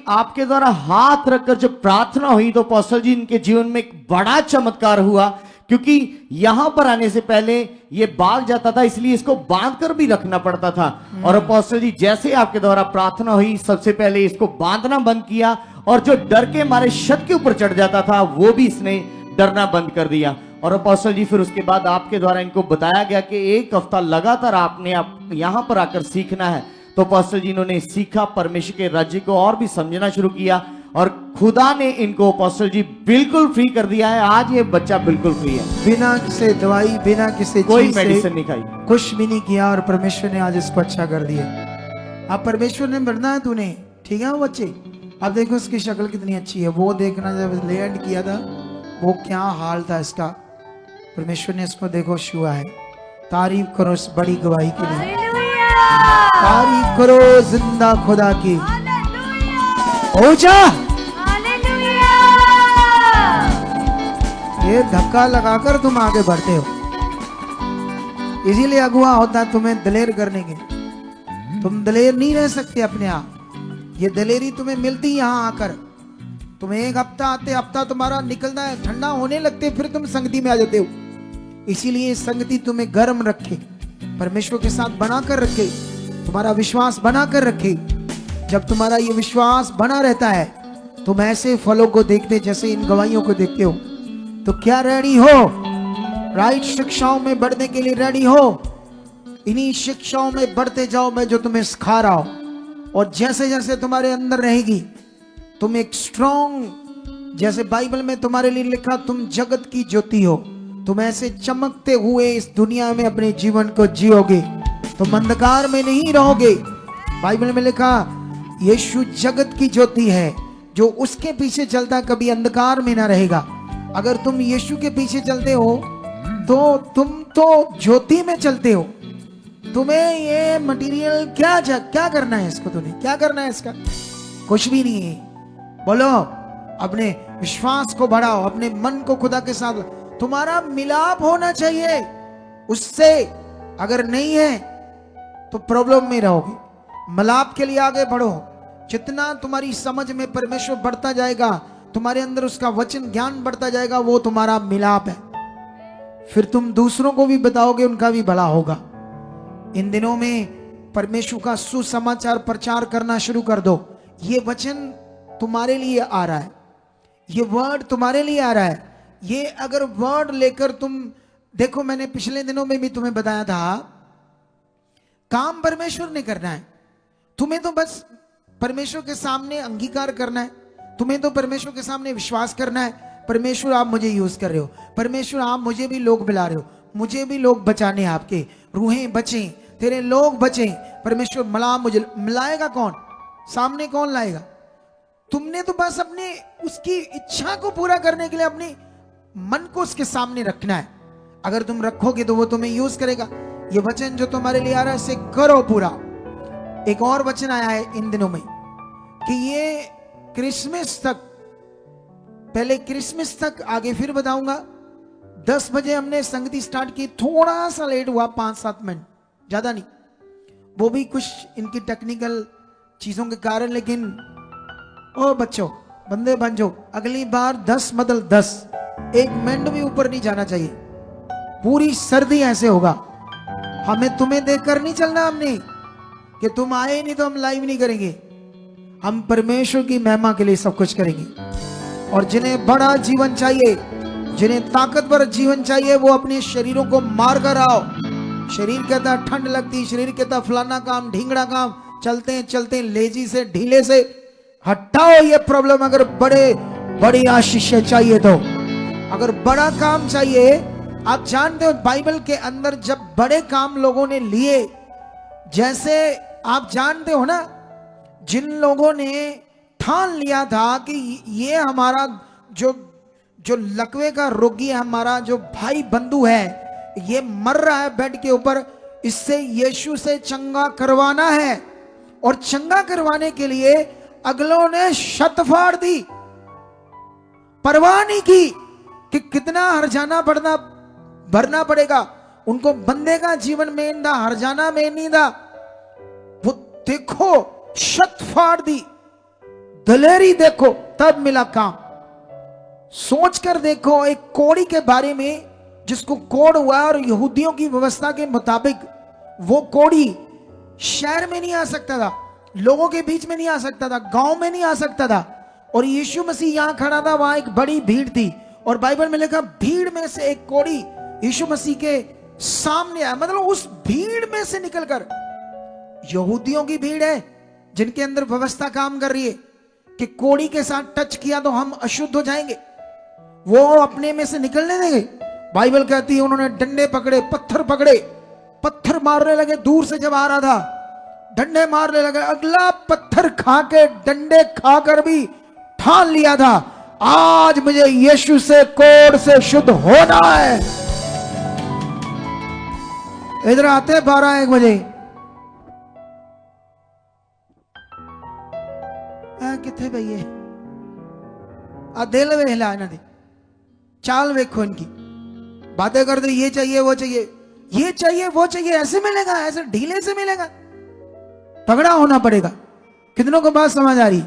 आपके द्वारा हाथ रखकर जब प्रार्थना हुई तो अपोस्टल जी इनके जीवन में एक बड़ा चमत्कार हुआ, क्योंकि यहां पर आने से पहले ये भाग जाता था, इसलिए इसको बांध कर भी रखना पड़ता था। और अपोस्टल जी जैसे आपके द्वारा प्रार्थना हुई, सबसे पहले इसको बांधना बंद किया और जो डर के मारे छत के ऊपर चढ़ जाता था वो भी इसने डरना बंद कर दिया। और अपोस्टल जी फिर उसके बाद आपके द्वारा इनको बताया गया कि एक हफ्ता लगातार आपने यहां पर आकर सीखना है। तो अपोस्टल जी इन्होंने सीखा, परमेश्वर के राज्य को और भी समझना शुरू किया और खुदा ने इनको अपोस्टल जी बिल्कुल फ्री कर दिया है। आज ये बच्चा बिल्कुल फ्री है, बिना किसी दवाई, बिना किसी कोई चीज से मेडिसिन नहीं खाई, कुछ भी नहीं किया और परमेश्वर ने आज इसको अच्छा कर दिया। अब परमेश्वर ने बढ़ना है तूने, ठीक है वो बच्चे। अब देखो उसकी शक्ल कितनी अच्छी है, वो देखना जब लैंड किया था वो क्या हाल था इसका। परमेश्वर ने इसको देखो छुआ है। तारीफ करो इस बड़ी गवाही के लिए, तारीफ करो जिंदा खुदा की। ओजा ये धक्का लगाकर तुम आगे बढ़ते हो, इसीलिए अगुआ होता है तुम्हें दलेर करने के। तुम दलेर नहीं रह सकते अपने आप, ये दलेरी तुम्हें मिलती यहाँ आकर। तुम्हें एक हफ्ता आते, हफ्ता तुम्हारा निकलना है, ठंडा होने लगते फिर तुम संगति में आ जाते हो। इसीलिए संगति तुम्हें गर्म रखे, परमेश्वर के साथ बनाकर रखे, तुम्हारा विश्वास बनाकर रखे। जब तुम्हारा ये विश्वास बना रहता है तुम ऐसे फलों को देखते जैसे इन गवाहियों को देखते हो। तो क्या रेडी हो? राइट शिक्षाओं में बढ़ने के लिए रेडी हो? इन्हीं शिक्षाओं में बढ़ते जाओ, मैं जो तुम्हें सिखा रहा हूं। और जैसे जैसे तुम्हारे अंदर रहेगी तुम एक स्ट्रॉन्ग, जैसे बाइबल में तुम्हारे लिए लिखा तुम जगत की ज्योति हो, तुम ऐसे चमकते हुए इस दुनिया में अपने जीवन को जियोगे, तुम अंधकार में नहीं रहोगे। बाइबल में लिखा यीशु जगत की ज्योति है, जो उसके पीछे चलता कभी अंधकार में ना रहेगा। अगर तुम यीशु के पीछे चलते हो तो तुम तो ज्योति में चलते हो। तुम्हें ये मटेरियल क्या करना है, इसको तूने क्या करना है, इसका कुछ भी नहीं है। बोलो अपने विश्वास को बढ़ाओ, अपने मन को खुदा के साथ, तुम्हारा मिलाप होना चाहिए उससे। अगर नहीं है तो प्रॉब्लम में रहोगे। मिलाप के लिए आगे बढ़ो। जितना तुम्हारी समझ में परमेश्वर बढ़ता जाएगा, तुम्हारे अंदर उसका वचन ज्ञान बढ़ता जाएगा, वो तुम्हारा मिलाप है। फिर तुम दूसरों को भी बताओगे, उनका भी भला होगा। इन दिनों में परमेश्वर का सुसमाचार प्रचार करना शुरू कर दो। ये वचन तुम्हारे लिए आ रहा है, ये वर्ड तुम्हारे लिए आ रहा है। ये अगर वर्ड लेकर तुम देखो, मैंने पिछले दिनों में भी तुम्हें बताया था, काम परमेश्वर ने करना है। तुम्हें तो बस परमेश्वर के सामने अंगीकार करना है, तुम्हें तो परमेश्वर के सामने विश्वास करना है। परमेश्वर आप मुझे यूज कर रहे हो, परमेश्वर आप मुझे भी लोग मिला रहे हो, मुझे भी लोग बचाने, आपके रूहें बचें, तेरे लोग बचें। परमेश्वर मिला, मुझे मिलाएगा कौन? सामने कौन लाएगा? तुमने तो बस अपने उसकी इच्छा को पूरा करने के लिए अपने मन को उसके सामने रखना है। अगर तुम रखोगे तो वो तुम्हें यूज करेगा। ये वचन जो तुम्हारे लिए आ रहा है इसे करो पूरा। एक और वचन आया है इन दिनों में कि ये क्रिसमस तक, पहले क्रिसमस तक, आगे फिर बताऊंगा। 10 बजे हमने संगति स्टार्ट की, थोड़ा सा लेट हुआ, 5-7 मिनट, ज्यादा नहीं, वो भी कुछ इनकी टेक्निकल चीजों के कारण। लेकिन ओ बच्चों, बंदे बन जाओ, अगली बार 10 बदल 10, 1 मिनट भी ऊपर नहीं जाना चाहिए। पूरी सर्दी ऐसे होगा। हमें तुम्हें देखकर नहीं चलना, हमने कि तुम आए नहीं तो हम लाइव नहीं करेंगे। हम परमेश्वर की महिमा के लिए सब कुछ करेंगे। और जिन्हें बड़ा जीवन चाहिए, जिन्हें ताकतवर जीवन चाहिए, वो अपने शरीरों को मार कर आओ। शरीर कहता ठंड लगती, शरीर कहता फलाना काम, ढींगड़ा काम, चलते चलते लेजी से, ढीले से। हटाओ ये प्रॉब्लम। अगर बड़ी आशीष चाहिए तो, अगर बड़ा काम चाहिए आप जानते हो बाइबल के अंदर जब बड़े काम लोगों ने लिए, जैसे आप जानते हो ना, जिन लोगों ने ठान लिया था कि ये हमारा जो जो लकवे का रोगी है, हमारा जो भाई बंधु है, ये मर रहा है बेड के ऊपर, इससे यीशु से चंगा करवाना है। और चंगा करवाने के लिए अगलों ने शत फाड़ दी, परवाह नहीं की कि कितना हर्जाना भरना पड़ेगा। उनको बंदे का जीवन में था, हर्जाना में नहीं था। वो देखो शत फाड़ दी, दलेरी देखो, तब मिला काम। सोच कर देखो, एक कोड़ी के बारे में जिसको कोड़ हुआ, और यहूदियों की व्यवस्था के मुताबिक वो कोड़ी शहर में नहीं आ सकता था, लोगों के बीच में नहीं आ सकता था, गांव में नहीं आ सकता था। और यीशु मसीह यहां खड़ा था, वहां एक बड़ी भीड़ थी, और बाइबल में लिखा भीड़ में से एक कोड़ी यीशु मसीह के सामने आया। मतलब उस भीड़ में से निकलकर, यहूदियों की भीड़ है जिनके अंदर व्यवस्था काम कर रही है कि कोड़ी के साथ टच किया तो हम अशुद्ध हो जाएंगे, वो अपने में से निकलने देंगे। बाइबल कहती है उन्होंने डंडे पकड़े, पत्थर मारने लगे। दूर से जब आ रहा था डंडे मारने लगे। अगला पत्थर खा के, डंडे खाकर भी ठान लिया था, आज मुझे यीशु से, कोड़ से शुद्ध होना है। इधर आते 12-1 बजे किथे भैया आ दिल वे हिला इन्हों दी, चाल वेखो इनकी, बातें करते ये चाहिए वो चाहिए, ये चाहिए वो चाहिए, ऐसे मिलेगा, ऐसे ढीले से मिलेगा, तगड़ा होना पड़ेगा। कितनों को बात समझ आ रही?